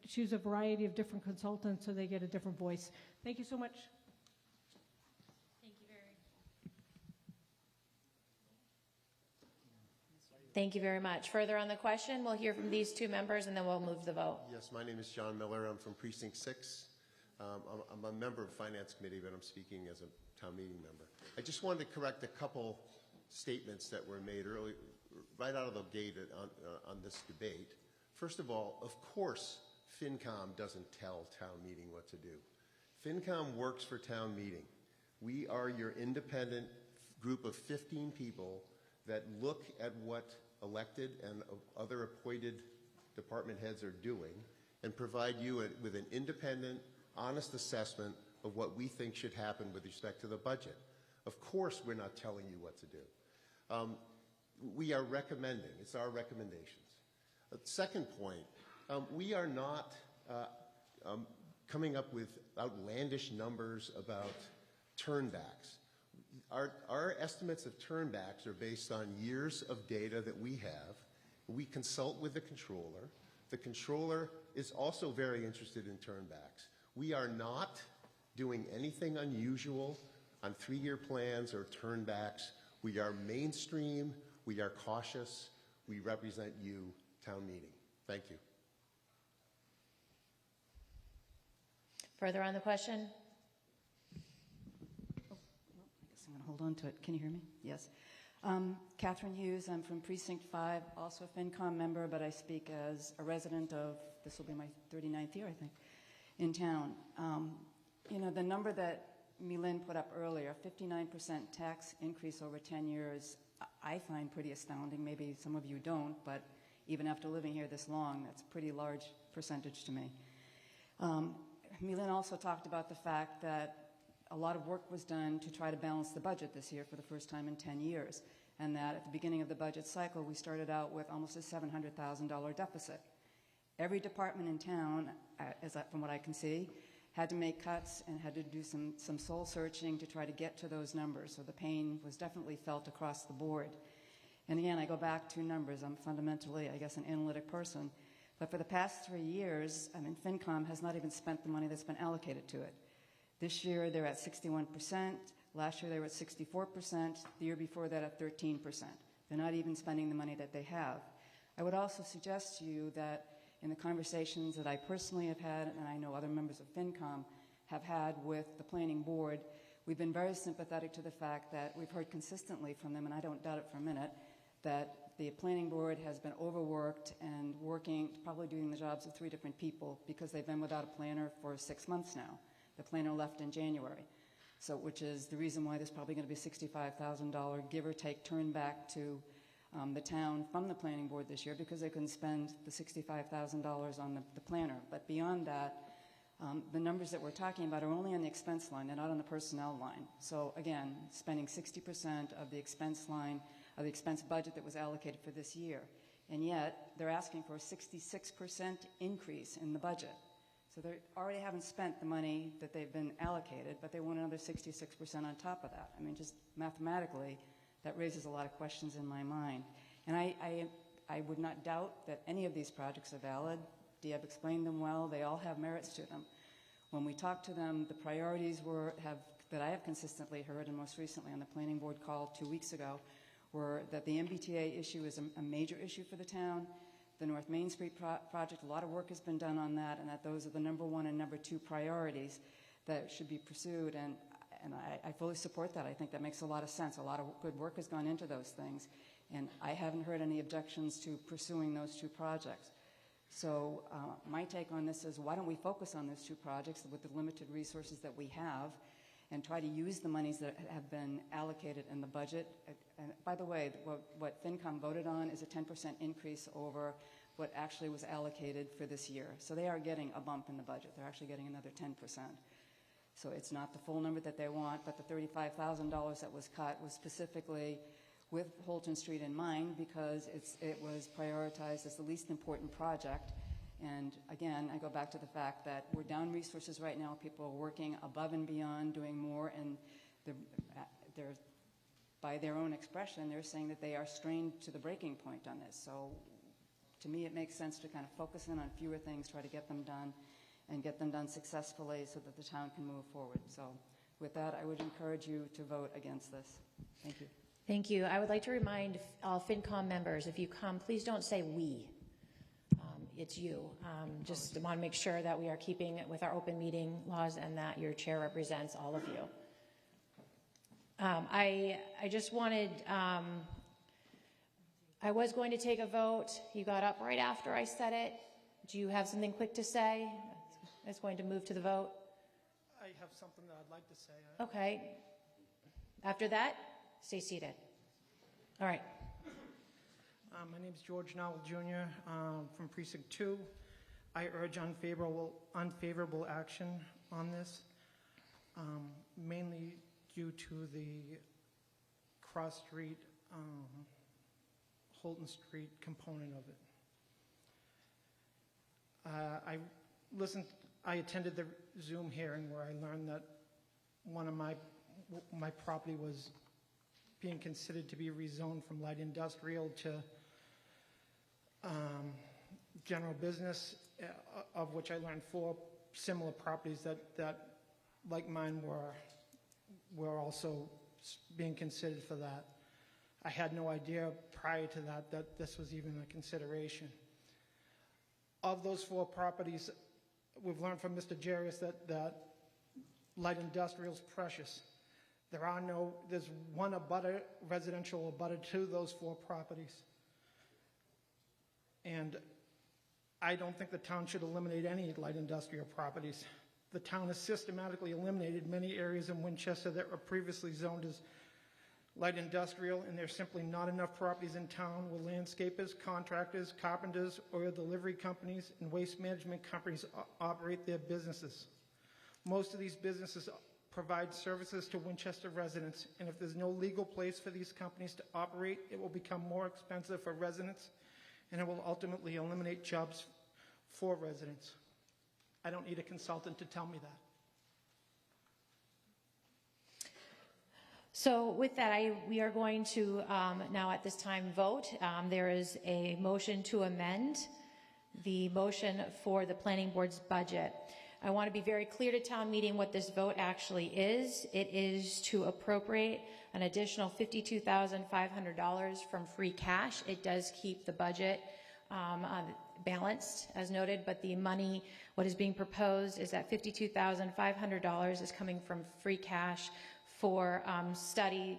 choose a variety of different consultants so they get a different voice. Thank you so much. Thank you very much. Further on the question, we'll hear from these two members, and then we'll move the vote. Yes, my name is John Miller. I'm from Precinct 6. I'm a member of Finance Committee, but I'm speaking as a town meeting member. I just wanted to correct a couple statements that were made early, right out of the gate on this debate. First of all, of course, FinCom doesn't tell town meeting what to do. FinCom works for town meeting. We are your independent group of 15 people that look at what elected and other appointed department heads are doing and provide you with an independent, honest assessment of what we think should happen with respect to the budget. Of course, we're not telling you what to do. We are recommending. It's our recommendations. Second point, we are not coming up with outlandish numbers about turnbacks. Our estimates of turnbacks are based on years of data that we have. We consult with the controller. The controller is also very interested in turnbacks. We are not doing anything unusual on 3-year plans or turnbacks. We are mainstream. We are cautious. We represent you, town meeting. Thank you. Further on the question? I guess I'm going to hold on to it. Can you hear me? Yes. Catherine Hughes, I'm from Precinct 5, also a FinCom member, but I speak as a resident of, this will be my 39th year, I think, in town. You know, the number that Milyn put up earlier, 59% tax increase over 10 years, I find pretty astounding. Maybe some of you don't, but even after living here this long, that's a pretty large percentage to me. Milyn also talked about the fact that a lot of work was done to try to balance the budget this year for the first time in 10 years, and that at the beginning of the budget cycle, we started out with almost a $700,000 deficit. Every department in town, from what I can see, had to make cuts and had to do some soul searching to try to get to those numbers. So the pain was definitely felt across the board. And again, I go back to numbers. I'm fundamentally, I guess, an analytic person. But for the past 3 years, I mean, FinCom has not even spent the money that's been allocated to it. This year, they're at 61%. Last year, they were at 64%. The year before that, at 13%. They're not even spending the money that they have. I would also suggest to you that in the conversations that I personally have had, and I know other members of FinCom have had with the planning board, we've been very sympathetic to the fact that we've heard consistently from them, and I don't doubt it for a minute, that the planning board has been overworked and working, probably doing the jobs of 3 different people because they've been without a planner for 6 months now. The planner left in January, so which is the reason why there's probably going to be a $65,000 give or take turn back to the town from the planning board this year because they couldn't spend the $65,000 on the planner. But beyond that, the numbers that we're talking about are only on the expense line. They're not on the personnel line. So again, spending 60% of the expense line, of the expense budget that was allocated for this year. And yet, they're asking for a 66% increase in the budget. So they already haven't spent the money that they've been allocated, but they want another 66% on top of that. I mean, just mathematically, that raises a lot of questions in my mind. And I would not doubt that any of these projects are valid. Diab explained them well. They all have merits to them. When we talk to them, the priorities that I have consistently heard, and most recently on the planning board call 2 weeks ago, were that the MBTA issue is a major issue for the town. The North Main Street project, a lot of work has been done on that, and that those are the number 1 and number 2 priorities that should be pursued. And I fully support that. I think that makes a lot of sense. A lot of good work has gone into those things. And I haven't heard any objections to pursuing those 2 projects. So my take on this is why don't we focus on those 2 projects with the limited resources that we have and try to use the monies that have been allocated in the budget. And by the way, what FinCom voted on is a 10% increase over what actually was allocated for this year. So they are getting a bump in the budget. They're actually getting another 10%. So it's not the full number that they want, but the $35,000 that was cut was specifically with Holton Street in mind because it was prioritized as the least important project. And again, I go back to the fact that we're down resources right now. People are working above and beyond, doing more, and they're by their own expression, they're saying that they are strained to the breaking point on this. So to me, it makes sense to kind of focus in on fewer things, try to get them done, and get them done successfully so that the town can move forward. So with that, I would encourage you to vote against this. Thank you. Thank you. I would like to remind all FinCom members, if you come, please don't say we. It's you. Just want to make sure that we are keeping it with our open meeting laws and that your chair represents all of you. I just wanted, I was going to take a vote. You got up right after I said it. Do you have something quick to say? I was going to move to the vote. I have something that I'd like to say. Okay. After that? stay seated. All right. My name is George Nowell Jr. From Precinct 2. I urge unfavorable action on this, mainly due to the Cross Street, Holton Street component of it. I attended the Zoom hearing where I learned that one of my property was being considered to be rezoned from light industrial to general business, of which I learned 4 similar properties that like mine were also being considered for that. I had no idea prior to that this was even a consideration. Of those 4 properties, we've learned from Mr. Jarius that light industrial is precious. There's one residential abutter to those 4 properties. And I don't think the town should eliminate any light industrial properties. The town has systematically eliminated many areas in Winchester that were previously zoned as light industrial, and there's simply not enough properties in town where landscapers, contractors, carpenters, oil delivery companies, and waste management companies operate their businesses. Most of these businesses provide services to Winchester residents, and if there's no legal place for these companies to operate, it will become more expensive for residents, and it will ultimately eliminate jobs for residents. I don't need a consultant to tell me that. So with that, we are going to now at this time vote. There is a motion to amend the motion for the planning board's budget. I want to be very clear to town meeting what this vote actually is. It is to appropriate an additional $52,500 from free cash. It does keep the budget balanced, as noted, but the money, what is being proposed is that $52,500 is coming from free cash for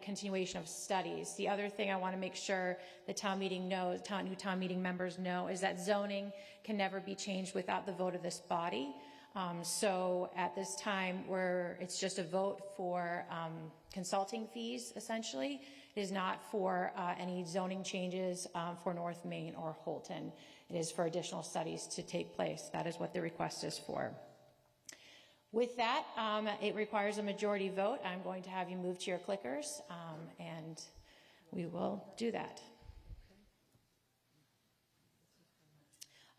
continuation of studies. The other thing I want to make sure the town meeting knows, new town meeting members know, is that zoning can never be changed without the vote of this body. So at this time, it's just a vote for consulting fees, essentially. It is not for any zoning changes for North Main or Holton. It is for additional studies to take place. That is what the request is for. With that, it requires a majority vote. I'm going to have you move to your clickers, and we will do that.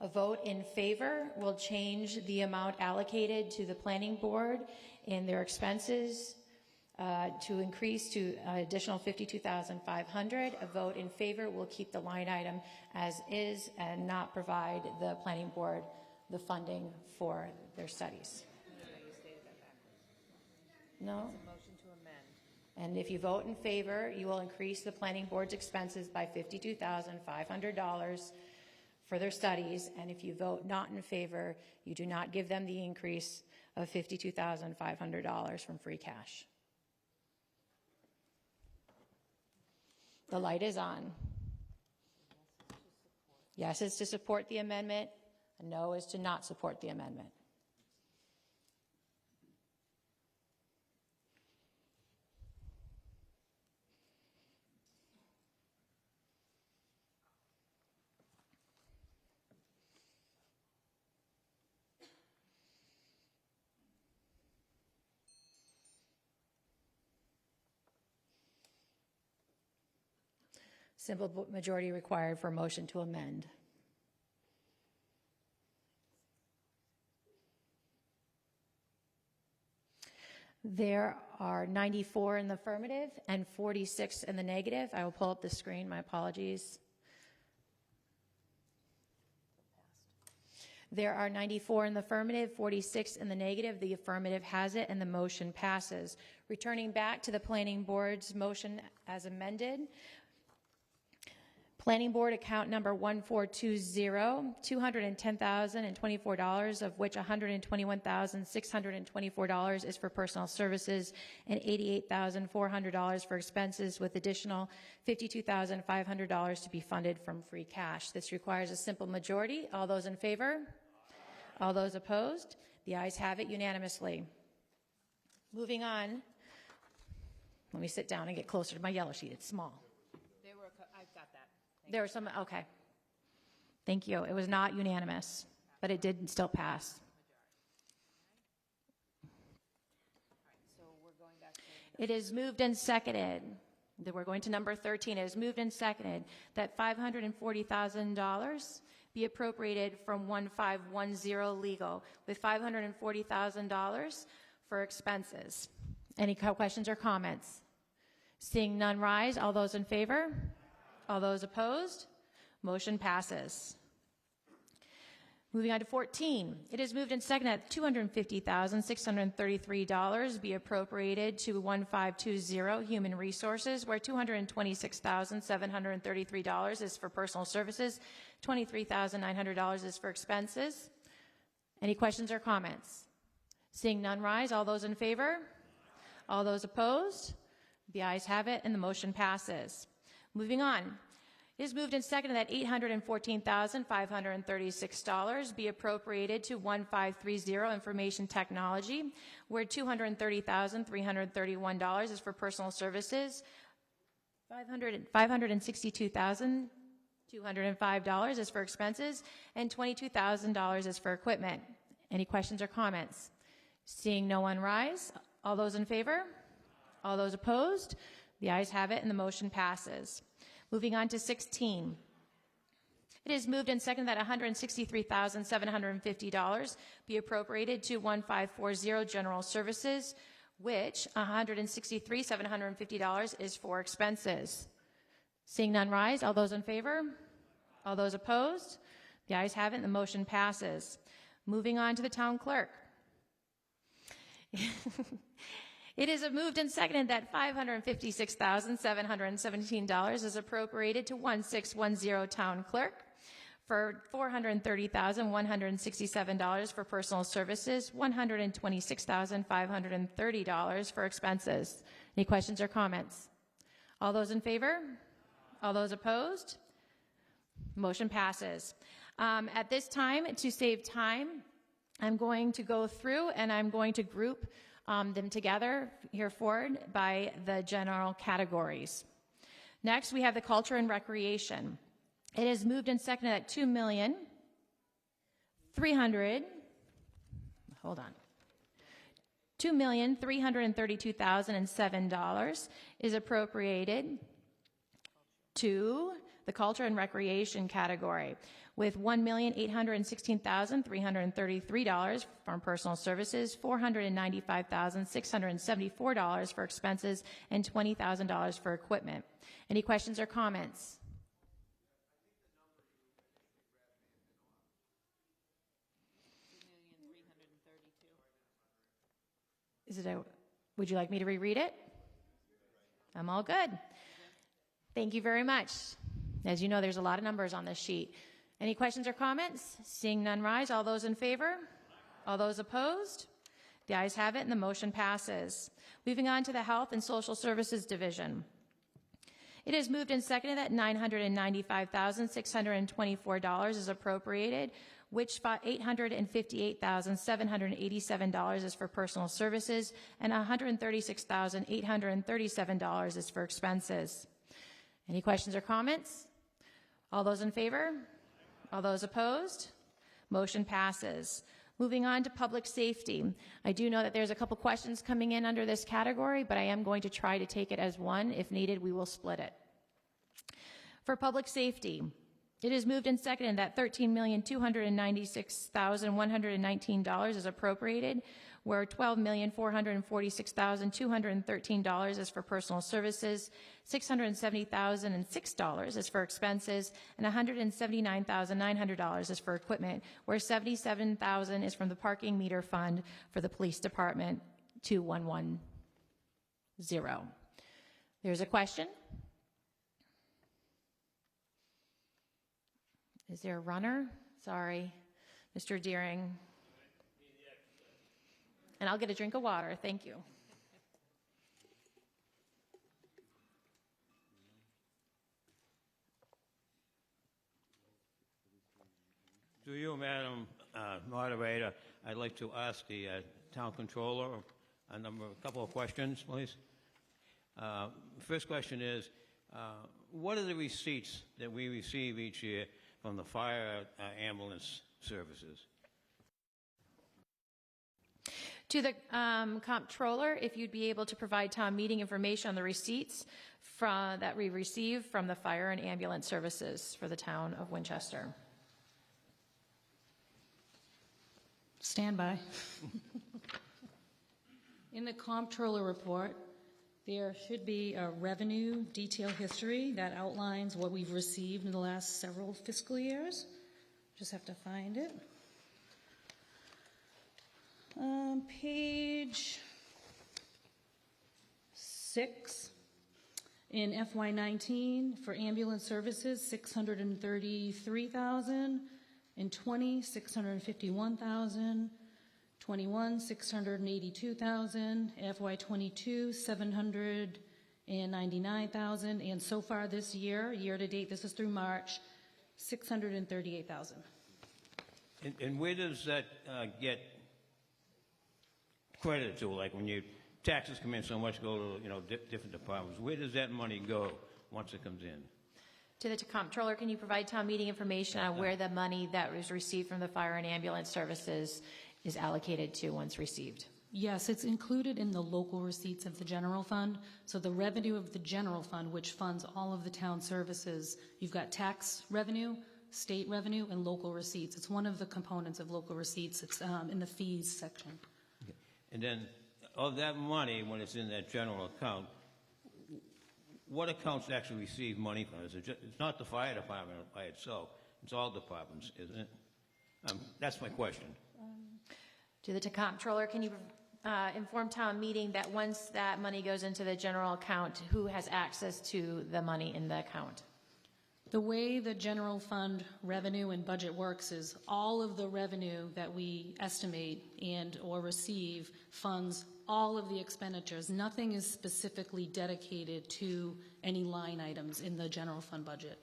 A vote in favor will change the amount allocated to the planning board in their expenses to increase to an additional $52,500. A vote in favor will keep the line item as is and not provide the planning board the funding for their studies. No? It's a motion to amend. And if you vote in favor, you will increase the planning board's expenses by $52,500 for their studies. And if you vote not in favor, you do not give them the increase of $52,500 from free cash. The light is on. Yes is to support the amendment. A no is to not support the amendment. Simple majority required for a motion to amend. There are 94 in the affirmative and 46 in the negative. I will pull up the screen. My apologies. There are 94 in the affirmative, 46 in the negative. The affirmative has it, and the motion passes. Returning back to the planning board's motion as amended. Planning Board account number 1420, $210,024, of which $121,624 is for personal services and $88,400 for expenses, with additional $52,500 to be funded from free cash. This requires a simple majority. All those in favor? All those opposed? The ayes have it unanimously. Moving on. Let me sit down and get closer to my yellow sheet. It's small. I've got that. There were some, okay. Thank you. It was not unanimous, but it did still pass. It is moved and seconded. We're going to number 13. It is moved and seconded that $540,000 be appropriated from 1510 legal with $540,000 for expenses. Any questions or comments? Seeing none rise, all those in favor? All those opposed? Motion passes. Moving on to 14. It is moved and seconded that $250,633 be appropriated to 1520 Human Resources, where $226,733 is for personal services, $23,900 is for expenses. Any questions or comments? Seeing none rise, all those in favor? All those opposed? The ayes have it, and the motion passes. Moving on. It is moved and seconded that $814,536 be appropriated to 1530 Information Technology, where $230,331 is for personal services, $562,205 is for expenses, and $22,000 is for equipment. Any questions or comments? Seeing no one rise, all those in favor? All those opposed? The ayes have it, and the motion passes. Moving on to 16. It is moved and seconded that $163,750 be appropriated to 1540 General Services, which $163,750 is for expenses. Seeing none rise, all those in favor? All those opposed? The ayes have it, and the motion passes. Moving on to the town clerk. It is moved and seconded that $556,717 is appropriated to 1610 Town Clerk, for $430,167 for personal services, $126,530 for expenses. Any questions or comments? All those in favor? All those opposed? Motion passes. At this time, to save time, I'm going to go through and I'm going to group them together here forward by the general categories. Next, we have the culture and recreation. It is moved and seconded at $2,332,007 is appropriated to the culture and recreation category, with $1,816,333 from personal services, $495,674 for expenses, and $20,000 for equipment. Any questions or comments? Would you like me to reread it? I'm all good. Thank you very much. As you know, there's a lot of numbers on this sheet. Any questions or comments? Seeing none rise, all those in favor? All those opposed? The ayes have it, and the motion passes. Moving on to the Health and Social Services Division. It is moved and seconded that $995,624 is appropriated, which $858,787 is for personal services, and $136,837 is for expenses. Any questions or comments? All those in favor? All those opposed? Motion passes. Moving on to public safety. I do know that there's a couple questions coming in under this category, but I am going to try to take it as one. If needed, we will split it. For public safety, it is moved and seconded that $13,296,119 is appropriated, where $12,446,213 is for personal services, $670,006 is for expenses, and $179,900 is for equipment, where $77,000 is from the parking meter fund for the police department 2110. There's a question. Is there a runner? Sorry, Mr. Deering. And I'll get a drink of water. Thank you. To you, Madam Moderator, I'd like to ask the Town Controller a couple of questions, please. First question is, what are the receipts that we receive each year from the fire ambulance services? To the comptroller, if you'd be able to provide town meeting information on the receipts that we receive from the fire and ambulance services for the town of Winchester. Stand by. In the comptroller report, there should be a revenue detail history that outlines what we've received in the last several fiscal years. Just have to find it. Page 6. In FY19 for ambulance services, $633,000. In 20, $651,000. 21, $682,000. FY22, $799,000. And so far this year, year to date, this is through March, $638,000. And where does that get credited to? Like when your taxes come in, so much go to different departments. Where does that money go once it comes in? To the comptroller, can you provide town meeting information on where the money that was received from the fire and ambulance services is allocated to once received? Yes, it's included in the local receipts of the general fund. So the revenue of the general fund, which funds all of the town services, you've got tax revenue, state revenue, and local receipts. It's one of the components of local receipts. It's in the fees section. Okay. And then of that money, when it's in that general account, what accounts actually receive money from it? It's not the fire department by itself. It's all departments, isn't it? That's my question. To the comptroller, can you inform town meeting that once that money goes into the general account, who has access to the money in the account? The way the general fund revenue and budget works is all of the revenue that we estimate and or receive funds all of the expenditures. Nothing is specifically dedicated to any line items in the general fund budget.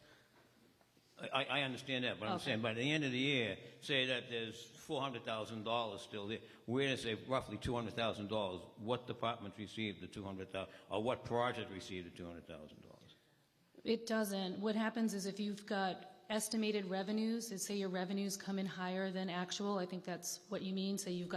I understand that, but I'm saying by the end of the year, say that there's $400,000 still there. Where does say roughly $200,000? What department received the $200,000, or what project received the $200,000? It doesn't. What happens is if you've got estimated revenues, say your revenues come in higher than actual, I think that's what you mean. Say you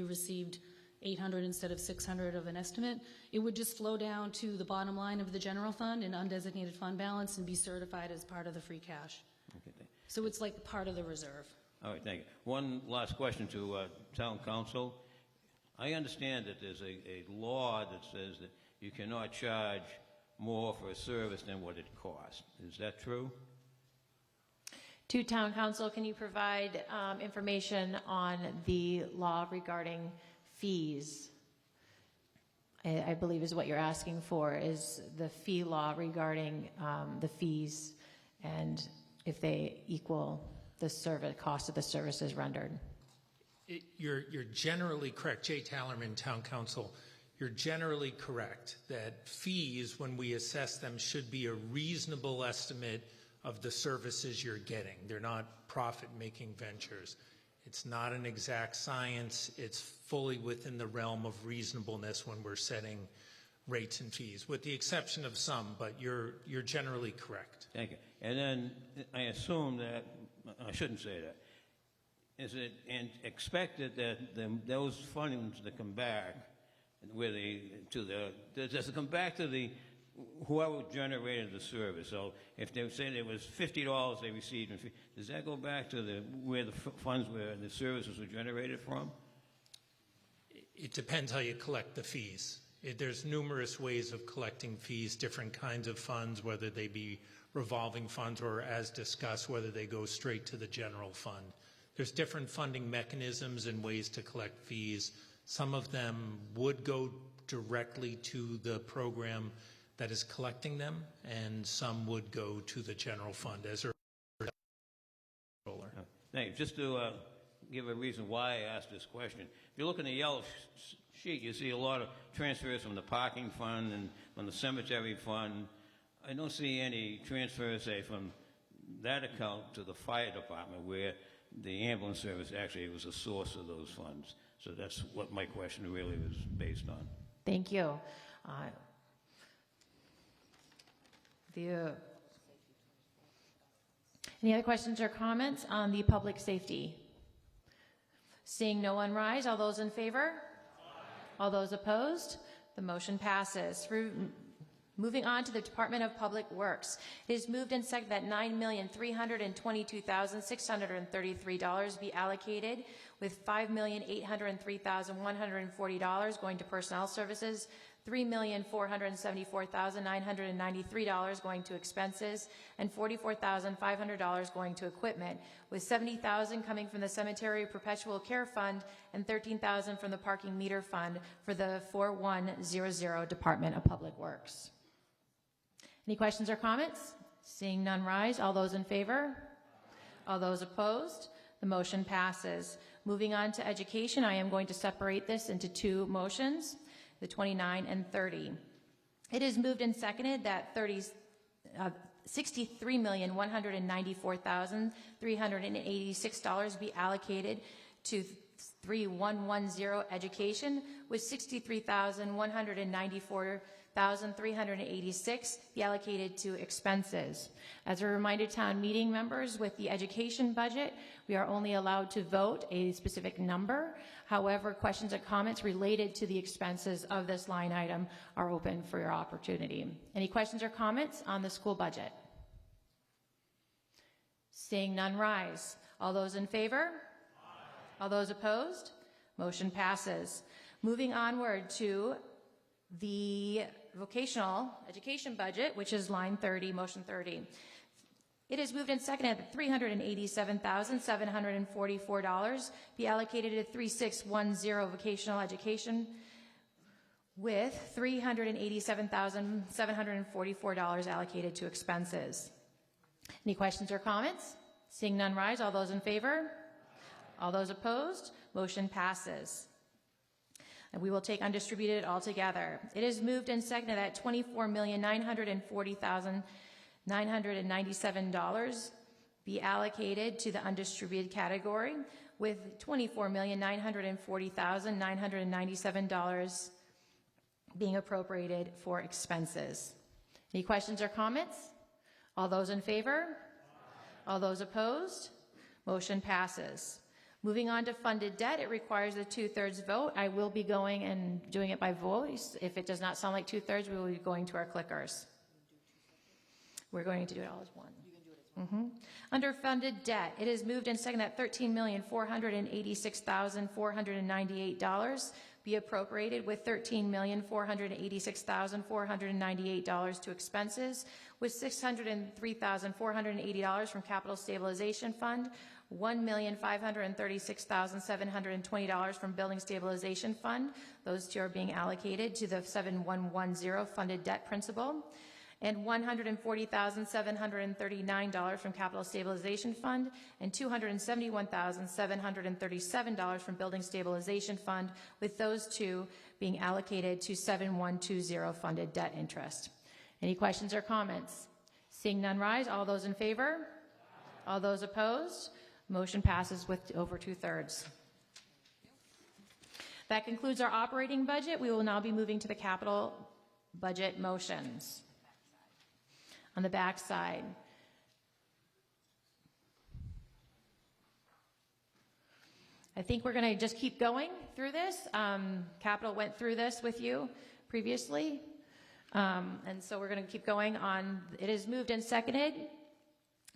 received 800 instead of 600 of an estimate, it would just flow down to the bottom line of the general fund and undesignated fund balance and be certified as part of the free cash. Okay, so it's like part of the reserve. All right, thank you. One last question to town council. I understand that there's a law that says that you cannot charge more for a service than what it costs. Is that true? To town council, can you provide information on the law regarding fees? I believe is what you're asking for, is the fee law regarding the fees and if they equal the cost of the services rendered. You're generally correct. Jay Tallerman, Town Council. You're generally correct that fees, when we assess them, should be a reasonable estimate of the services you're getting. They're not profit-making ventures. It's not an exact science. It's fully within the realm of reasonableness when we're setting rates and fees, with the exception of some, but you're generally correct. Thank you. And then I assume that, I shouldn't say that, is it expected that those funds that come back, does it come back to the whoever generated the service? So if they say there was $50 they received, does that go back to where the funds where the services were generated from? It depends how you collect the fees. There's numerous ways of collecting fees, different kinds of funds, whether they be revolving funds or, as discussed, whether they go straight to the general fund. There's different funding mechanisms and ways to collect fees. Some of them would go directly to the program that is collecting them, and some would go to the general fund as a controller. Thank you. Just to give a reason why I asked this question. If you look in the yellow sheet, you see a lot of transfers from the parking fund and from the cemetery fund. I don't see any transfers, say, from that account to the fire department, where the ambulance service actually was a source of those funds. So that's what my question really was based on. Thank you. Any other questions or comments on the public safety? Seeing no one rise, all those in favor? All those opposed? The motion passes. Moving on to the Department of Public Works. It is moved and seconded that $9,322,633 be allocated, with $5,803,140 going to personnel services, $3,474,993 going to expenses, and $44,500 going to equipment, with $70,000 coming from the Cemetery Perpetual Care Fund and $13,000 from the Parking Meter Fund for the 4100 Department of Public Works. Any questions or comments? Seeing none rise. All those in favor? All those opposed? The motion passes. Moving on to education, I am going to separate this into two motions, the 29 and 30. It is moved and seconded that $63,194,386 be allocated to 3110 education, with $63,194,386 be allocated to expenses. As a reminder, town meeting members, with the education budget, we are only allowed to vote a specific number. However, questions and comments related to the expenses of this line item are open for your opportunity. Any questions or comments on the school budget? Seeing none, rise. All those in favor? Aye. All those opposed? Motion passes. Moving onward to the vocational education budget, which is line 30, motion 30. It is moved and seconded that $387,744 be allocated to 3610 vocational education, with $387,744 allocated to expenses. Any questions or comments? Seeing none, rise. All those in favor? All those opposed? Motion passes. And we will take undistributed altogether. It is moved and seconded that $24,940,997 be allocated to the undistributed category, with $24,940,997 being appropriated for expenses. Any questions or comments? All those in favor? All those opposed? Motion passes. Moving on to funded debt, it requires a 2/3 vote. I will be going and doing it by voice. If it does not sound like 2/3, we will be going to our clickers. We're going to do it all as one. Under funded debt, it is moved and seconded that $13,486,498 be appropriated, with $13,486,498 to expenses, with $603,480 from Capital Stabilization Fund, $1,536,720 from Building Stabilization Fund. Those two are being allocated to the 7110 funded debt principal, and $140,739 from Capital Stabilization Fund, and $271,737 from Building Stabilization Fund, with those two being allocated to 7120 funded debt interest. Any questions or comments? Seeing none, rise. All those in favor? All those opposed? Motion passes with over 2/3. That concludes our operating budget. We will now be moving to the capital budget motions. On the back side. I think we're going to just keep going through this. Capital went through this with you previously. And so we're going to keep going on. It is moved and seconded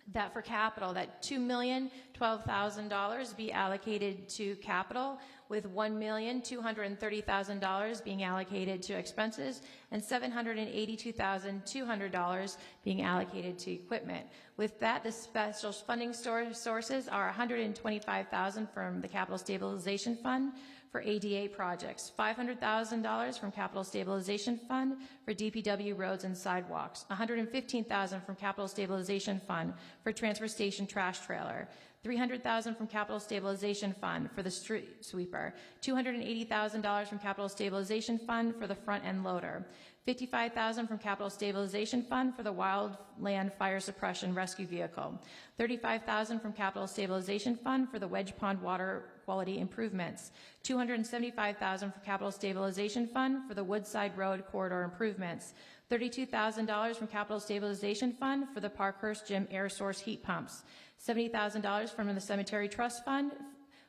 that for capital, that $2,012,000 be allocated to capital, with $1,230,000 being allocated to expenses, and $782,200 being allocated to equipment. With that, the special funding sources are $125,000 from the Capital Stabilization Fund for ADA projects, $500,000 from Capital Stabilization Fund for DPW roads and sidewalks, $115,000 from Capital Stabilization Fund for transfer station trash trailer, $300,000 from Capital Stabilization Fund for the street sweeper, $280,000 from Capital Stabilization Fund for the front end loader, $55,000 from Capital Stabilization Fund for the wildland fire suppression rescue vehicle, $35,000 from Capital Stabilization Fund for the Wedge Pond water quality improvements, $275,000 for Capital Stabilization Fund for the Woodside Road corridor improvements, $32,000 from Capital Stabilization Fund for the Parkhurst Gym air source heat pumps, $70,000 from the Cemetery Trust Fund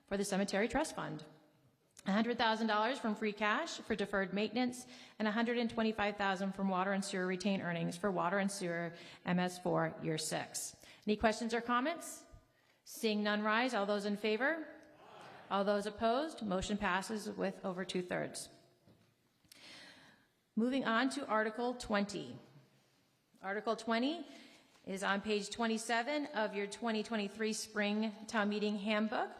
for the Cemetery Trust Fund, $100,000 from free cash for deferred maintenance, and $125,000 from water and sewer retained earnings for water and sewer MS4 Year 6. Any questions or comments? Seeing none rise, all those in favor? All those opposed? Motion passes with over 2/3. Moving on to Article 20. Article 20 is on page 27 of your 2023 Spring Town Meeting Handbook.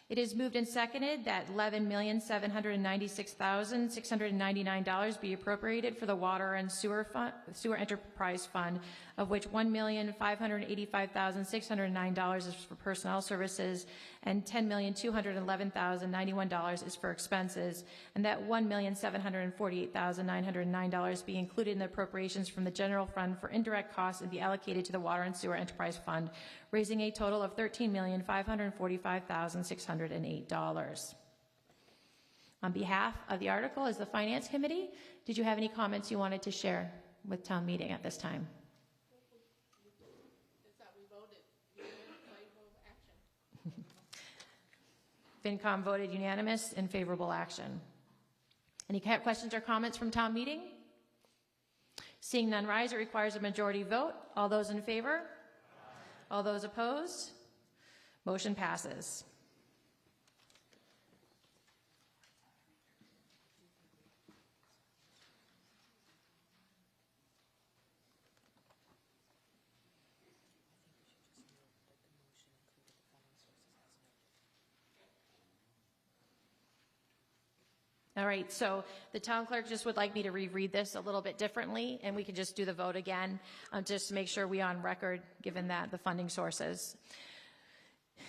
It is moved and seconded that $11,796,699 be appropriated for the Water and Sewer Enterprise Fund, of which $1,585,609 is for personnel services and $10,211,091 is for expenses, and that $1,748,909 be included in the appropriations from the general fund for indirect costs and be allocated to the Water and Sewer Enterprise Fund, raising a total of $13,545,608. On behalf of the article is the Finance Committee. Did you have any comments you wanted to share with town meeting at this time? FinCom voted unanimous in favorable action. Any questions or comments from town meeting? Seeing none rise, it requires a majority vote. All those in favor? All those opposed? Motion passes. All right, so the town clerk just would like me to reread this a little bit differently, and we can just do the vote again, just to make sure we're on record, given that the funding sources.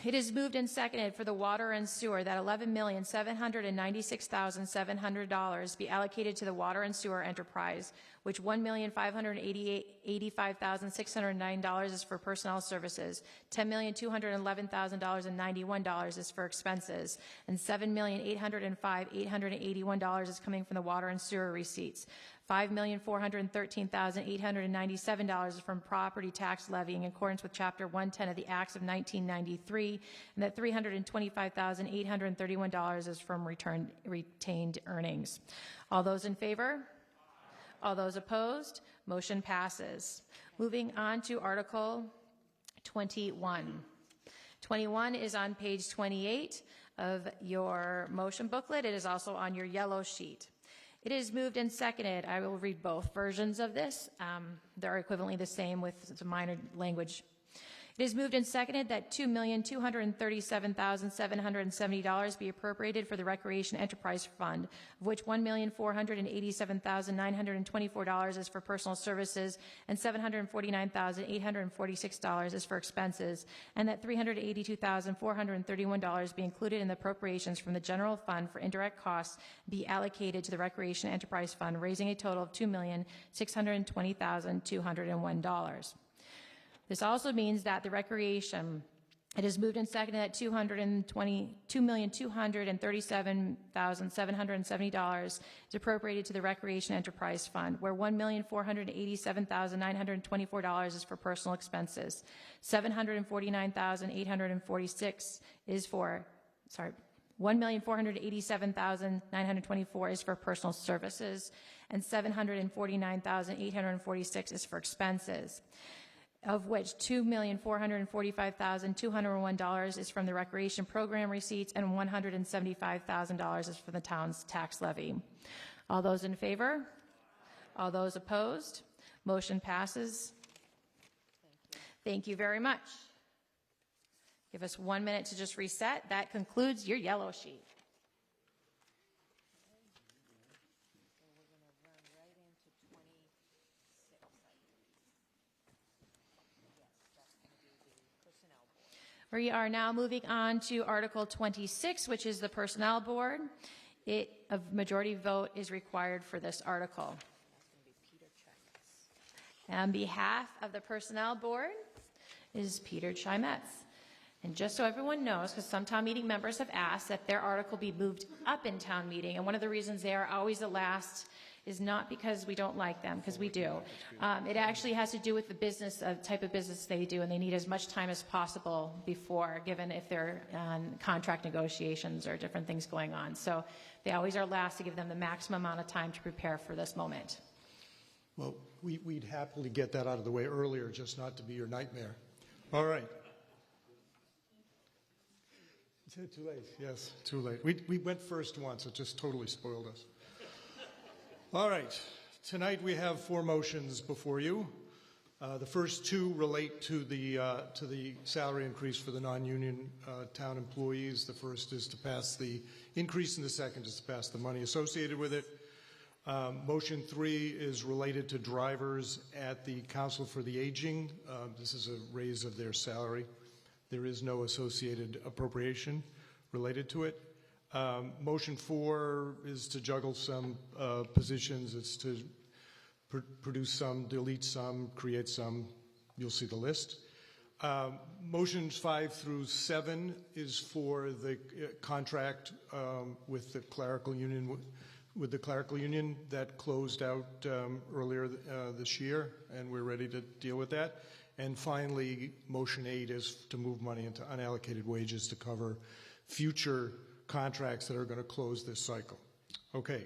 It is moved and seconded for the water and sewer that $11,796,700 be allocated to the water and sewer enterprise, which $1,585,609 is for personnel services, $10,211,091 is for expenses, and $7,805,881 is coming from the water and sewer receipts. $5,413,897 is from property tax levy in accordance with Chapter 110 of the Acts of 1993, and that $325,831 is from retained earnings. All those in favor? All those opposed? Motion passes. Moving on to Article 21. 21 is on page 28 of your motion booklet. It is also on your yellow sheet. It is moved and seconded. I will read both versions of this. They're equivalently the same with some minor language. It is moved and seconded that $2,237,770 be appropriated for the Recreation Enterprise Fund, of which $1,487,924 is for personal services and $749,846 is for expenses, and that $382,431 be included in the appropriations from the General Fund for indirect costs be allocated to the Recreation Enterprise Fund, raising a total of $2,620,201. This also means that the recreation, it is moved and seconded that $2,237,770 is appropriated to the Recreation Enterprise Fund, where $1,487,924 is for personal expenses, $749,846 is for, $1,487,924 is for personal services, and $749,846 is for expenses, of which $2,445,201 is from the recreation program receipts and $175,000 is from the town's tax levy. All those in favor? All those opposed? Motion passes. Thank you very much. Give us 1 minute to just reset. That concludes your yellow sheet. We are now moving on to Article 26, which is the Personnel Board. A majority vote is required for this article. On behalf of the Personnel Board is Peter Chimetz. And just so everyone knows, because some town meeting members have asked that their article be moved up in town meeting, and one of the reasons they are always the last is not because we don't like them, because we do. It actually has to do with the business, type of business they do, and they need as much time as possible before, given if they're on contract negotiations or different things going on. So they always are last to give them the maximum amount of time to prepare for this moment. Well, we'd happily get that out of the way earlier, just not to be your nightmare. All right. Too late, yes, too late. We went first once, it just totally spoiled us. All right, tonight we have 4 motions before you. The first 2 relate to the salary increase for the non-union town employees. The first is to pass the increase, and the second is to pass the money associated with it. Motion 3 is related to drivers at the Council for the Aging. This is a raise of their salary. There is no associated appropriation related to it. Motion 4 is to juggle some positions. It's to produce some, delete some, create some. You'll see the list. Motions 5 through 7 is for the contract with the clerical union. With the clerical union that closed out earlier this year, and we're ready to deal with that. And finally, motion 8 is to move money into unallocated wages to cover future contracts that are going to close this cycle. Okay.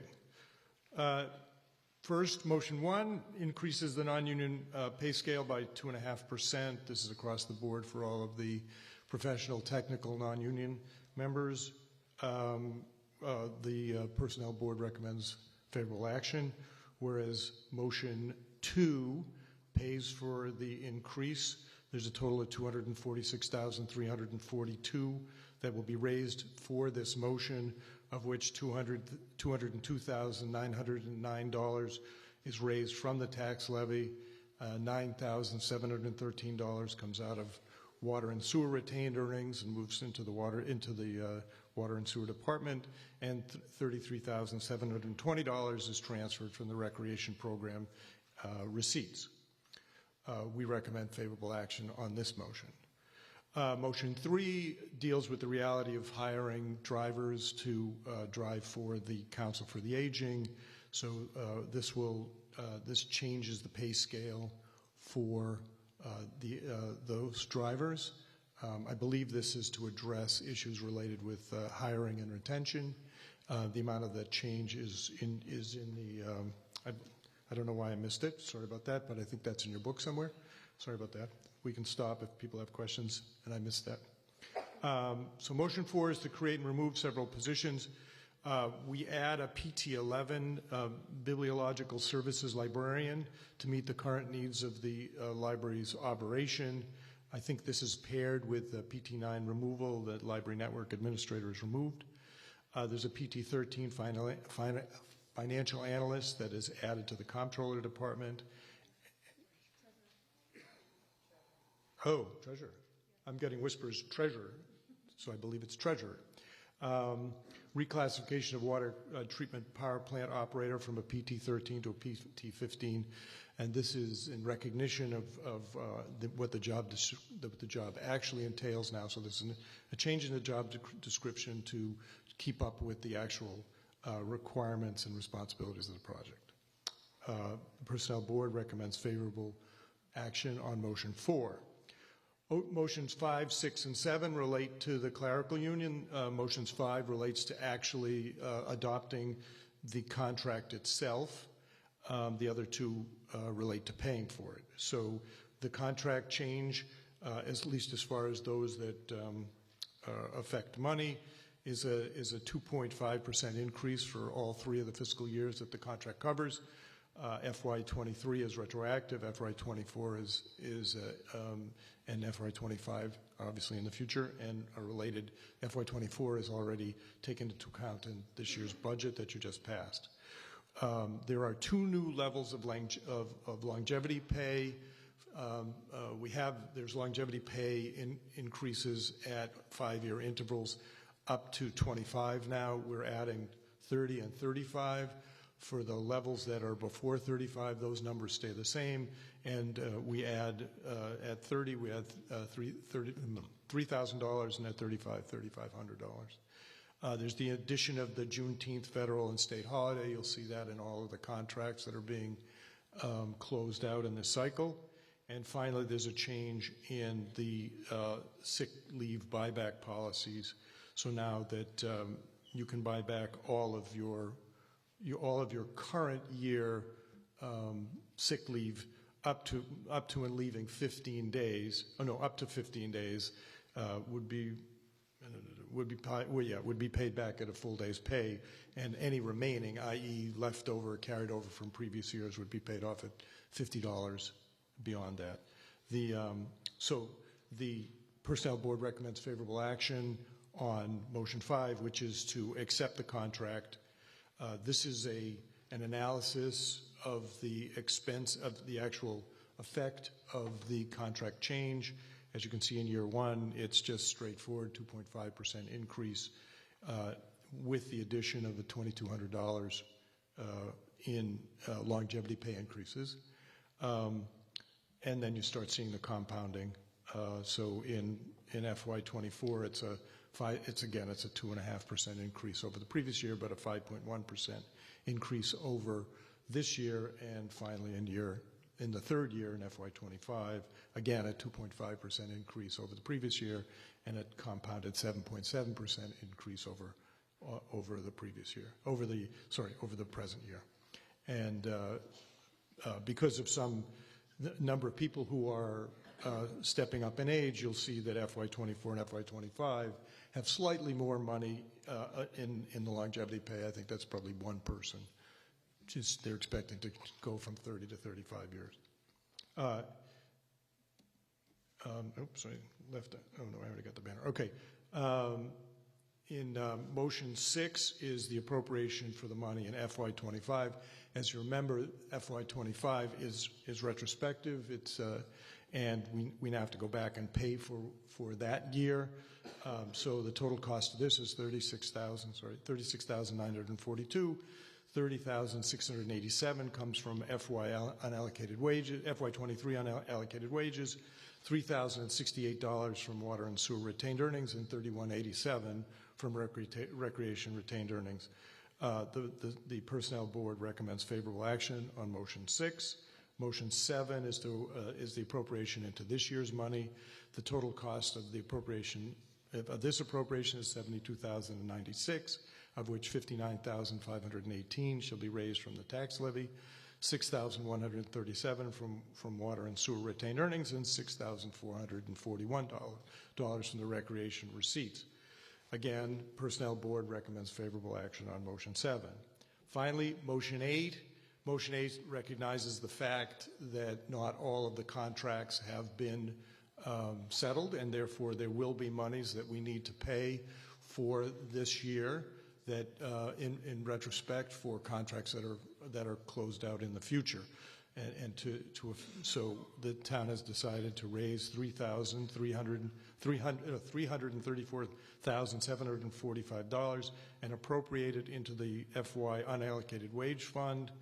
First, motion 1 increases the non-union pay scale by 2.5%. This is across the board for all of the professional, technical, non-union members. The Personnel Board recommends favorable action, whereas motion 2 pays for the increase. There's a total of $246,342 that will be raised for this motion, of which $202,909 is raised from the tax levy. $9,713 comes out of water and sewer retained earnings and moves into the water and sewer department, and $33,720 is transferred from the recreation program receipts. We recommend favorable action on this motion. Motion 3 deals with the reality of hiring drivers to drive for the Council for the Aging. So this changes the pay scale for those drivers. I believe this is to address issues related with hiring and retention. The amount of that change is in the, I don't know why I missed it, sorry about that, but I think that's in your book somewhere. Sorry about that. We can stop if people have questions and I missed that. So motion 4 is to create and remove several positions. We add a PT11 bibliological services librarian to meet the current needs of the library's operation. I think this is paired with the PT9 removal that Library Network Administrator has removed. There's a PT13 financial analyst that is added to the Comptroller Department. Oh, treasurer. I'm getting whispers, treasurer, so I believe it's treasurer. Reclassification of water treatment power plant operator from a PT13 to a PT15. And this is in recognition of what the job actually entails now. So there's a change in the job description to keep up with the actual requirements and responsibilities of the project. The Personnel Board recommends favorable action on motion 4. Motions 5, 6, and 7 relate to the clerical union. Motions 5 relates to actually adopting the contract itself. The other 2 relate to paying for it. So the contract change, at least as far as those that affect money, is a 2.5% increase for all 3 of the fiscal years that the contract covers. FY23 is retroactive, FY24 is and FY25 obviously in the future, and a related FY24 is already taken into account in this year's budget that you just passed. There are 2 new levels of longevity pay. There's longevity pay increases at 5-year intervals up to 25 now. We're adding 30 and 35. For the levels that are before 35, those numbers stay the same, and we add, at 30, we add $3,000, and at 35, $3,500. There's the addition of the Juneteenth federal and state holiday. You'll see that in all of the contracts that are being closed out in this cycle. And finally, there's a change in the sick leave buyback policies. So now that you can buy back all of your current year sick leave up to and leaving 15 days. Oh no, up to 15 days would be paid back at a full day's pay, and any remaining, i.e., leftover, carried over from previous years, would be paid off at $50 beyond that. So the Personnel Board recommends favorable action on motion 5, which is to accept the contract. This is an analysis of the expense of the actual effect of the contract change. As you can see in year 1, it's just straightforward 2.5% increase with the addition of the $2,200 in longevity pay increases. And then you start seeing the compounding. So in FY24, it's a 2.5% increase over the previous year, but a 5.1% increase over this year, and finally in the third year in FY25, again a 2.5% increase over the previous year, and a compounded 7.7% increase over the previous year, over the present year. And because of some number of people who are stepping up in age, you'll see that FY24 and FY25 have slightly more money in the longevity pay. I think that's probably one person. They're expecting to go from 30 to 35 years. Oops, I left it. Oh no, I already got the banner. Okay. In motion 6 is the appropriation for the money in FY25. As you remember, FY25 is retrospective. It's and we now have to go back and pay for that year. So the total cost of this is $36,942. $30,687 comes from unallocated wages, FY23 unallocated wages, $3,068 from water and sewer retained earnings, and $31,87 from recreation retained earnings. The Personnel Board recommends favorable action on motion 6. Motion 7 is the appropriation into this year's money. The total cost of the appropriation of this appropriation is $72,096, of which $59,518 shall be raised from the tax levy, $6,137 from water and sewer retained earnings, and $6,441 from the recreation receipts. Again, Personnel Board recommends favorable action on motion 7. Finally, motion 8. Motion 8 recognizes the fact that not all of the contracts have been settled, and therefore there will be monies that we need to pay for this year that in retrospect for contracts that are closed out in the future. So the town has decided to raise $334,745 and appropriate it into the FY unallocated wage fund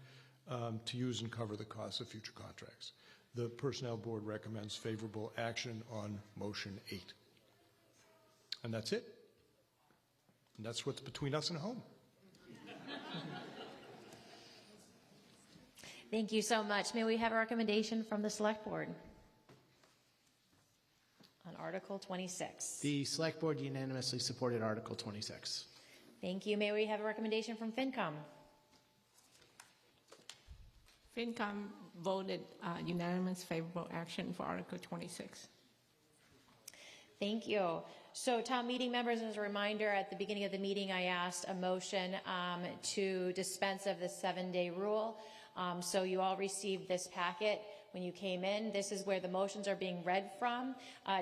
to use and cover the costs of future contracts. The Personnel Board recommends favorable action on motion 8. And that's it. And that's what's between us and home. Thank you so much. May we have a recommendation from the Select Board on Article 26? The Select Board unanimously supported Article 26. Thank you. May we have a recommendation from FinCom? FinCom voted unanimous favorable action for Article 26. Thank you. So town meeting members, as a reminder, at the beginning of the meeting, I asked a motion to dispense of the 7-day rule. So you all received this packet when you came in. This is where the motions are being read from.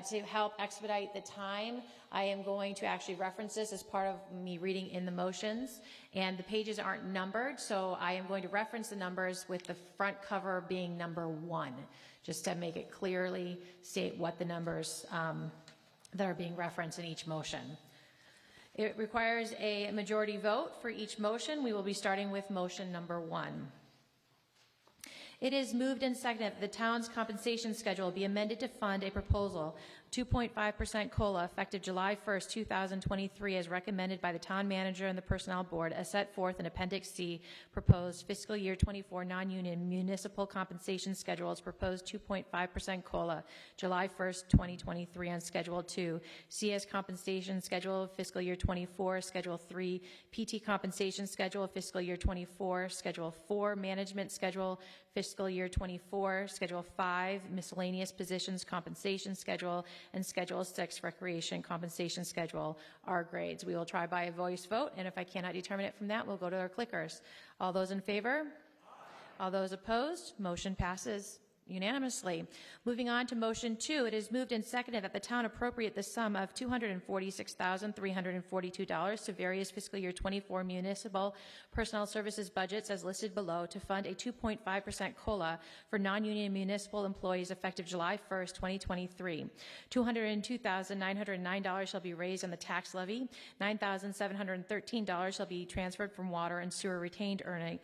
To help expedite the time, I am going to actually reference this as part of me reading in the motions. And the pages aren't numbered, so I am going to reference the numbers with the front cover being number 1, just to make it clearly state what the numbers that are being referenced in each motion. It requires a majority vote for each motion. We will be starting with motion number 1. It is moved and seconded that the town's compensation schedule be amended to fund a proposal 2.5% COLA effective July 1st, 2023, as recommended by the town manager and the personnel board, as set forth in Appendix C, proposed fiscal year 24 non-union municipal compensation schedules, proposed 2.5% COLA, July 1st, 2023, on Schedule 2, CS compensation schedule of fiscal year 24, Schedule 3, PT compensation schedule of fiscal year 24, Schedule 4, management schedule, fiscal year 24, Schedule 5, miscellaneous positions compensation schedule, and Schedule 6, recreation compensation schedule, are grades. We will try by a voice vote, and if I cannot determine it from that, we'll go to our clickers. All those in favor? All those opposed? Motion passes unanimously. Moving on to motion 2, it is moved and seconded that the town appropriate the sum of $246,342 to various fiscal year 24 municipal personnel services budgets as listed below to fund a 2.5% COLA for non-union municipal employees effective July 1st, 2023. $202,909 shall be raised on the tax levy. $9,713 shall be transferred from water and sewer retained earnings,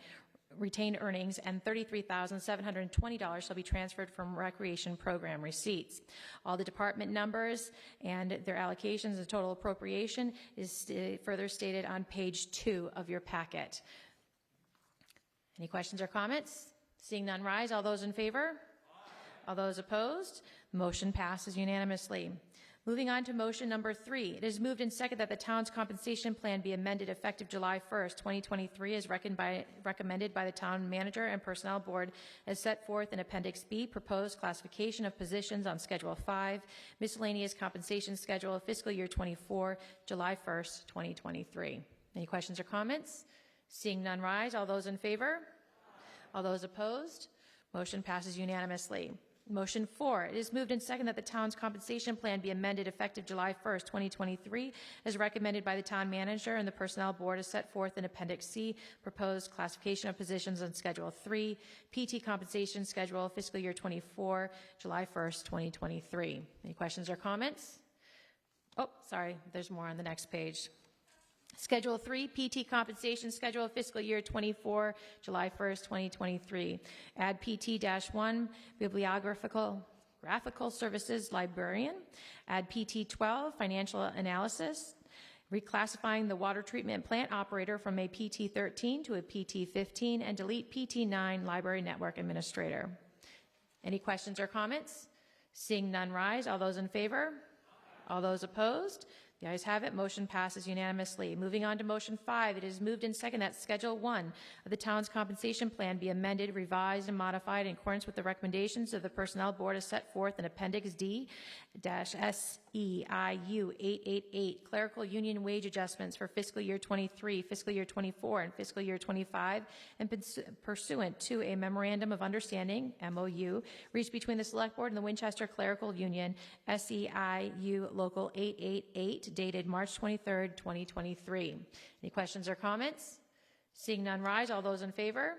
and $33,720 shall be transferred from recreation program receipts. All the department numbers and their allocations and total appropriation is further stated on page 2 of your packet. Any questions or comments? Seeing none, rise. All those in favor? All those opposed? Motion passes unanimously. Moving on to motion number 3. It is moved and seconded that the town's compensation plan be amended effective July 1st, 2023, as recommended by the town manager and personnel board, as set forth in Appendix B, proposed classification of positions on Schedule 5, miscellaneous compensation schedule of fiscal year 24, July 1st, 2023. Any questions or comments? Seeing none, rise. All those in favor? All those opposed? Motion passes unanimously. Motion 4, it is moved and seconded that the town's compensation plan be amended effective July 1st, 2023, as recommended by the town manager and the personnel board, as set forth in Appendix C, proposed classification of positions on Schedule 3, PT compensation schedule, fiscal year 24, July 1st, 2023. Any questions or comments? Oh, sorry, there's more on the next page. Schedule 3, PT compensation schedule, fiscal year 24, July 1st, 2023. Add PT-1, graphical services librarian. Add PT-12, financial analysis. Reclassifying the water treatment plant operator from a PT-13 to a PT-15, and delete PT-9, library network administrator. Any questions or comments? Seeing none, rise. All those in favor? All those opposed? The ayes have it. Motion passes unanimously. Moving on to motion 5, it is moved and seconded that Schedule 1 of the town's compensation plan be amended, revised, and modified in accordance with the recommendations of the Personnel Board as set forth in Appendix D-SEIU 888, clerical union wage adjustments for fiscal year 23, fiscal year 24, and fiscal year 25, and pursuant to a Memorandum of Understanding, MOU, reached between the Select Board and the Winchester Clerical Union, SEIU Local 888, dated March 23rd, 2023. Any questions or comments? Seeing none, rise. All those in favor?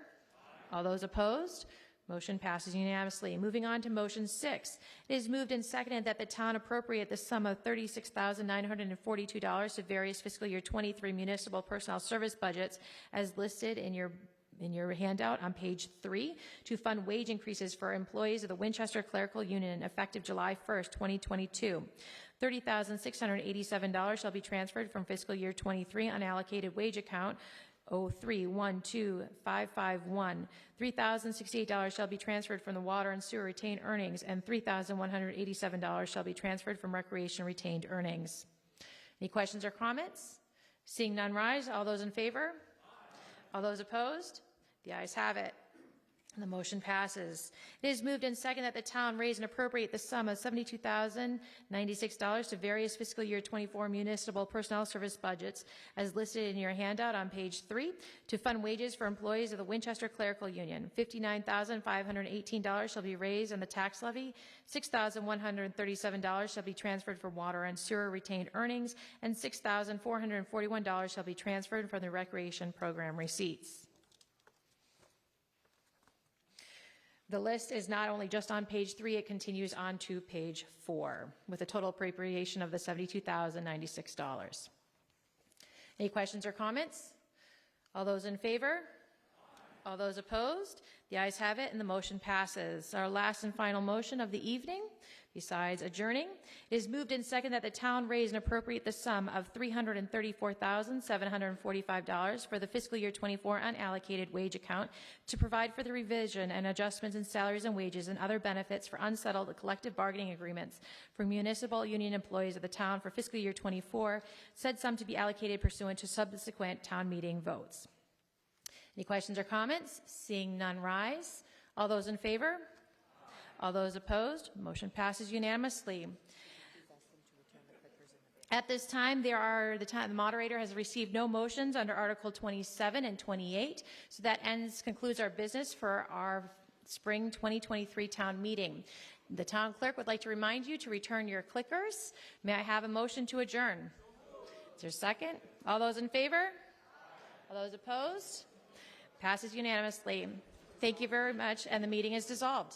All those opposed? Motion passes unanimously. Moving on to motion 6. It is moved and seconded that the town appropriate the sum of $36,942 to various fiscal year 23 municipal personnel service budgets as listed in your handout on page 3 to fund wage increases for employees of the Winchester Clerical Union effective July 1st, 2022. $30,687 shall be transferred from fiscal year 23 unallocated wage account 0312551. $3,068 shall be transferred from the water and sewer retained earnings, and $3,187 shall be transferred from recreation retained earnings. Any questions or comments? Seeing none, rise. All those in favor? All those opposed? The ayes have it. And the motion passes. It is moved and seconded that the town raise and appropriate the sum of $72,096 to various fiscal year 24 municipal personnel service budgets as listed in your handout on page 3 to fund wages for employees of the Winchester Clerical Union. $59,518 shall be raised on the tax levy. $6,137 shall be transferred from water and sewer retained earnings, and $6,441 shall be transferred from the recreation program receipts. The list is not only just on page 3, it continues on to page 4 with a total appropriation of the $72,096. Any questions or comments? All those in favor? All those opposed? The ayes have it and the motion passes. Our last and final motion of the evening, Besides adjourning, it is moved and second that the town raise and appropriate the sum of $334,745 for the fiscal year 24 unallocated wage account to provide for the revision and adjustments in salaries and wages and other benefits for unsettled collective bargaining agreements for municipal union employees of the town for fiscal year 24, said sum to be allocated pursuant to subsequent town meeting votes. Any questions or comments? Seeing none, rise. All those in favor? All those opposed? Motion passes unanimously. At this time, the moderator has received no motions under Article 27 and 28, so that concludes our business for our spring 2023 town meeting. The town clerk would like to remind you to return your clickers. May I have a motion to adjourn? Is there a second? All those in favor? All those opposed? Passes unanimously. Thank you very much, and the meeting is dissolved.